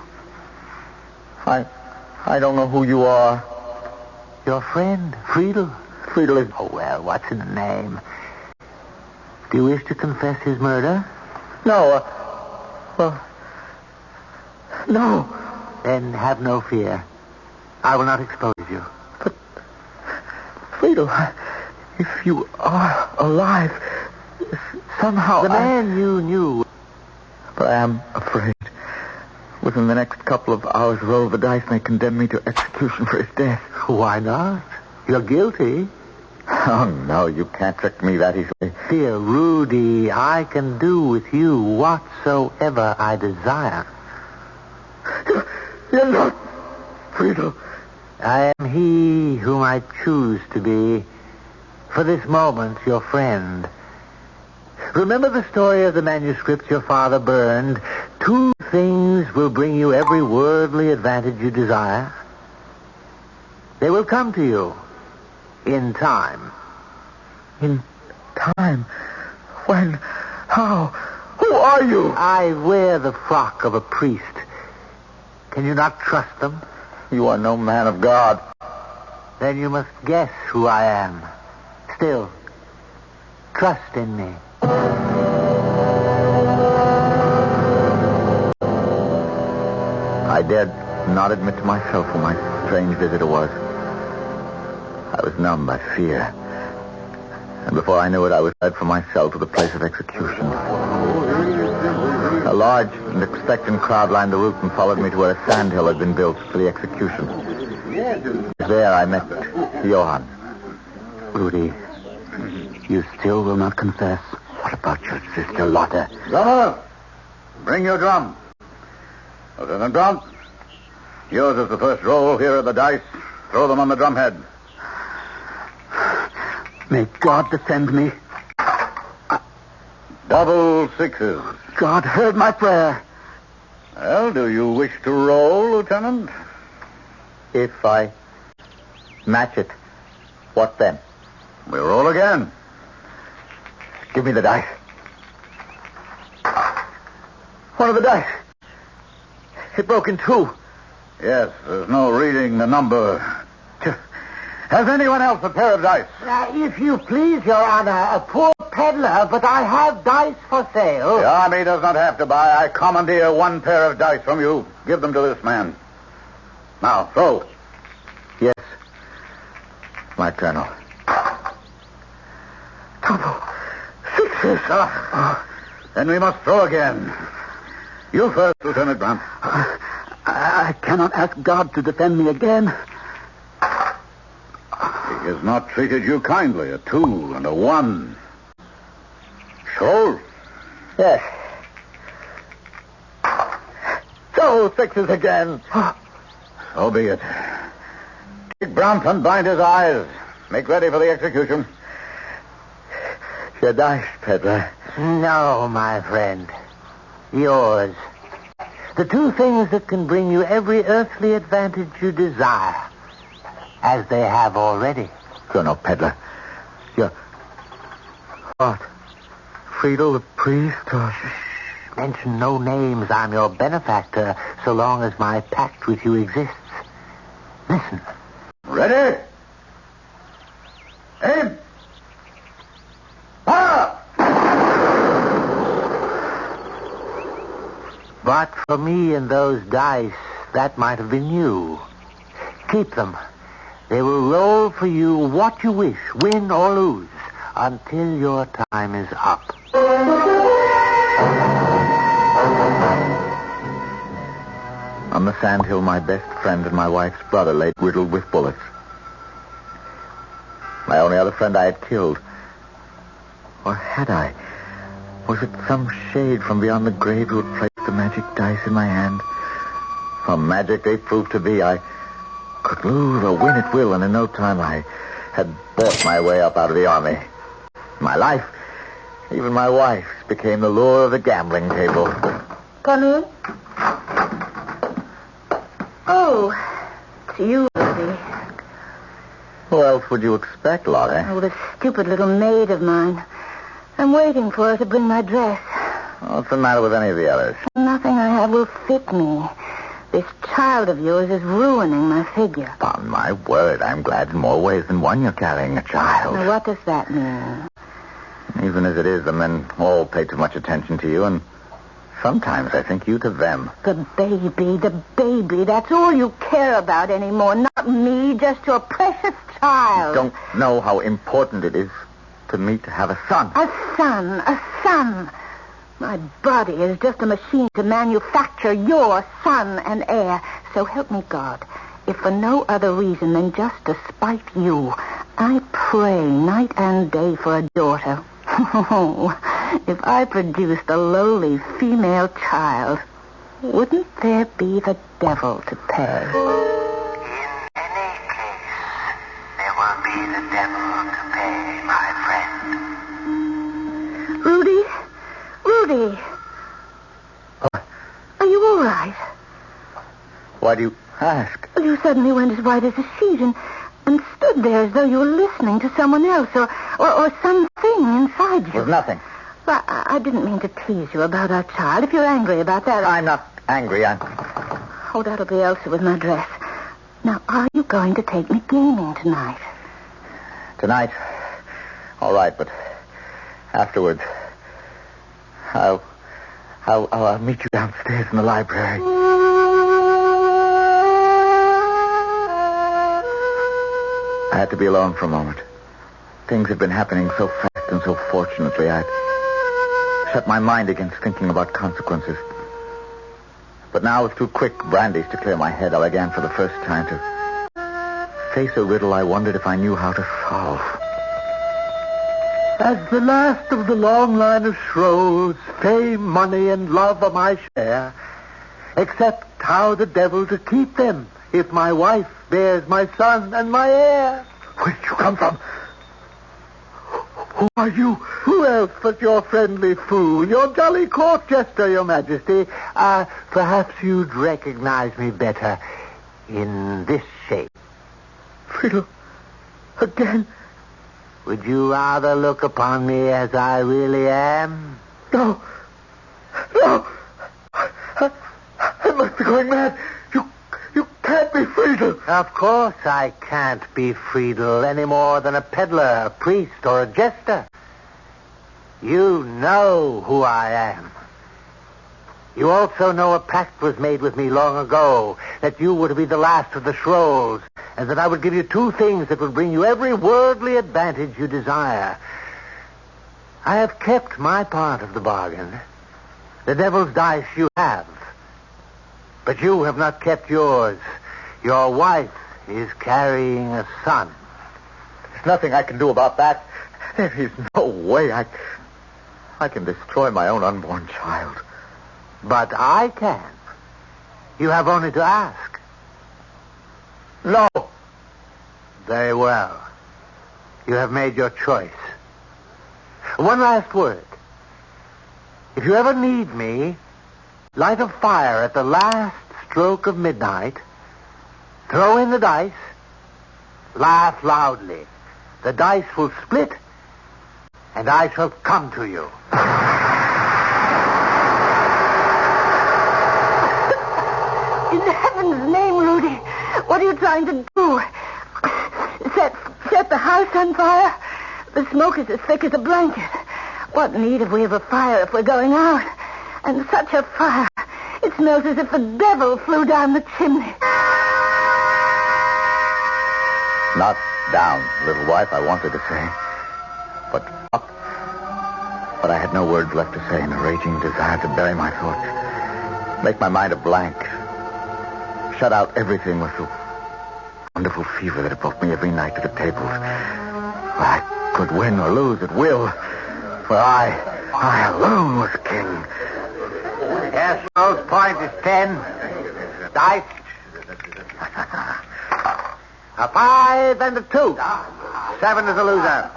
I don't know who you are. Your friend, Friedel. Friedel is... Oh, well, what's in the name? Do you wish to confess his murder? No, no. Then have no fear. I will not expose you. But, Friedel, if you are alive, somehow the man you knew. But I am afraid. Within the next couple of hours, the roll of the dice may condemn me to execution for his death. Why not? You're guilty. Oh, no, you can't trick me that easily. Dear Rudy, I can do with you whatsoever I desire. You're not Friedel. I am he whom I choose to be. For this moment, your friend. Remember the story of the manuscript your father burned? 2 things will bring you every worldly advantage you desire. They will come to you in time. In time? When? How? Who are you? I wear the frock of a priest. Can you not trust them? You are no man of God. Then you must guess who I am. Still, trust in me. I dared not admit to myself who my strange visitor was. I was numb by fear. And before I knew it, I was led from my cell to the place of execution. A large and expectant crowd lined the route and followed me to where a sandhill had been built for the execution. There I met Johann. Rudy, you still will not confess. What about your sister Lotta? Drummer, bring your drum. Lieutenant Brandt, yours is the first roll. Here are the dice. Throw them on the drumhead. May God defend me. Double sixes. God heard my prayer. Well, do you wish to roll, Lieutenant? If I match it, what then? We'll roll again. Give me the dice. One of the dice. It broke in two. Yes, there's no reading the number. Has anyone else a pair of dice? If you please, Your Honor, a poor peddler, but I have dice for sale. The army does not have to buy. I commandeer one pair of dice from you. Give them to this man. Now, throw. Yes, my colonel. Double. Sixes. Then we must throw again. You first, Lieutenant Grant. I cannot ask God to defend me again. He has not treated you kindly. A 2 and a 1. Show. Yes. So, sixes again. So be it. Take Brant and bind his eyes. Make ready for the execution. Your dice, peddler. No, my friend. Yours. The two things that can bring you every earthly advantage you desire. As they have already. Colonel Peddler. You're... What? Friedel the priest? Or... Mention no names. I'm your benefactor so long as my pact with you exists. Listen. Ready? Aim! Fire! But for me and those dice, that might have been you. Keep them. They will roll for you what you wish, win or lose, until your time is up. On the sandhill, my best friend and my wife's brother lay riddled with bullets. My only other friend I had killed. Or had I? Was it some shade from beyond the grave who had placed the magic dice in my hand? Some magic they proved to be. I could lose or win at will, and in no time I had bought my way up out of the army. My life, even my wife's, became the lure of the gambling table. Come in. Oh, it's you, Rudy. Who else would you expect, Lottie? Oh, the stupid little maid of mine. I'm waiting for her to bring my dress. What's the matter with any of the others? Nothing I have will fit me. This child of yours is ruining my figure. Upon my word, I'm glad in more ways than one you're carrying a child. Now, what does that mean? Even as it is, the men all pay too much attention to you, and sometimes I think you to them. The baby, that's all you care about anymore. Not me, just your precious child. You don't know how important it is to me to have a son. A son. My body is just a machine to manufacture your son and heir. So help me God, if for no other reason than just to spite you, I pray night and day for a daughter. If I produced a lowly female child, wouldn't there be the devil to pay? In any case, there will be the devil to pay, my friend. Rudy? Are you all right? Why do you ask? Well, you suddenly went as white as a sheet and stood there as though you were listening to someone else or something inside you. It was nothing. Well, I didn't mean to tease you about our child. If you're angry about that... I'm not angry. Oh, that'll be Elsa with my dress. Now, are you going to take me gaming tonight? Tonight? All right, but afterwards, I'll meet you downstairs in the library. I had to be alone for a moment. Things had been happening so fast and so fortunately, I'd shut my mind against thinking about consequences. But now, with 2 quick brandies to clear my head, I began for the first time to face a riddle I wondered if I knew how to solve. As the last of the long line of Shroves, fame, money, and love are my share. Except how the devil to keep them if my wife bears my son and my heir. Where'd you come from? Who are you? Who else but your friendly fool, your jolly court jester, your majesty? Perhaps you'd recognize me better in this shape. Friedel, again. Would you rather look upon me as I really am? No. I must be going mad. You can't be Friedel. Of course I can't be Friedel any more than a peddler, a priest, or a jester. You know who I am. You also know a pact was made with me long ago, that you were to be the last of the Scrolls, and that I would give you two things that would bring you every worldly advantage you desire. I have kept my part of the bargain. The devil's dice you have. But you have not kept yours. Your wife is carrying a son. There's nothing I can do about that. There is no way I can destroy my own unborn child. But I can. You have only to ask. No. Very well. You have made your choice. One last word. If you ever need me, light a fire at the last stroke of midnight, throw in the dice, laugh loudly. The dice will split, and I shall come to you. In heaven's name, Rudy, what are you trying to do? Set the house on fire? The smoke is as thick as a blanket. What need have we of a fire if we're going out? And such a fire. It smells as if the devil flew down the chimney. Not down, little wife, I wanted to say. But up. But I had no words left to say in a raging desire to bury my thoughts. Make my mind a blank. Shut out everything with the wonderful fever that evoked me every night to the tables. Where I could win or lose at will. For I alone was king. Yes, most point is 10. Dice. A 5 and a 2. 7 is a loser.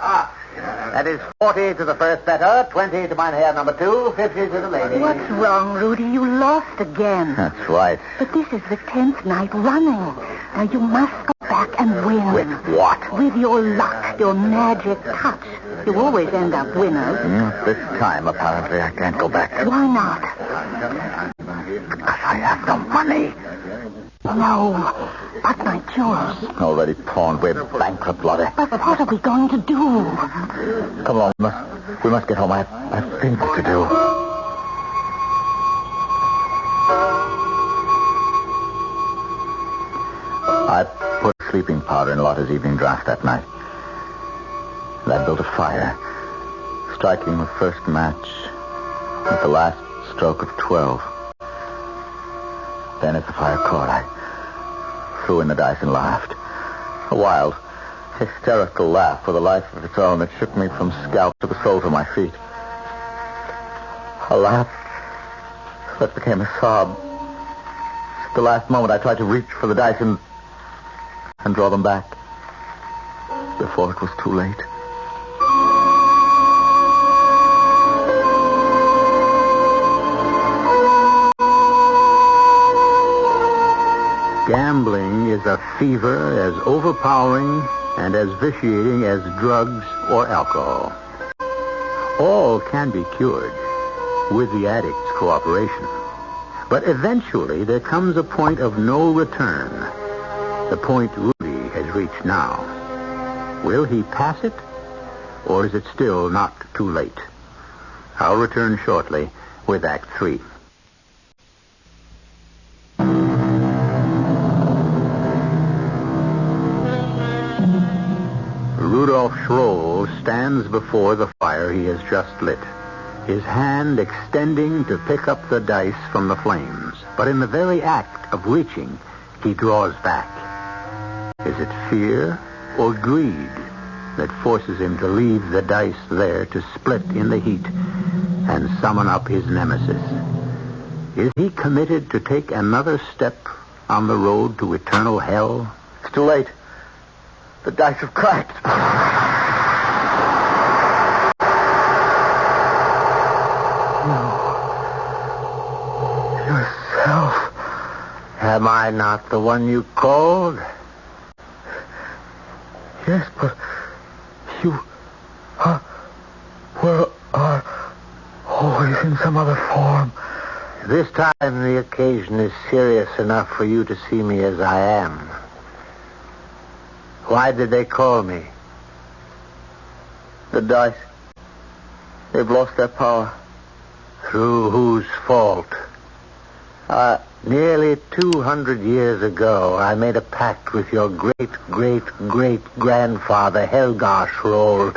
That is 40 to the first better, 20 to Mynheer number 2, 50 to the lady. What's wrong, Rudy? You lost again. That's right. But this is the 10th night running. Now you must go back and win. With what? With your luck, your magic touch. You always end up winners. This time, apparently, I can't go back. Why not? Because I have no money. No, but my jewels. Already pawned. We're bankrupt, Lottie. But what are we going to do? Come along. We must get home. I have things to do. I put sleeping powder in Lotta's evening draught that night. And I built a fire, striking the first match at the last stroke of 12. Then as the fire caught, I threw in the dice and laughed. A wild, hysterical laugh with a life of its own that shook me from scalp to the soles of my feet. A laugh that became a sob. At the last moment, I tried to reach for the dice and draw them back before it was too late. Gambling is a fever as overpowering and as vitiating as drugs or alcohol. All can be cured with the addict's cooperation. But eventually there comes a point of no return. The point Rudy has reached now. Will he pass it, or is it still not too late? I'll return shortly with Act 3. Rudolph Schroll stands before the fire he has just lit, his hand extending to pick up the dice from the flames. But in the very act of reaching, he draws back. Is it fear or greed that forces him to leave the dice there to split in the heat and summon up his nemesis? Is he committed to take another step on the road to eternal hell? It's too late. The dice have cracked. Yourself. Am I not the one you called? Yes, but Well, always in some other form. This time the occasion is serious enough for you to see me as I am. Why did they call me? The dice. They've lost their power. Through whose fault? Nearly 200 years ago, I made a pact with your great-great-great-grandfather, Helgarshroll.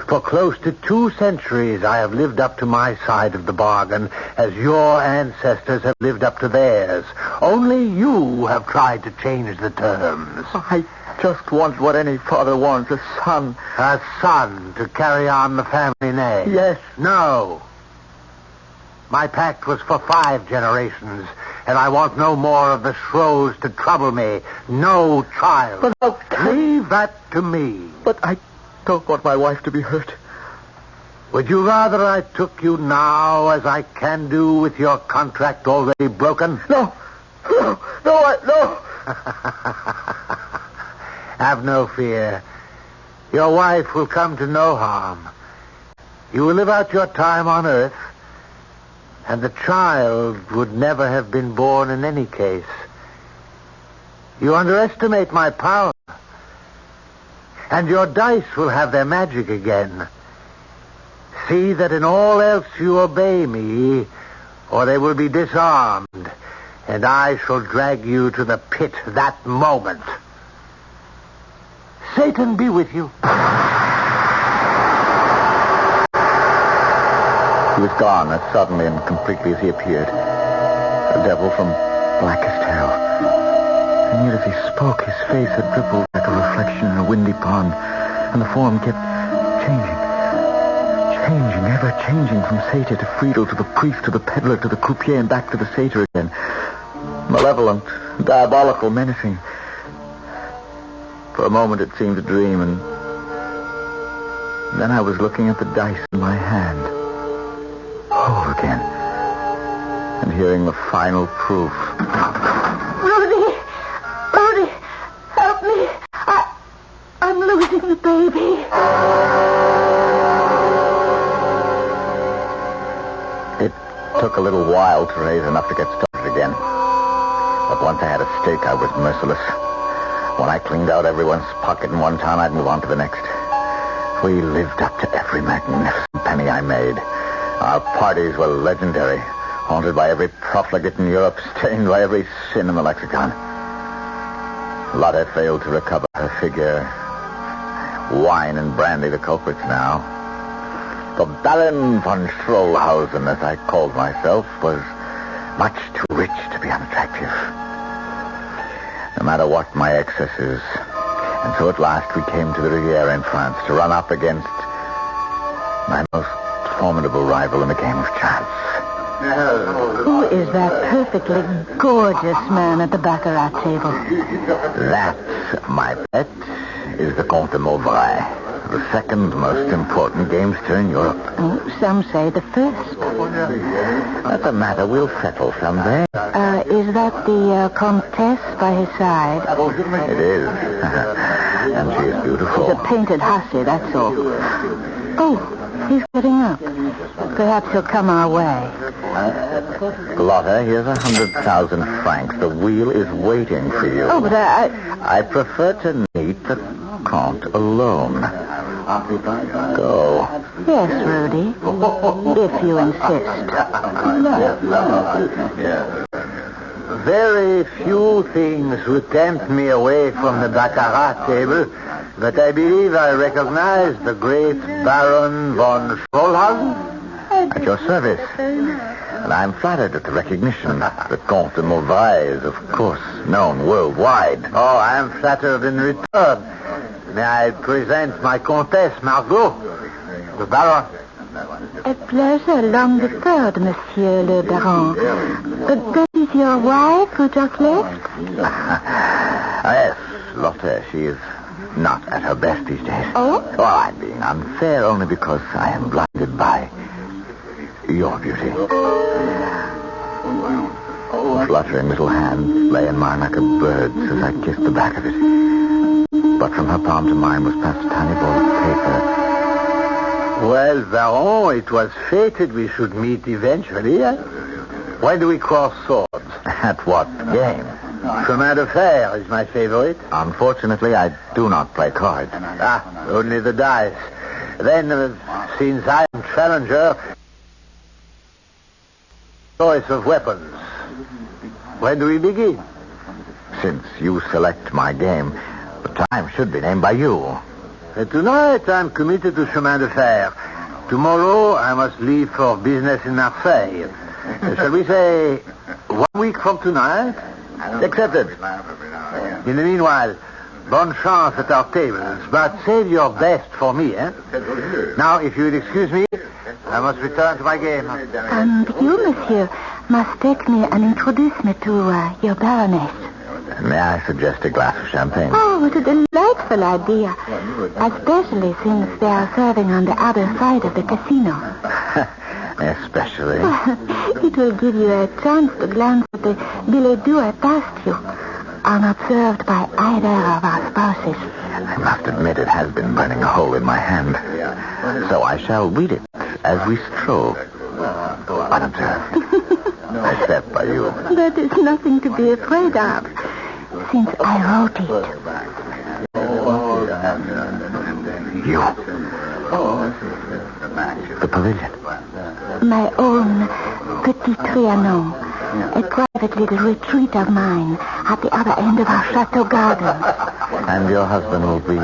For close to 2 centuries, I have lived up to my side of the bargain, as your ancestors have lived up to theirs. Only you have tried to change the terms. I just want what any father wants, a son. A son to carry on the family name? Yes. No. My pact was for 5 generations, and I want no more of the Shrolls to trouble me. No child. But leave that to me. But I don't want my wife to be hurt. Would you rather I took you now, as I can do with your contract already broken? No. Have no fear. Your wife will come to no harm. You will live out your time on Earth, and the child would never have been born in any case. You underestimate my power, and your dice will have their magic again. See that in all else you obey me, or they will be disarmed, and I shall drag you to the pit that moment. Satan be with you. He was gone as suddenly and completely as he appeared. A devil from blackest hell. And yet as he spoke, his face had rippled like a reflection in a windy pond, and the form kept changing, ever changing, from satyr to Friedel, to the priest, to the peddler, to the croupier, and back to the satyr again. Malevolent, diabolical, menacing. For a moment it seemed a dream, and then I was looking at the dice in my hand. Whole again. And hearing the final proof. Rudy, help me. I'm losing the baby. It took a little while to raise enough to get started again. But once I had a stake, I was merciless. When I cleaned out everyone's pocket in one town, I'd move on to the next. We lived up to every magnificent penny I made. Our parties were legendary, haunted by every profligate in Europe, stained by every sin in the lexicon. Lotte failed to recover her figure. Wine and brandy the culprits now. The Baron von Schrollhausen, as I called myself, was much too rich to be unattractive. No matter what my excesses. And so at last we came to the Riviera in France to run up against my most formidable rival in the game of chance. Who is that perfectly gorgeous man at the baccarat table? That, my pet, is the Comte de Mauvrais, the second most important gamester in Europe. Oh, some say the first. That's a matter we'll settle someday. Is that the Comtesse by his side? It is. And she is beautiful. She's a painted hussy, that's all. Oh, he's getting up. Perhaps he'll come our way. Lotte, here's 100,000 francs. The wheel is waiting for you. Oh, but I prefer to meet the Comte alone. Go. Yes, Rudy. If you insist. Very few things would tempt me away from the baccarat table, but I believe I recognize the great Baron von Schrollhausen. At your service. And I'm flattered at the recognition. The Comte de Mauvrais is, of course, known worldwide. Oh, I am flattered in return. May I present my Comtesse, Margot? The Baron. A pleasure long deferred, Monsieur le Baron. That is your wife who just left? Yes, Lotte, she is not at her best these days. Oh? Oh, I'm being unfair only because I am blinded by your beauty. A fluttering little hand lay in mine like a bird's as I kissed the back of it. But from her palm to mine was passed a tiny ball of paper. Well, Baron, it was fated we should meet eventually. Eh? When do we cross swords? At what game? Chemin de fer is my favorite. Unfortunately, I do not play cards. Only the dice. Then, since I am challenger, choice of weapons. When do we begin? Since you select my game, the time should be named by you. Tonight, I'm committed to chemin de fer. Tomorrow, I must leave for business in Marseille. Shall we say 1 week from tonight? Accepted. In the meanwhile, bonne chance at our tables, but save your best for me, eh? Now, if you will excuse me, I must return to my game. And you, monsieur, must take me and introduce me to your baroness. May I suggest a glass of champagne? Oh, what a delightful idea. Especially since they are serving on the other side of the casino. Especially. It will give you a chance to glance at the billet doux past you, unobserved by either of our spouses. I must admit it has been burning a hole in my hand. So I shall read it as we stroll. Unobserved. Except by you. That is nothing to be afraid of, since I wrote it. You. The pavilion. My own Petit Trianon, a private little retreat of mine at the other end of our chateau garden. And your husband will be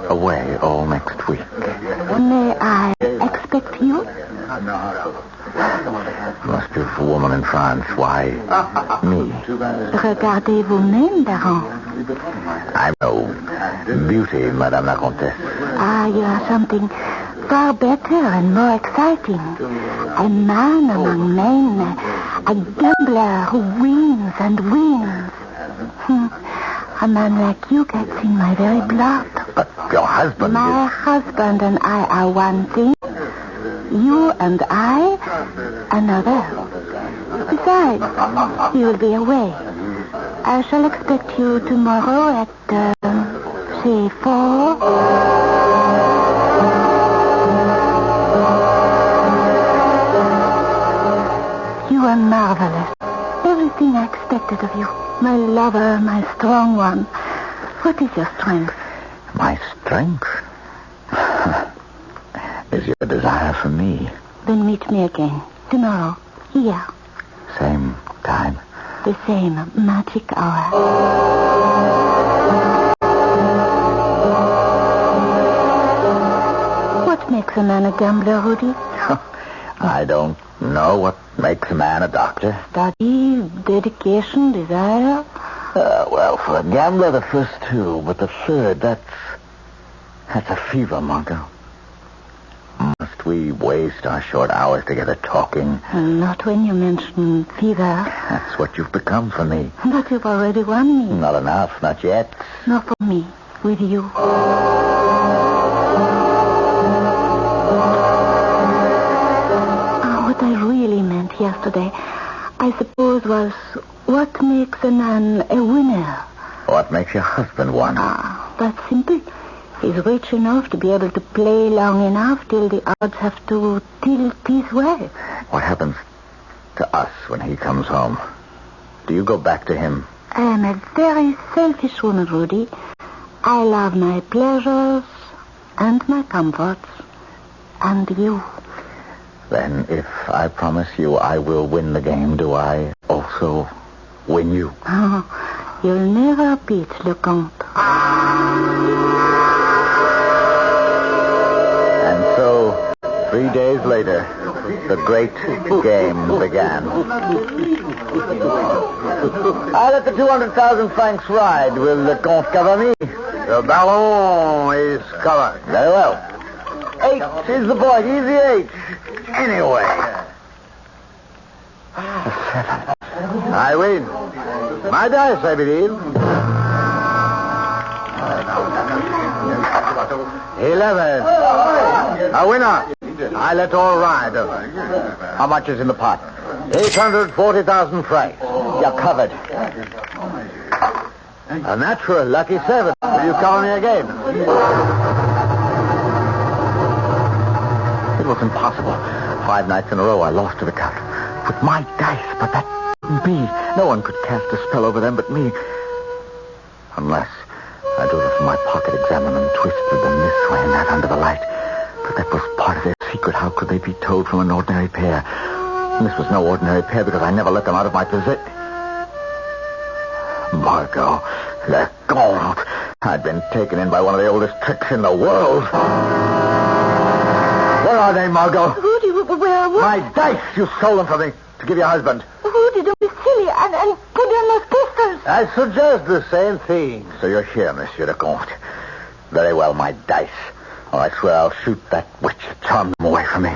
away all next week. May I expect you? Most beautiful woman in France. Why, me? Regardez vous-même, Baron. I'm no beauty, Madame la Comtesse. Ah, you are something far better and more exciting. A man among men, a gambler who wins and wins. A man like you gets in my very blood. But your husband My husband and I are one thing. You and I, another. Besides, he will be away. I shall expect you tomorrow at, say, 4. You are marvelous. Everything I expected of you. My lover, my strong one. What is your strength? My strength is your desire for me. Then meet me again. Tomorrow. Here. Same time. The same magic hour. What makes a man a gambler, Rudy? I don't know what makes a man a doctor. Study, dedication, desire? Well, for a gambler, the first two, but the third, that's a fever, Margot. Must we waste our short hours together talking? Not when you mention fever. That's what you've become for me. But you've already won me. Not enough, not yet. Not for me, with you. What I really meant yesterday, I suppose, was what makes a man a winner. What makes your husband one? That's simple. He's rich enough to be able to play long enough till the odds have to tilt his way. What happens to us when he comes home? Do you go back to him? I am a very selfish woman, Rudy. I love my pleasures and my comforts. And you. Then if I promise you I will win the game, do I also win you? Oh, you'll never beat Lecomte. And so, 3 days later, the great game began. I let the 200,000 francs ride. Will Lecomte cover me? The Baron is covered. Very well. H is the point. Easy H. Anyway. I win. My dice, I believe. 11. A winner. I let all ride. How much is in the pot? 840,000 francs. You're covered. A natural lucky 7. Will you cover me again? was impossible. 5 nights in a row I lost to the count. With my dice, but that couldn't be. No one could cast a spell over them but me. Unless I drew them from my pocket, examined them, twisted them this way and that under the light. But that was part of their secret. How could they be told from an ordinary pair? And this was no ordinary pair because I never let them out of my possession. Margot, they're gone. I'd been taken in by one of the oldest tricks in the world. Where are they, Margot? Rudy, where? My dice. You stole them from me to give your husband. Rudy, don't be silly and put down those pistols. I suggest the same thing. So you're here, Monsieur le Comte. Very well, my dice. Or I swear I'll shoot that witch and charm them away from me.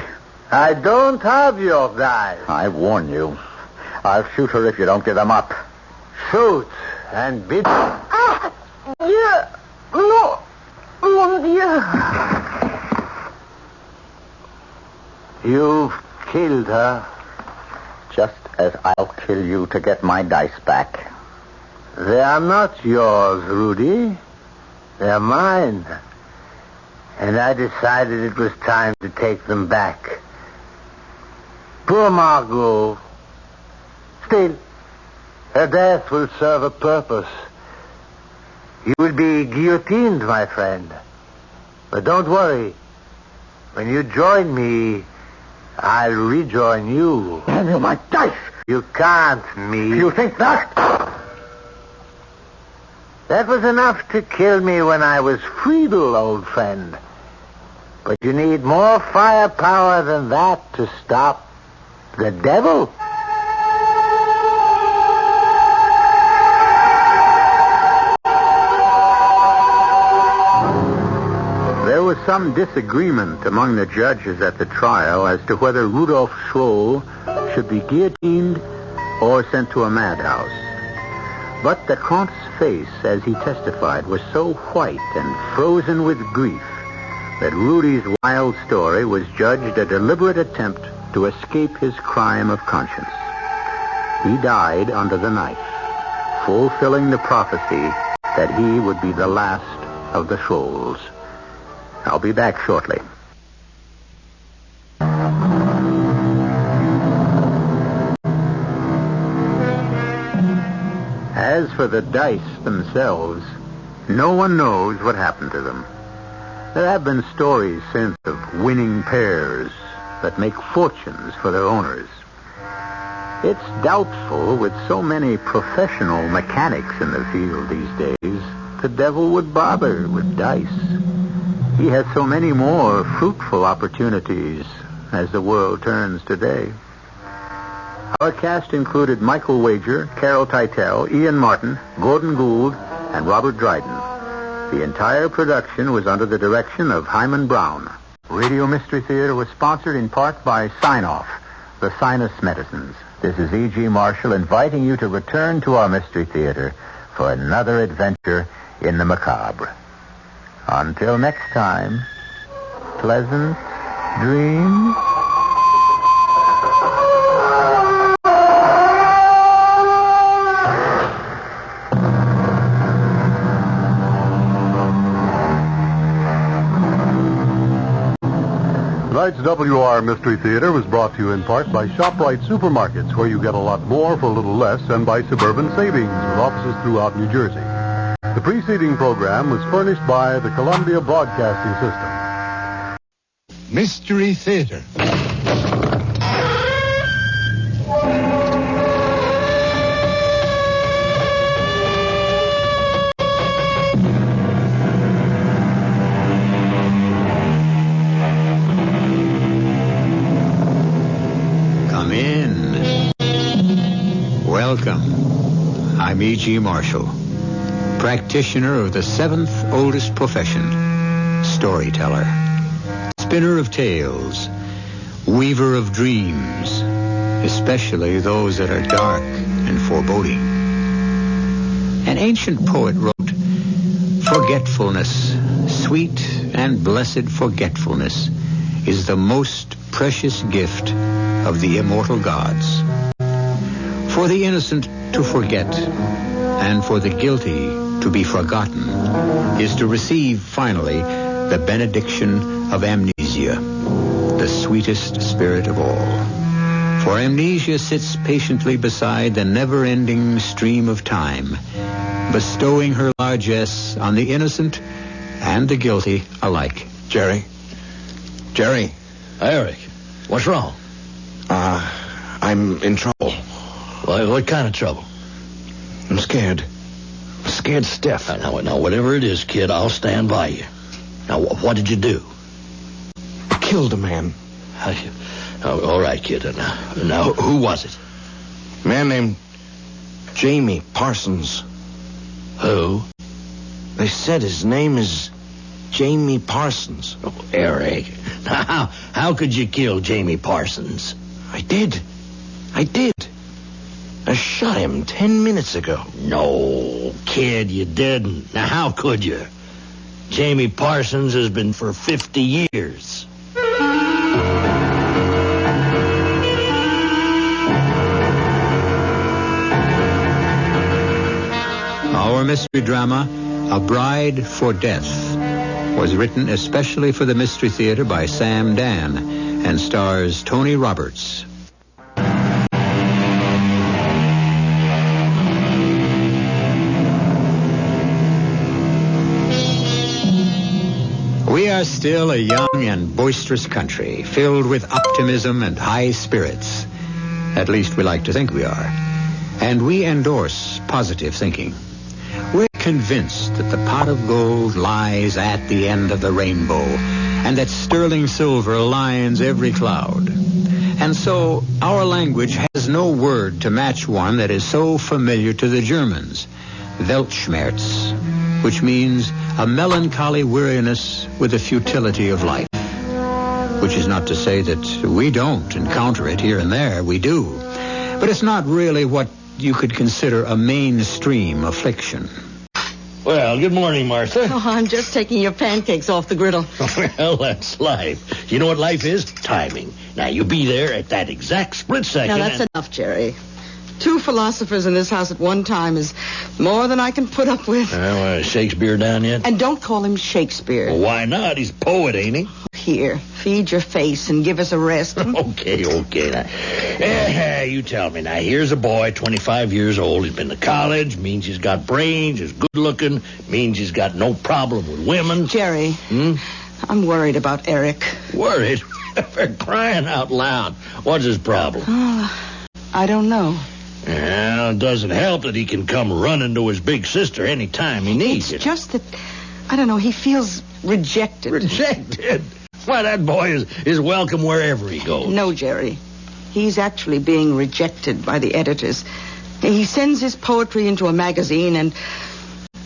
I don't have your dice. I warn you. I'll shoot her if you don't give them up. Shoot and beat. Yeah. No. Mon Dieu. You've killed her. Just as I'll kill you to get my dice back. They are not yours, Rudy. They are mine. And I decided it was time to take them back. Poor Margot. Still, her death will serve a purpose. You will be guillotined, my friend. But don't worry. When you join me, I'll rejoin you. Damn you, my dice! You can't, me. You think not? That was enough to kill me when I was Friedel, old friend. But you need more firepower than that to stop the devil. There was some disagreement among the judges at the trial as to whether Rudolf Schroll should be guillotined or sent to a madhouse. But the Comte's face, as he testified, was so white and frozen with grief that Rudy's wild story was judged a deliberate attempt to escape his crime of conscience. He died under the knife, fulfilling the prophecy that he would be the last of the Schrolls. I'll be back shortly. As for the dice themselves, no one knows what happened to them. There have been stories since of winning pairs that make fortunes for their owners. It's doubtful, with so many professional mechanics in the field these days, the devil would bother with dice. He has so many more fruitful opportunities as the world turns today. Our cast included Michael Wager, Carol Teitel, Ian Martin, Gordon Gould, and Robert Dryden. The entire production was under the direction of Hyman Brown. Radio Mystery Theater was sponsored in part by Sign-Off, the Sinus Medicines. This is E.G. Marshall inviting you to return to our Mystery Theater for another adventure in the macabre. Until next time, pleasant dreams. Tonight's WR Mystery Theater was brought to you in part by ShopRite Supermarkets, where you get a lot more for a little less, and by Suburban Savings, with offices throughout New Jersey. The preceding program was furnished by the Columbia Broadcasting System. Mystery Theater. Come in. Welcome. I'm E.G. Marshall, practitioner of the 7th oldest profession, storyteller, spinner of tales, weaver of dreams, especially those that are dark and foreboding. An ancient poet wrote, "Forgetfulness, sweet and blessed forgetfulness, is the most precious gift of the immortal gods. For the innocent to forget, and for the guilty to be forgotten, is to receive, finally, the benediction of amnesia, the sweetest spirit of all. For amnesia sits patiently beside the never-ending stream of time, bestowing her largesse on the innocent and the guilty alike. Jerry? Eric, what's wrong? I'm in trouble. What kind of trouble? I'm scared. Scared stiff. Now, whatever it is, kid, I'll stand by you. Now, what did you do? I killed a man. All right, kid. Now, who was it? A man named Jamie Parsons. Who? They said his name is Jamie Parsons. Oh, Eric. Now, how could you kill Jamie Parsons? I did. I shot him 10 minutes ago. No, kid, you didn't. Now, how could you? Jamie Parsons has been for 50 years. Our mystery drama, A Bride for Death, was written especially for the Mystery Theater by Sam Dan and stars Tony Roberts. We are still a young and boisterous country, filled with optimism and high spirits. At least we like to think we are. And we endorse positive thinking. We're convinced that the pot of gold lies at the end of the rainbow, and that sterling silver lines every cloud. And so our language has no word to match one that is so familiar to the Germans, Weltschmerz, which means a melancholy weariness with the futility of life. Which is not to say that we don't encounter it here and there. We do. But it's not really what you could consider a mainstream affliction. Well, good morning, Martha. Oh, I'm just taking your pancakes off the griddle. Well, that's life. You know what life is? Timing. Now, you be there at that exact split second. Now, that's enough, Jerry. 2 philosophers in this house at one time is more than I can put up with. Shakespeare down yet? And don't call him Shakespeare. Well, why not? He's a poet, ain't he? Here, feed your face and give us a rest. Okay. Now, you tell me. Now, here's a boy, 25 years old. He's been to college, means he's got brains, he's good-looking, means he's got no problem with women. Jerry, I'm worried about Eric. Worried? For crying out loud. What's his problem? I don't know. Well, it doesn't help that he can come running to his big sister any time he needs it. It's just that, I don't know, he feels rejected. Rejected? Why, that boy is welcome wherever he goes. No, Jerry. He's actually being rejected by the editors. He sends his poetry into a magazine, and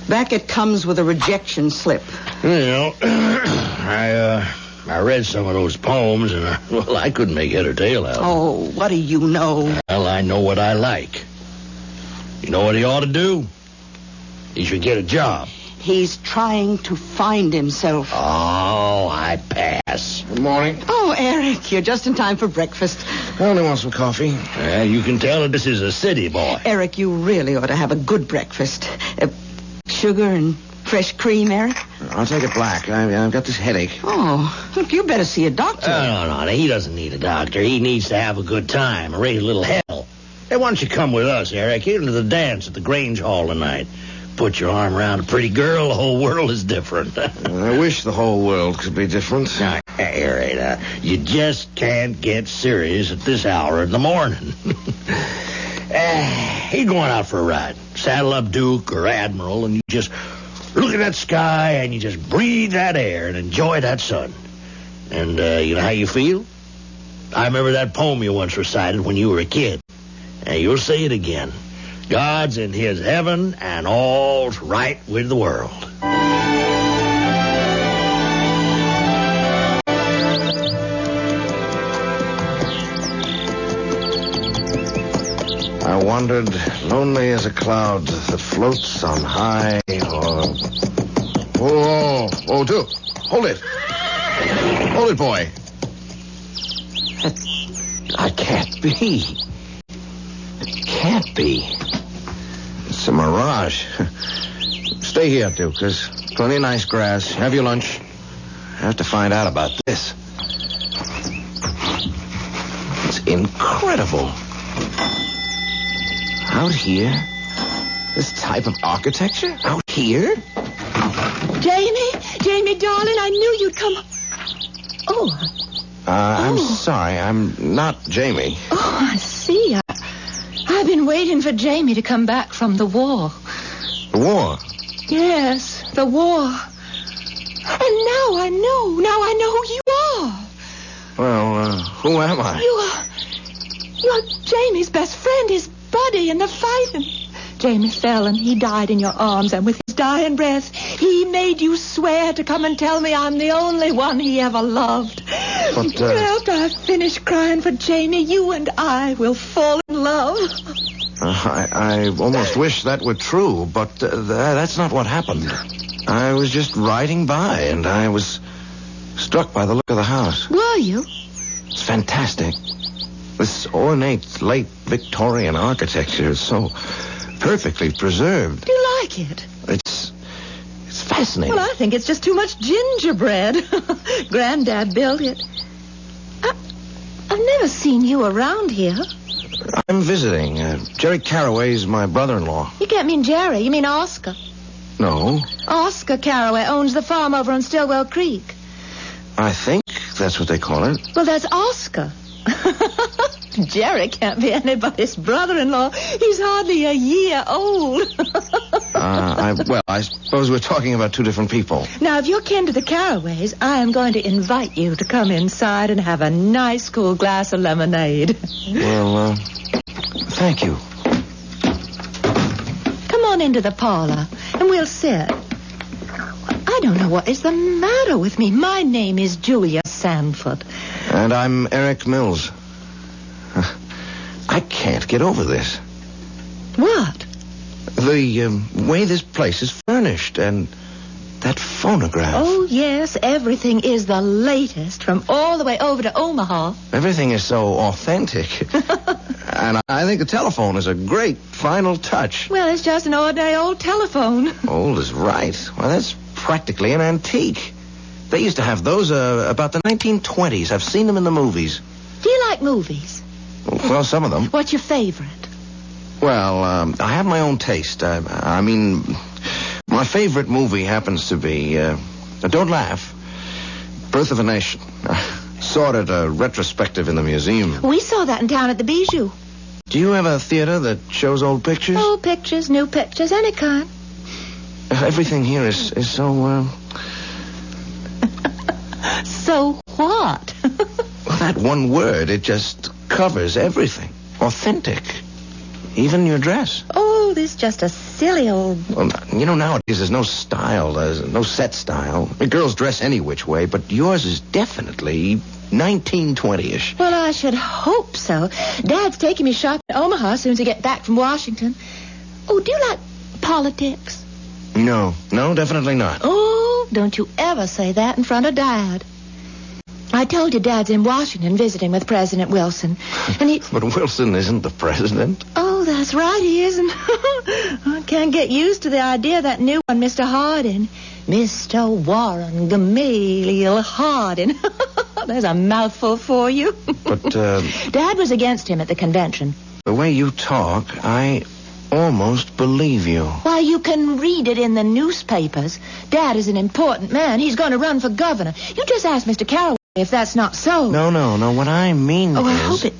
back it comes with a rejection slip. You know, I read some of those poems, and I couldn't make head or tail out. Oh, what do you know? Well, I know what I like. You know what he ought to do? He should get a job. He's trying to find himself. Oh, I pass. Good morning. Oh, Eric, you're just in time for breakfast. I only want some coffee. You can tell that this is a city boy. Eric, you really ought to have a good breakfast. Sugar and fresh cream, Eric? I'll take it black. I've got this headache. Oh, look, you better see a doctor. No. He doesn't need a doctor. He needs to have a good time, raise a little hell. Hey, why don't you come with us, Eric? Into the dance at the Grange Hall tonight. Put your arm around a pretty girl, the whole world is different. I wish the whole world could be different. Now, Eric, you just can't get serious at this hour in the morning. You're going out for a ride. Saddle up Duke or Admiral, and you just look at that sky, and you just breathe that air and enjoy that sun. And you know how you feel? I remember that poem you once recited when you were a kid. And you'll say it again. God's in his heaven, and all's right with the world. I wandered lonely as a cloud that floats on high, or... Oh, Duke, hold it. Hold it, boy. I can't be. It can't be. It's a mirage. Stay here, Duke. There's plenty of nice grass. Have your lunch. I have to find out about this. incredible. Out here? This type of architecture? Out here? Jamie, darling, I knew you'd come. Oh. I'm sorry. I'm not Jamie. Oh, I see. I've been waiting for Jamie to come back from the war. The war? Yes, the war. And now I know who you are. Well, who am I? You're Jamie's best friend, his buddy in the fight. And Jamie fell and he died in your arms, and with his dying breath, he made you swear to come and tell me I'm the only one he ever loved. But, after I finish crying for Jamie, you and I will fall in love. I almost wish that were true, but that's not what happened. I was just riding by, and I was struck by the look of the house. Were you? It's fantastic. This ornate, late Victorian architecture is so perfectly preserved. Do you like it? It's fascinating. Well, I think it's just too much gingerbread. Granddad built it. I've never seen you around here. I'm visiting. Jerry Carraway's my brother-in-law. You can't mean Jerry. You mean Oscar. No. Oscar Carraway owns the farm over on Stillwell Creek. I think that's what they call it. Well, that's Oscar. Jerry can't be anybody's brother-in-law. He's hardly a year old. I suppose we're talking about two different people. Now, if you're kin to the Carraways, I am going to invite you to come inside and have a nice cool glass of lemonade. Well, thank you. Come on into the parlor, and we'll sit. I don't know what is the matter with me. My name is Julia Sanford. And I'm Eric Mills. I can't get over this. What? The way this place is furnished and that phonograph. Oh, yes, everything is the latest from all the way over to Omaha. Everything is so authentic. And I think the telephone is a great final touch. Well, it's just an ordinary old telephone. Old is right. Well, that's practically an antique. They used to have those about the 1920s. I've seen them in the movies. Do you like movies? Well, some of them. What's your favorite? Well, I have my own taste. I mean, my favorite movie happens to be, don't laugh, Birth of a Nation. I saw it at a retrospective in the museum. We saw that in town at the Bijou. Do you have a theater that shows old pictures? Old pictures, new pictures, any kind. Everything here is so, So what? Well, that one word, it just covers everything. Authentic. Even your dress. Oh, this is just a silly old... Well, you know, nowadays there's no style. There's no set style. Girls dress any which way, but yours is definitely 1920-ish. Well, I should hope so. Dad's taking me shopping in Omaha as soon as I get back from Washington. Oh, do you like politics? No, definitely not. Oh, don't you ever say that in front of Dad. I told you Dad's in Washington visiting with President Wilson. And he... But Wilson isn't the president. Oh, that's right, he isn't. I can't get used to the idea of that new one, Mr. Hardin. Mr. Warren Gamaliel Hardin. There's a mouthful for you. But, Dad was against him at the convention. The way you talk, I almost believe you. Why, you can read it in the newspapers. Dad is an important man. He's going to run for governor. You just ask Mr. Carraway if that's not so. No. What I mean is... Oh, I hope it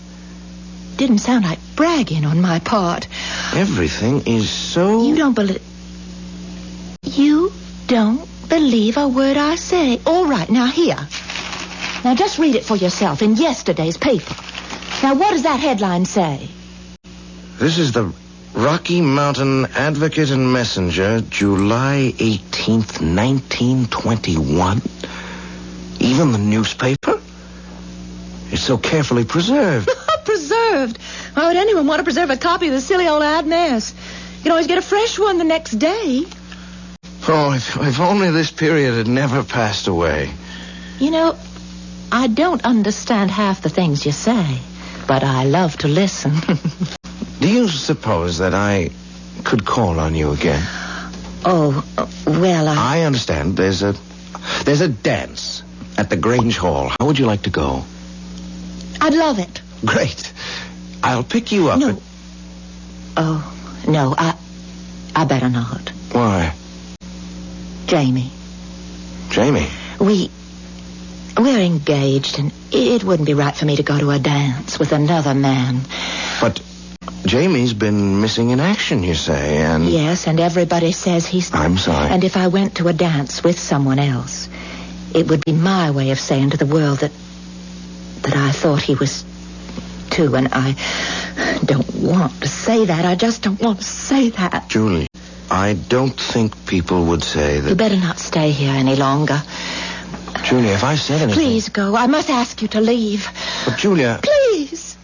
didn't sound like bragging on my part. Everything is so... You don't believe a word I say. All right, now here. Now just read it for yourself in yesterday's paper. Now what does that headline say? This is the Rocky Mountain Advocate and Messenger, July 18th, 1921. Even the newspaper? It's so carefully preserved. Preserved? Why would anyone want to preserve a copy of the silly old ad mess? You can always get a fresh one the next day. Oh, if only this period had never passed away. You know, I don't understand half the things you say, but I love to listen. Do you suppose that I could call on you again? Oh, well, I understand. There's a dance at the Grange Hall. How would you like to go? I'd love it. Great. I'll pick you up. No. Oh, no, I better not. Why? Jamie. Jamie? We're engaged, and it wouldn't be right for me to go to a dance with another man. But Jamie's been missing in action, you say, and... Yes, and everybody says he's... I'm sorry. And if I went to a dance with someone else, it would be my way of saying to the world that I thought he was too, and I don't want to say that. I just don't want to say that. Julie, I don't think people would say that... You better not stay here any longer. Julia, if I said anything... Please go. I must ask you to leave. But, Julia... Please.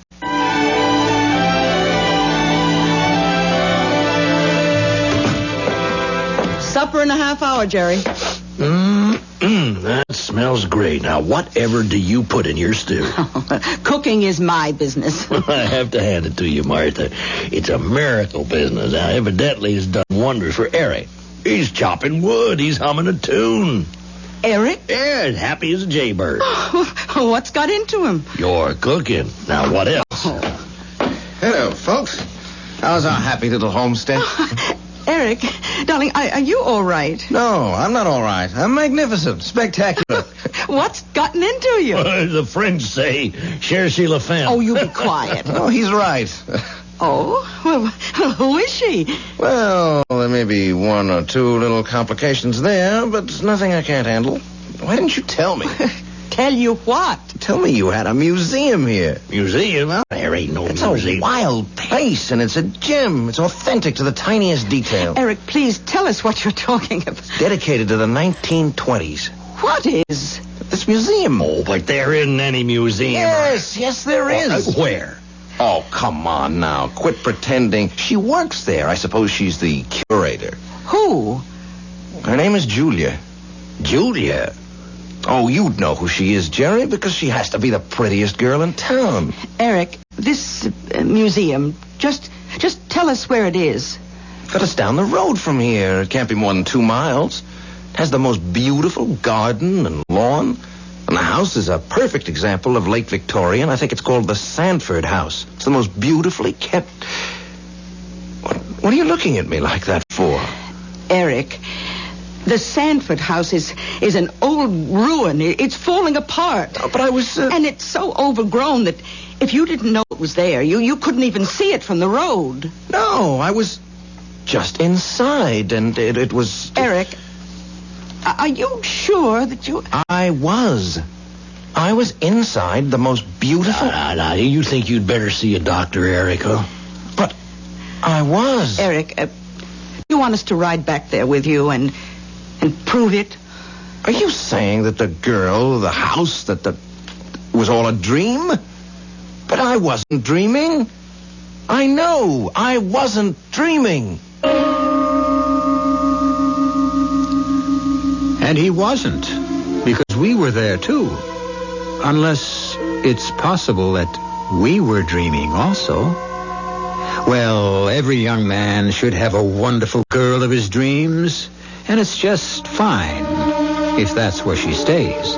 Supper in a half hour, Jerry. That smells great. Now, whatever do you put in your stew? Cooking is my business. I have to hand it to you, Martha. It's a miracle business. Now, evidently, it's done wonders for Eric. He's chopping wood. He's humming a tune. Eric? Yeah, as happy as a jaybird. What's got into him? You're cooking. Now, what else? Hello, folks. How's our happy little homestead? Eric, darling, are you all right? No, I'm not all right. I'm magnificent, spectacular. What's gotten into you? The French say, cherchez la femme. Oh, you be quiet. Oh, he's right. Oh? Well, who is she? Well, there may be one or two little complications there, but nothing I can't handle. Why didn't you tell me? Tell you what? Tell me you had a museum here. Museum? Well, there ain't no museum. It's a wild place, and it's a gem. It's authentic to the tiniest detail. Eric, please tell us what you're talking about. Dedicated to the 1920s. What is? This museum. Oh, but there isn't any museum. Yes, there is. Where? Oh, come on now. Quit pretending. She works there. I suppose she's the curator. Who? Her name is Julia. Julia? Oh, you'd know who she is, Jerry, because she has to be the prettiest girl in town. Eric, this museum, just tell us where it is. But it's down the road from here. It can't be more than 2 miles. It has the most beautiful garden and lawn. And the house is a perfect example of late Victorian. I think it's called the Sanford House. It's the most beautifully kept... What are you looking at me like that for? Eric, the Sanford House is an old ruin. It's falling apart. Oh, but I was... And it's so overgrown that if you didn't know it was there, you couldn't even see it from the road. No, I was just inside, and it was... Eric, are you sure that you... I was inside the most beautiful... Now, you think you'd better see a doctor, Eric, huh? But I was. Eric, you want us to ride back there with you and prove it? Are you saying that the girl, the house, that was all a dream? But I wasn't dreaming. I know I wasn't dreaming. And he wasn't, because we were there too. Unless it's possible that we were dreaming also. Well, every young man should have a wonderful girl of his dreams, and it's just fine if that's where she stays.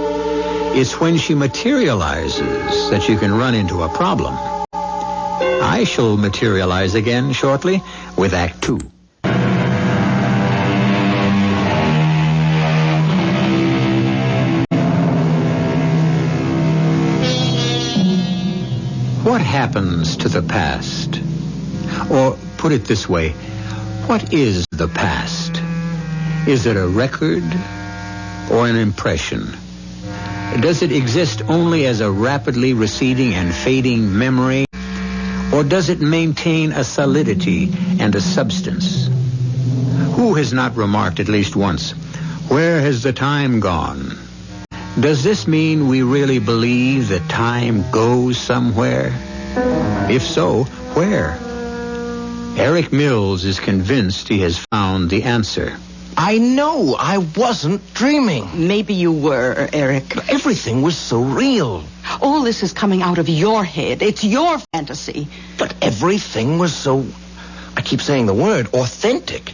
It's when she materializes that you can run into a problem. I shall materialize again shortly with Act 2. What happens to the past? Or put it this way, what is the past? Is it a record or an impression? Does it exist only as a rapidly receding and fading memory? Or does it maintain a solidity and a substance? Who has not remarked at least once, where has the time gone? Does this mean we really believe that time goes somewhere? If so, where? Eric Mills is convinced he has found the answer. I know I wasn't dreaming. Maybe you were, Eric. But everything was so real. All this is coming out of your head. It's your fantasy. But everything was so, I keep saying the word, authentic.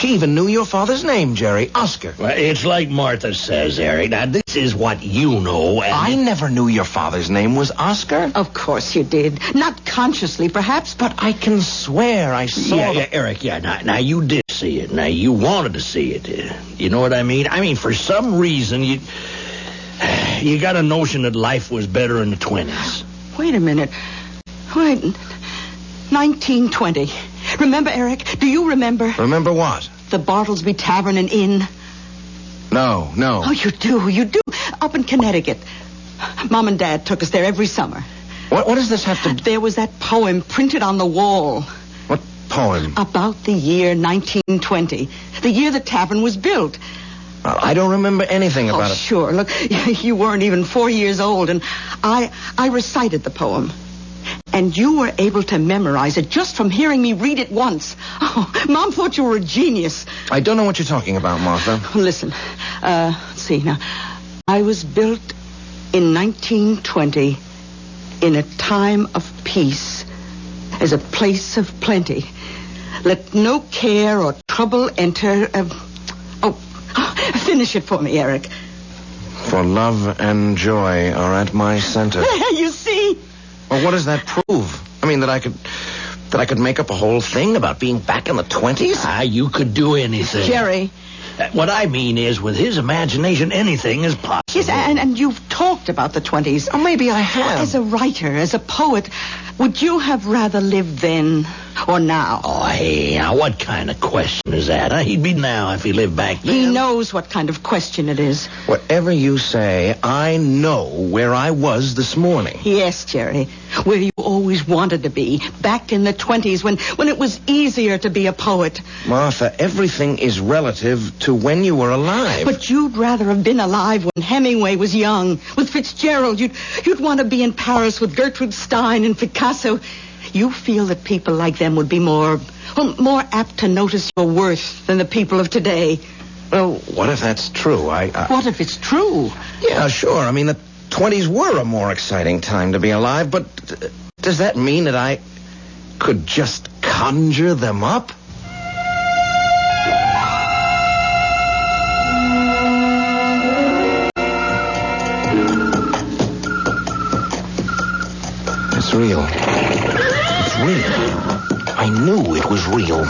He even knew your father's name, Jerry. Oscar. Well, it's like Martha says, Eric. Now, this is what you know, and... I never knew your father's name was Oscar. Of course you did. Not consciously, perhaps, but I can swear I saw... Yeah, Eric, now you did see it. Now, you wanted to see it. You know what I mean? I mean, for some reason, you got a notion that life was better in the 20s. Wait a minute. Wait. 1920. Remember, Eric? Do you remember? Remember what? The Bartlesby Tavern and Inn. No. Oh, you do. Up in Connecticut. Mom and Dad took us there every summer. What does this have to... There was that poem printed on the wall. What poem? About the year 1920. The year the tavern was built. I don't remember anything about it. Sure. Look, you weren't even 4 years old, and I recited the poem. And you were able to memorize it just from hearing me read it once. Oh, Mom thought you were a genius. I don't know what you're talking about, Martha. Listen, let's see now. I was built in 1920 in a time of peace as a place of plenty. Let no care or trouble enter... finish it for me, Eric. For love and joy are at my center. You see? Well, what does that prove? I mean, that I could make up a whole thing about being back in the 20s? You could do anything. Jerry. What I mean is, with his imagination, anything is possible. Yes, and you've talked about the 20s. Oh, maybe I have. As a writer, as a poet, would you have rather lived then or now? Oh, hey, now what kind of question is that? He'd be now if he lived back then. He knows what kind of question it is. Whatever you say, I know where I was this morning. Yes, Jerry, where you always wanted to be, back in the 20s when it was easier to be a poet. Martha, everything is relative to when you were alive. But you'd rather have been alive when Hemingway was young, with Fitzgerald. You'd want to be in Paris with Gertrude Stein and Picasso. You feel that people like them would be more apt to notice your worth than the people of today. Well, what if that's true? What if it's true? Yeah, sure. I mean, the 20s were a more exciting time to be alive, but does that mean that I could just conjure them up? It's real. It's real. I knew it was real.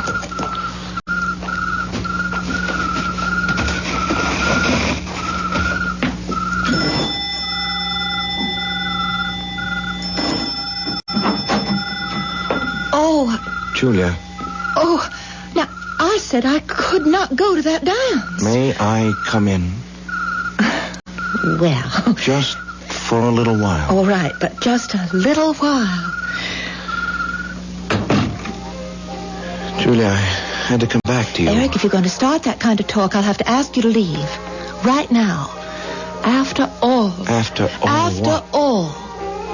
Oh. Julia. Oh, now, I said I could not go to that dance. May I come in? Well. Just for a little while. All right, but just a little while. Julia, I had to come back to you. Eric, if you're going to start that kind of talk, I'll have to ask you to leave. Right now. After all. After all After what? all,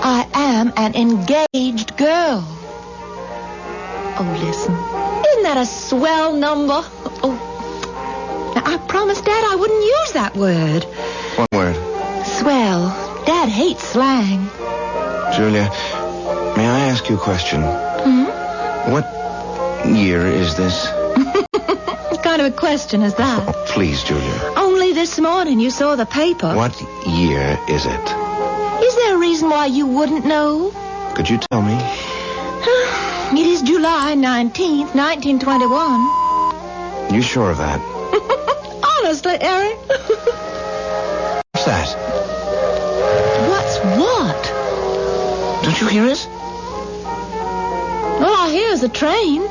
I am an engaged girl. Oh, listen. Isn't that a swell number? Oh. Now, I promised Dad I wouldn't use that word. What word? Swell. Dad hates slang. Julia, may I ask you a question? What year is this? What kind of a question is that? Oh, please, Julia. Only this morning you saw the paper. What year is it? Is there a reason why you wouldn't know? Could you tell me? It is July 19th, 1921. You sure of that? Honestly, Eric. What's that? What's what? Don't you hear it? All I hear is a train.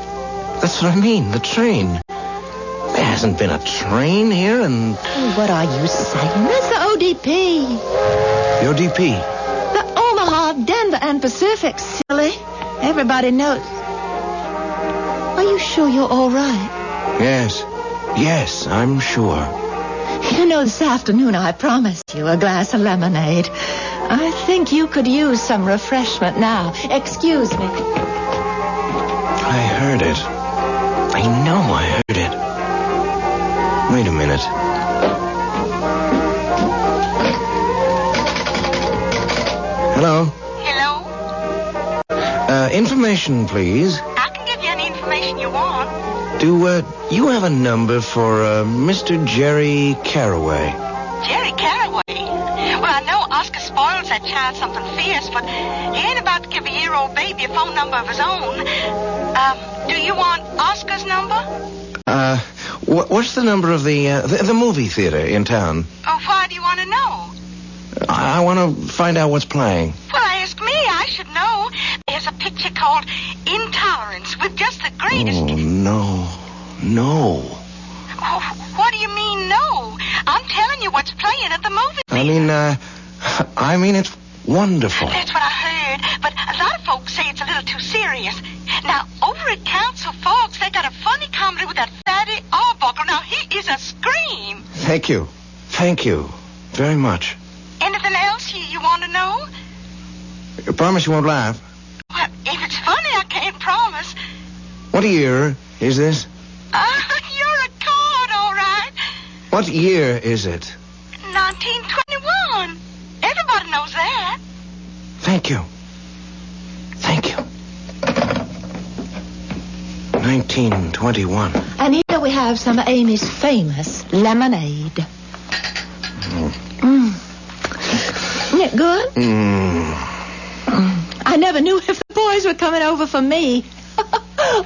That's what I mean, the train. There hasn't been a train here in... What are you saying? That's the ODP. The ODP? The Omaha, Denver, and Pacific, silly. Everybody knows. Are you sure you're all right? Yes, I'm sure. You know, this afternoon I promised you a glass of lemonade. I think you could use some refreshment now. Excuse me. I heard it. I know I heard it. Wait a minute. Hello? Hello? Information, please. I can give you any information you want. Do you have a number for Mr. Jerry Carraway? Jerry Carraway? Well, I know Oscar spoils that child something fierce, but he ain't about to give a year-old baby a phone number of his own. Do you want Oscar's number? What's the number of the movie theater in town? Oh, why do you want to know? I want to find out what's playing. Well, ask me. I should know. There's a picture called Intolerance with just the greatest... Oh, no. No. Oh, what do you mean, no? I'm telling you what's playing at the movie theater. I mean, it's wonderful. That's what I heard, but a lot of folks say it's a little too serious. Now, over at Council Forks, they got a funny comedy with that fatty Arbuckle. Now, he is a scream. Thank you. Thank you very much. Anything else you want to know? You promise you won't laugh? Well, if it's funny, I can't promise. What year is this? You're a card, all right. What year is it? 1921. Everybody knows that. Thank you. Thank you. 1921. And here we have some of Amy's famous lemonade. Isn't it good? I never knew if the boys were coming over for me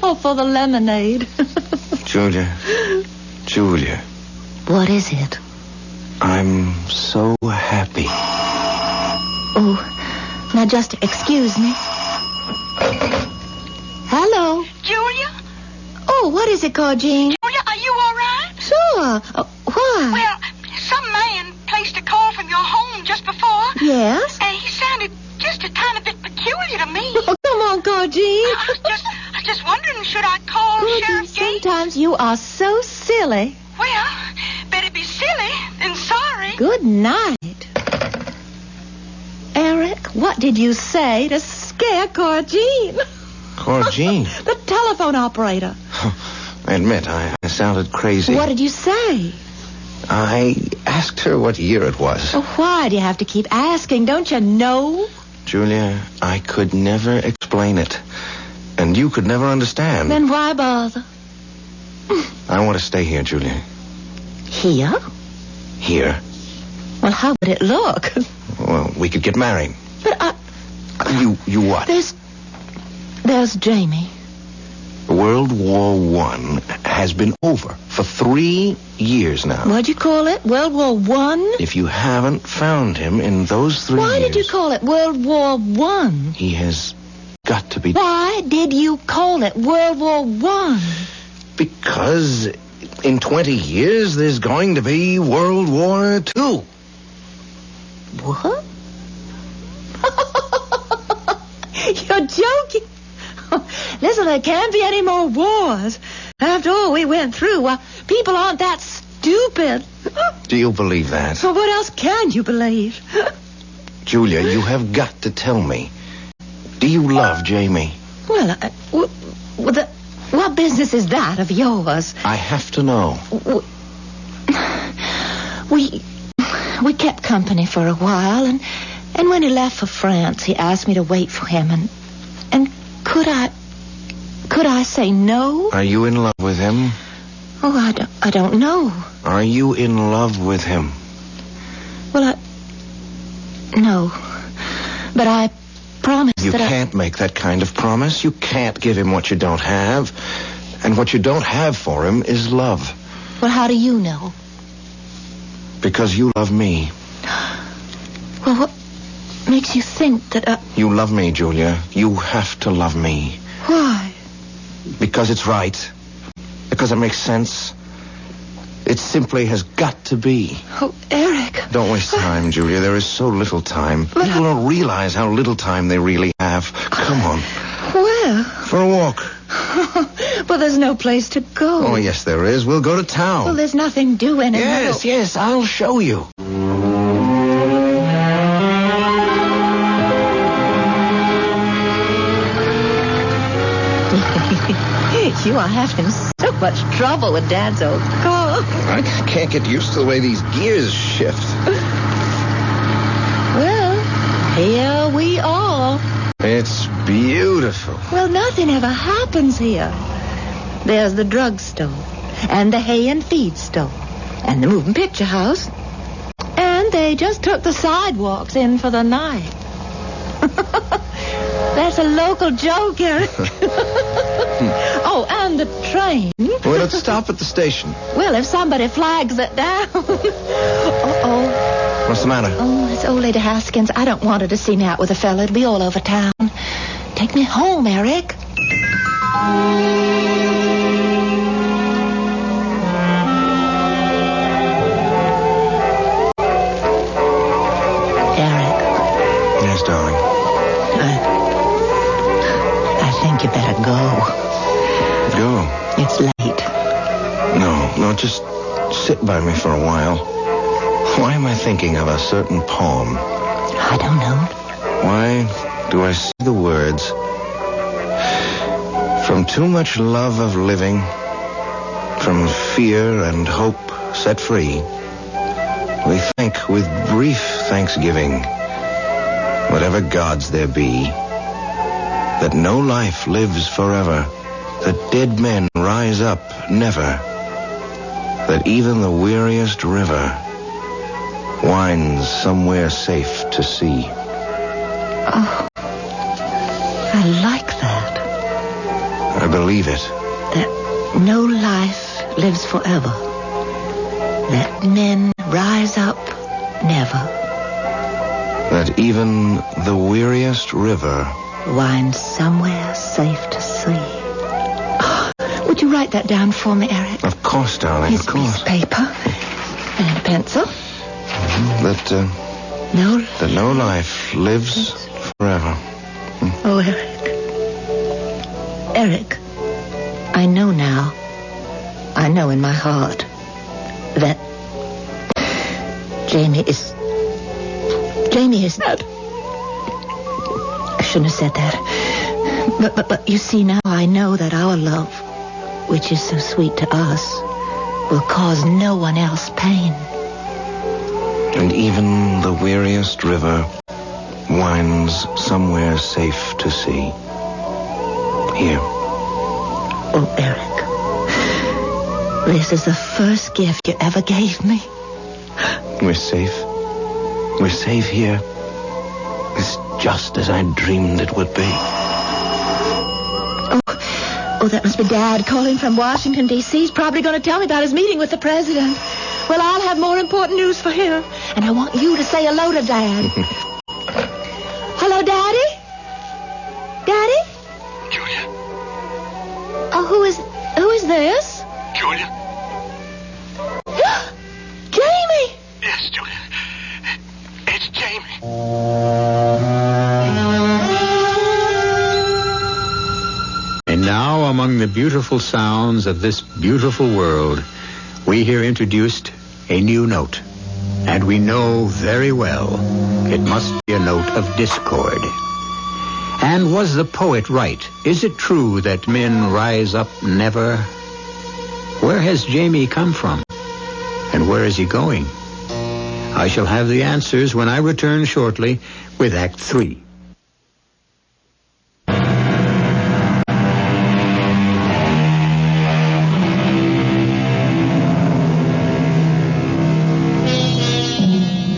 or for the lemonade. Julia. What is it? I'm so happy. Oh, now just excuse me. Hello? Julia? Oh, what is it called, Jean? Julia, are you all right? Sure. Why? Well, some man placed a call from your home just before. Yes? And he sounded just a tiny bit peculiar to me. Oh, come on, Jean. I was just wondering, should I call Sheriff Gates? Sometimes you are so silly. Well, better be silly than sorry. Good night. Eric, what did you say to scare Jean? Jean? The telephone operator. I admit, I sounded crazy. What did you say? I asked her what year it was. Well, why do you have to keep asking? Don't you know? Julia, I could never explain it. And you could never understand. Then why bother? I want to stay here, Julia. Here? Here. Well, how would it look? Well, we could get married. But You what? There's Jamie. World War I has been over for 3 years now. What'd you call it? World War I? If you haven't found him in those 3 years... Why did you call it World War I? He has got to be... Why did you call it World War I? Because in 20 years there's going to be World War II. What? You're joking. Listen, there can't be any more wars. After all we went through, people aren't that stupid. Do you believe that? So what else can you believe? Julia, you have got to tell me. Do you love Jamie? Well, what business is that of yours? I have to know. We kept company for a while, and when he left for France, he asked me to wait for him, and could I say no? Are you in love with him? Oh, I don't know. Are you in love with him? Well, no. But I promised You can't make that kind of promise. You can't give him what you don't have. And what you don't have for him is love. Well, how do you know? Because you love me. Well, what makes you think that You love me, Julia. You have to love me. Why? Because it's right. Because it makes sense. It simply has got to be. Oh, Eric. Don't waste time, Julia. There is so little time. People don't realize how little time they really have. Come on. Where? For a walk. Well, there's no place to go. Oh, yes, there is. We'll go to town. Well, there's nothing doing. Yes, I'll show you. You are having so much trouble with Dad's old car. I can't get used to the way these gears shift. Well, here we are. It's beautiful. Well, nothing ever happens here. There's the drugstore, and the hay and feed store, and the moving picture house. And they just took the sidewalks in for the night. That's a local joke, Eric. Oh, and the train. Well, let's stop at the station. Well, if somebody flags it down. Uh-oh. What's the matter? Oh, it's old Lady Haskins. I don't want her to see me out with a fella. It'll be all over town. Take me home, Eric. Eric. Yes, darling. I think you better go. Go? It's late. No, just sit by me for a while. Why am I thinking of a certain poem? I don't know. Why do I see the words? From too much love of living, from fear and hope set free, we thank with brief thanksgiving, whatever gods there be, that no life lives forever, that dead men rise up never, that even the weariest river winds somewhere safe to sea. Oh, I like that. I believe it. That no life lives forever. That men rise up never. That even the weariest river winds somewhere safe to sea. Oh, would you write that down for me, Eric? Of course, darling, Here's of course. a piece of paper and a pencil. That no life lives forever. Oh, Eric. Eric, I know now. I know in my heart that Jamie is not. I shouldn't have said that. But you see, now I know that our love, which is so sweet to us, will cause no one else pain. And even the weariest river winds somewhere safe to sea. Here. Oh, Eric. This is the first gift you ever gave me. We're safe. We're safe here. It's just as I dreamed it would be. Oh, that must be Dad calling from Washington, D.C. He's probably going to tell me about his meeting with the president. Well, I'll have more important news for him. And I want you to say hello to Dad. Hello, Daddy? Daddy? Julia. Oh, who is this? Julia. Jamie! Yes, Julia. It's Jamie. And now, among the beautiful sounds of this beautiful world, we hear introduced a new note. And we know very well it must be a note of discord. And was the poet right? Is it true that men rise up never? Where has Jamie come from? And where is he going? I shall have the answers when I return shortly with Act 3.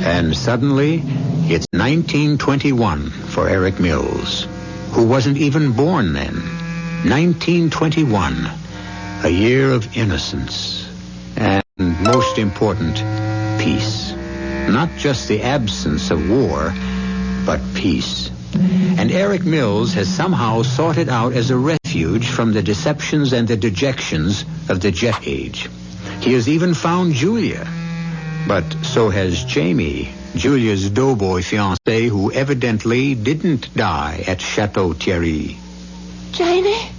And suddenly, it's 1921 for Eric Mills, who wasn't even born then. 1921, a year of innocence, and most important, peace. Not just the absence of war, but peace. And Eric Mills has somehow sought it out as a refuge from the deceptions and the dejections of the jet age. He has even found Julia. But so has Jamie, Julia's doughboy fiance, who evidently didn't die at Chateau Thierry. Jamie,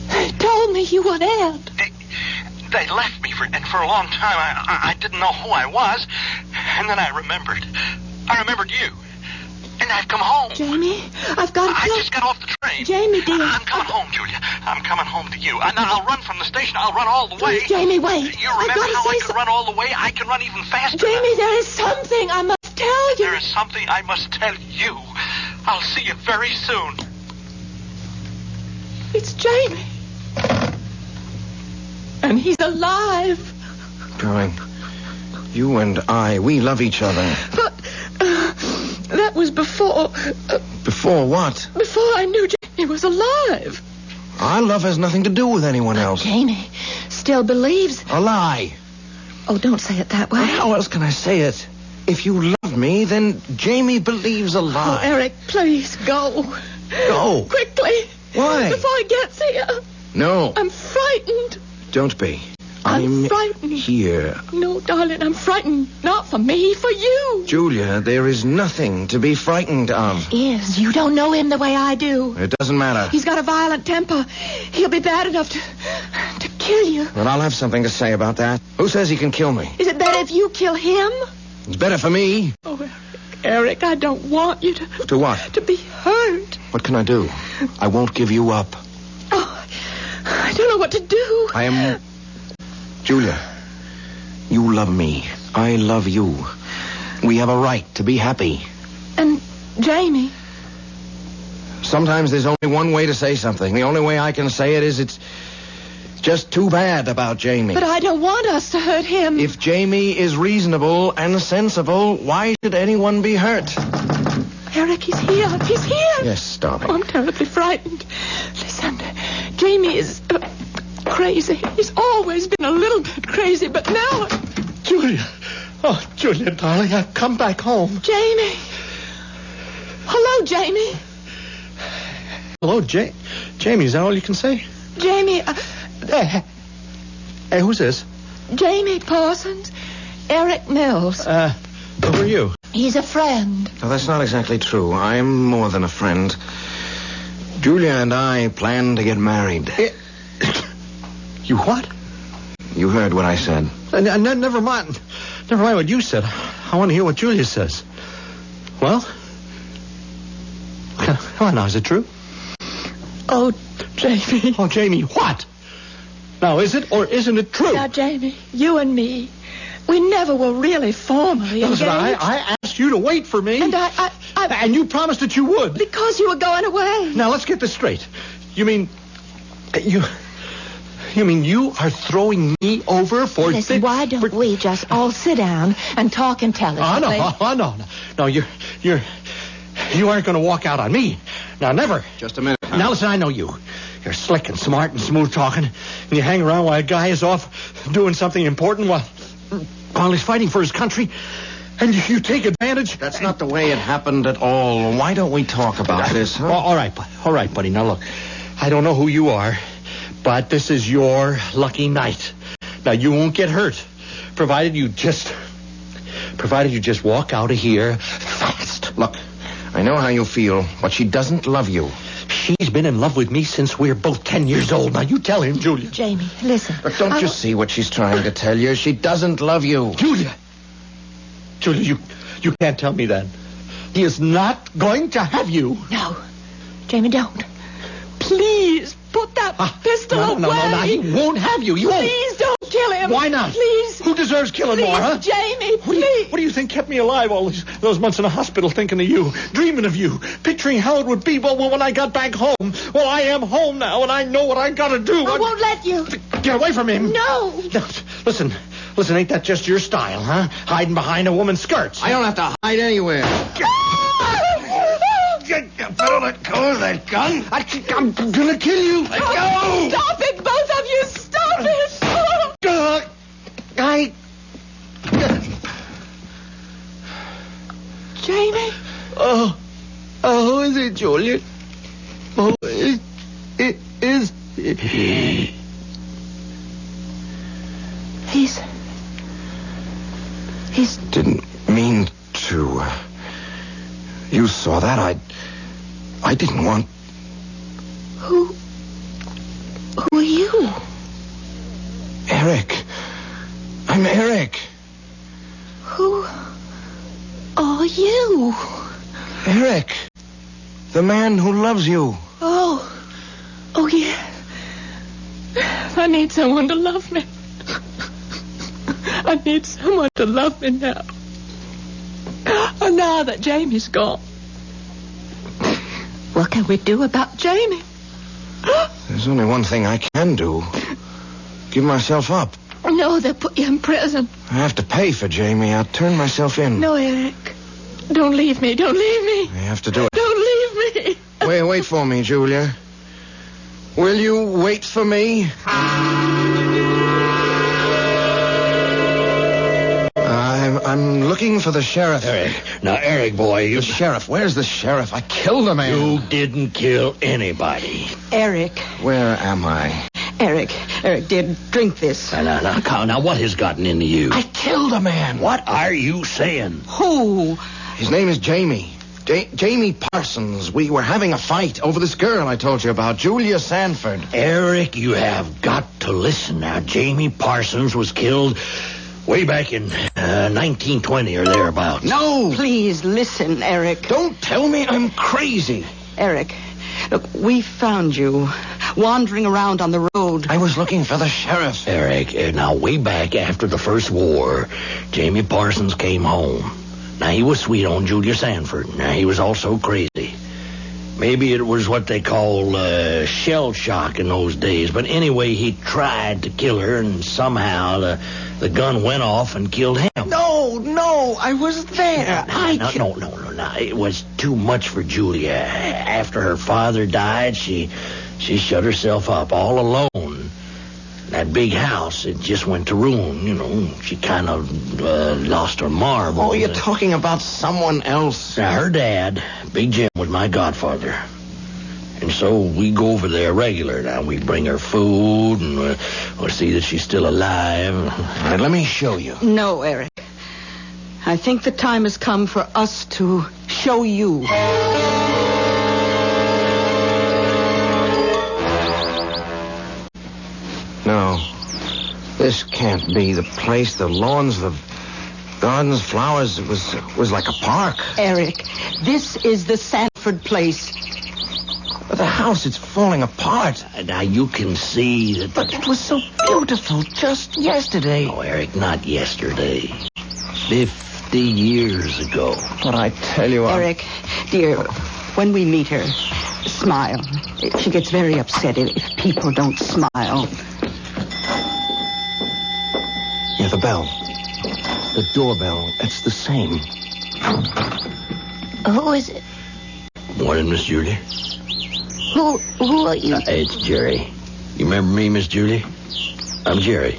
they told me you were dead. They left me for a long time. I didn't know who I was. And then I remembered. I remembered you. And I've come home. Jamie, I've got to... I just got off the train. Jamie, dear. I'm coming home, Julia. I'm coming home to you. And I'll run from the station. I'll run all the way. Please, Jamie, wait. You remember how I could run all the way? I can run even faster. Jamie, there is something I must tell you. There is something I must tell you. I'll see you very soon. It's Jamie. And he's alive. Darling, you and I, we love each other. But that was before... Before what? Before I knew Jamie was alive. Our love has nothing to do with anyone else. Jamie still believes... A lie. Oh, don't say it that way. Well, how else can I say it? If you love me, then Jamie believes a lie. Oh, Eric, please, go. Go. Quickly. Why? Before he gets here. No. I'm frightened. Don't be. I'm frightened. Here. No, darling, I'm frightened. Not for me, for you. Julia, there is nothing to be frightened of. Is. You don't know him the way I do. It doesn't matter. He's got a violent temper. He'll be bad enough to kill you. Well, I'll have something to say about that. Who says he can kill me? Is it better if you kill him? It's better for me. Oh, Eric, I don't want you to... To what? To be hurt. What can I do? I won't give you up. Oh, I don't know what to do. I am... Julia, you love me. I love you. We have a right to be happy. And Jamie? Sometimes there's only one way to say something. The only way I can say it is it's just too bad about Jamie. But I don't want us to hurt him. If Jamie is reasonable and sensible, why should anyone be hurt? Eric, he's here. He's here. Yes, darling. Oh, I'm terribly frightened. Listen, Jamie is crazy. He's always been a little bit crazy, but now... Julia. Oh, Julia, darling, I've come back home. Jamie. Hello, Jamie. Hello, Jamie, is that all you can say? Jamie, Hey, who's this? Jamie Parsons. Eric Mills. Who are you? He's a friend. No, that's not exactly true. I'm more than a friend. Julia and I plan to get married. You what? You heard what I said. Never mind. Never mind what you said. I want to hear what Julia says. Well? Come on now, is it true? Oh, Jamie. Oh, Jamie, what? Now, is it or isn't it true? Now, Jamie, you and me, we never were really formally engaged. Listen, I asked you to wait for me. And I... And you promised that you would. Because you were going away. Now, let's get this straight. You mean you are throwing me over for... Listen, why don't we just all sit down and talk intelligently? No, you aren't going to walk out on me. Now, never. Just a minute. Now, listen, I know you. You're slick and smart and smooth talking, and you hang around while a guy is off doing something important while he's fighting for his country, and you take advantage. That's not the way it happened at all. Why don't we talk about this, huh? All right, buddy. Now, look, I don't know who you are, but this is your lucky night. Now, you won't get hurt, provided you just walk out of here fast. Look, I know how you feel, but she doesn't love you. She's been in love with me since we were both 10 years old. Now, you tell him, Julia. Jamie, listen. But don't you see what she's trying to tell you? She doesn't love you. Julia, you can't tell me that. He is not going to have you. No. Jamie, don't. Please, put that pistol away. No, he won't have you. You won't. Please don't kill him. Why not? Please. Who deserves killing more, huh? Jamie, please. What do you think kept me alive all those months in the hospital, thinking of you, dreaming of you, picturing how it would be? Well, when I got back home, I am home now, and I know what I got to do. I won't let you. Get away from him. No. Listen, ain't that just your style, huh? Hiding behind a woman's skirts. I don't have to hide anywhere. Better let go of that gun. I'm gonna kill you. Let go. Stop it, both of you. Stop it. Jamie. Oh, who is it, Julia? Oh, it is. He's didn't mean to. You saw that. I didn't want... Who are you? Eric. I'm Eric. Who are you? Eric. The man who loves you. Oh, yeah. I need someone to love me. I need someone to love me now. And now that Jamie's gone, what can we do about Jamie? There's only one thing I can do. give myself up. No, they'll put you in prison. I have to pay for Jamie. I'll turn myself in. No, Eric. Don't leave me. Don't leave me. I have to do it. Don't leave me. Wait for me, Julia. Will you wait for me? I'm looking for the sheriff. Eric, boy. The sheriff. Where's the sheriff? I killed a man. You didn't kill anybody. Eric. Where am I? Eric, dear, drink this. Now, what has gotten into you? I killed a man. What are you saying? Who? His name is Jamie. Jamie Parsons. We were having a fight over this girl I told you about, Julia Sanford. Eric, you have got to listen now. Jamie Parsons was killed way back in 1920 or thereabouts. No! Please listen, Eric. Don't tell me I'm crazy. Eric, look, we found you wandering around on the road. I was looking for the sheriff. Eric, now way back after the first war, Jamie Parsons came home. Now, he was sweet on Julia Sanford. Now, he was also crazy. Maybe it was what they call shell shock in those days. But anyway, he tried to kill her, and somehow the gun went off and killed him. No, I was there. No. It was too much for Julia. After her father died, she shut herself up all alone. That big house, it just went to ruin, She kind of lost her marbles. Oh, you're talking about someone else. Now, her dad, Big Jim, was my godfather. And so we go over there regular. Now, we bring her food, and we'll see that she's still alive. All right, let me show you. No, Eric. I think the time has come for us to show you. No, this can't be the place. The lawns, the gardens, flowers, it was like a park. Eric, this is the Sanford place. But the house, it's falling apart. Now, you can see that... But it was so beautiful just yesterday. Oh, Eric, not yesterday. 50 years ago. But I tell you... Eric, dear, when we meet her, smile. She gets very upset if people don't smile. Yeah, the bell. The doorbell. It's the same. Who is it? Morning, Miss Julie. Who are you? It's Jerry. You remember me, Miss Julie? I'm Jerry.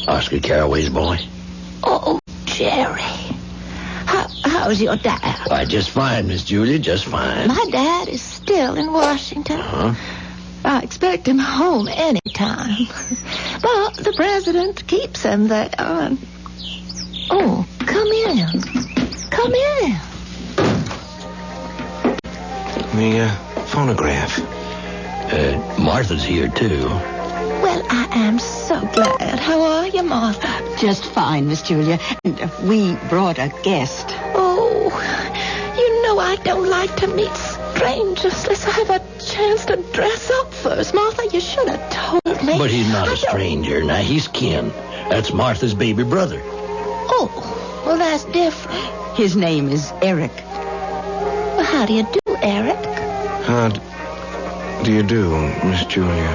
Oscar Carraway's boy. Oh, Jerry. How's your dad? Why, just fine, Miss Julie, just fine. My dad is still in Washington. Huh? I expect him home any time. But the president keeps him there. Oh, come in. Come in. The phonograph. Martha's here, too. Well, I am so glad. How are you, Martha? Just fine, Miss Julia. And we brought a guest. Oh, you know I don't like to meet strangers unless I have a chance to dress up first. Martha, you should have told me. But he's not a stranger. Now, he's kin. That's Martha's baby brother. Oh, well, that's different. His name is Eric. Well, how do you do, Eric? How do you do, Miss Julia?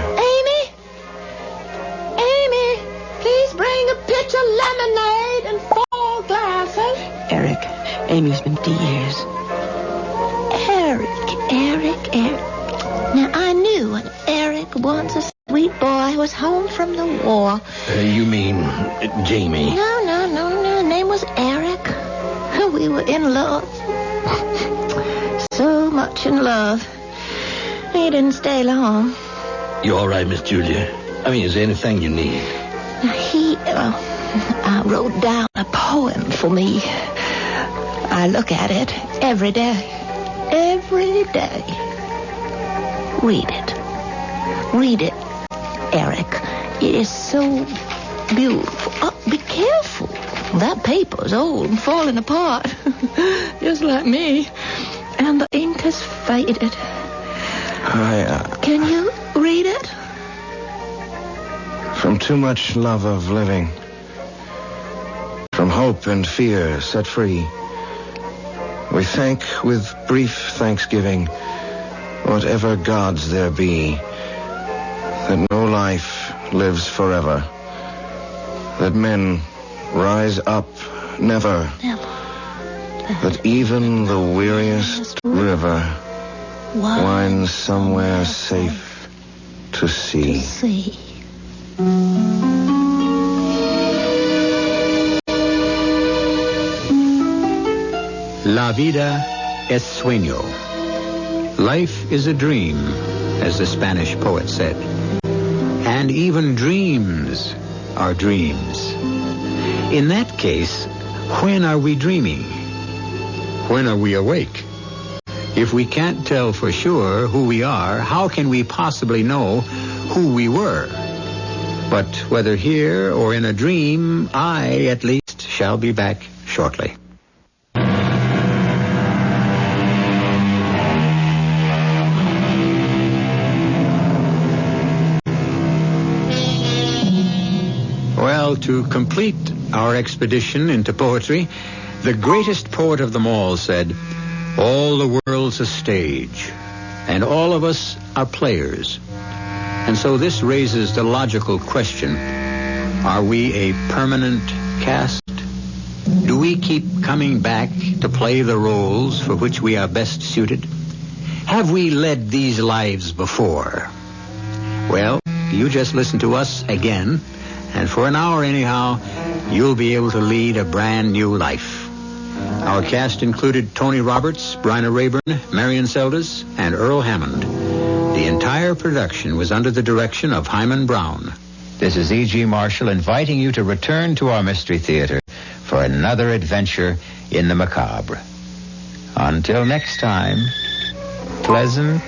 Amy, please bring a pitcher of lemonade and 4 glasses. Eric, Amy's been years. Eric. Now, I knew when Eric, once a sweet boy, was home from the war. You mean Jamie? No. His name was Eric. We were in love. So much in love. He didn't stay long. You all right, Miss Julia? I mean, is there anything you need? I wrote down a poem for me. I look at it every day. Every day. Read it, Eric. It is so beautiful. Oh, be careful. That paper's old and falling apart. Just like me. And the ink has faded. Can you read it? From too much love of living, from hope and fear set free, we thank with brief thanksgiving whatever gods there be, that no life, lives forever. That men rise up never. That even the weariest river winds somewhere safe to sea. La vida es sueño. Life is a dream, as the Spanish poet said. And even dreams are dreams. In that case, when are we dreaming? When are we awake? If we can't tell for sure who we are, how can we possibly know who we were? But whether here or in a dream, I, at least, shall be back shortly. Well, to complete our expedition into poetry, the greatest poet of them all said, "All the world's a stage, and all of us are players." And so this raises the logical question, are we a permanent cast? Do we keep coming back to play the roles for which we are best suited? Have we led these lives before? Well, you just listen to us again, and for an hour anyhow, you'll be able to lead a brand new life. Our cast included Tony Roberts, Bryna Rayburn, Marion Seldes, and Earl Hammond. The entire production was under the direction of Hyman Brown. This is E.G. Marshall inviting you to return to our Mystery Theater for another adventure in the macabre. Until next time, pleasant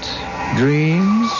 dreams.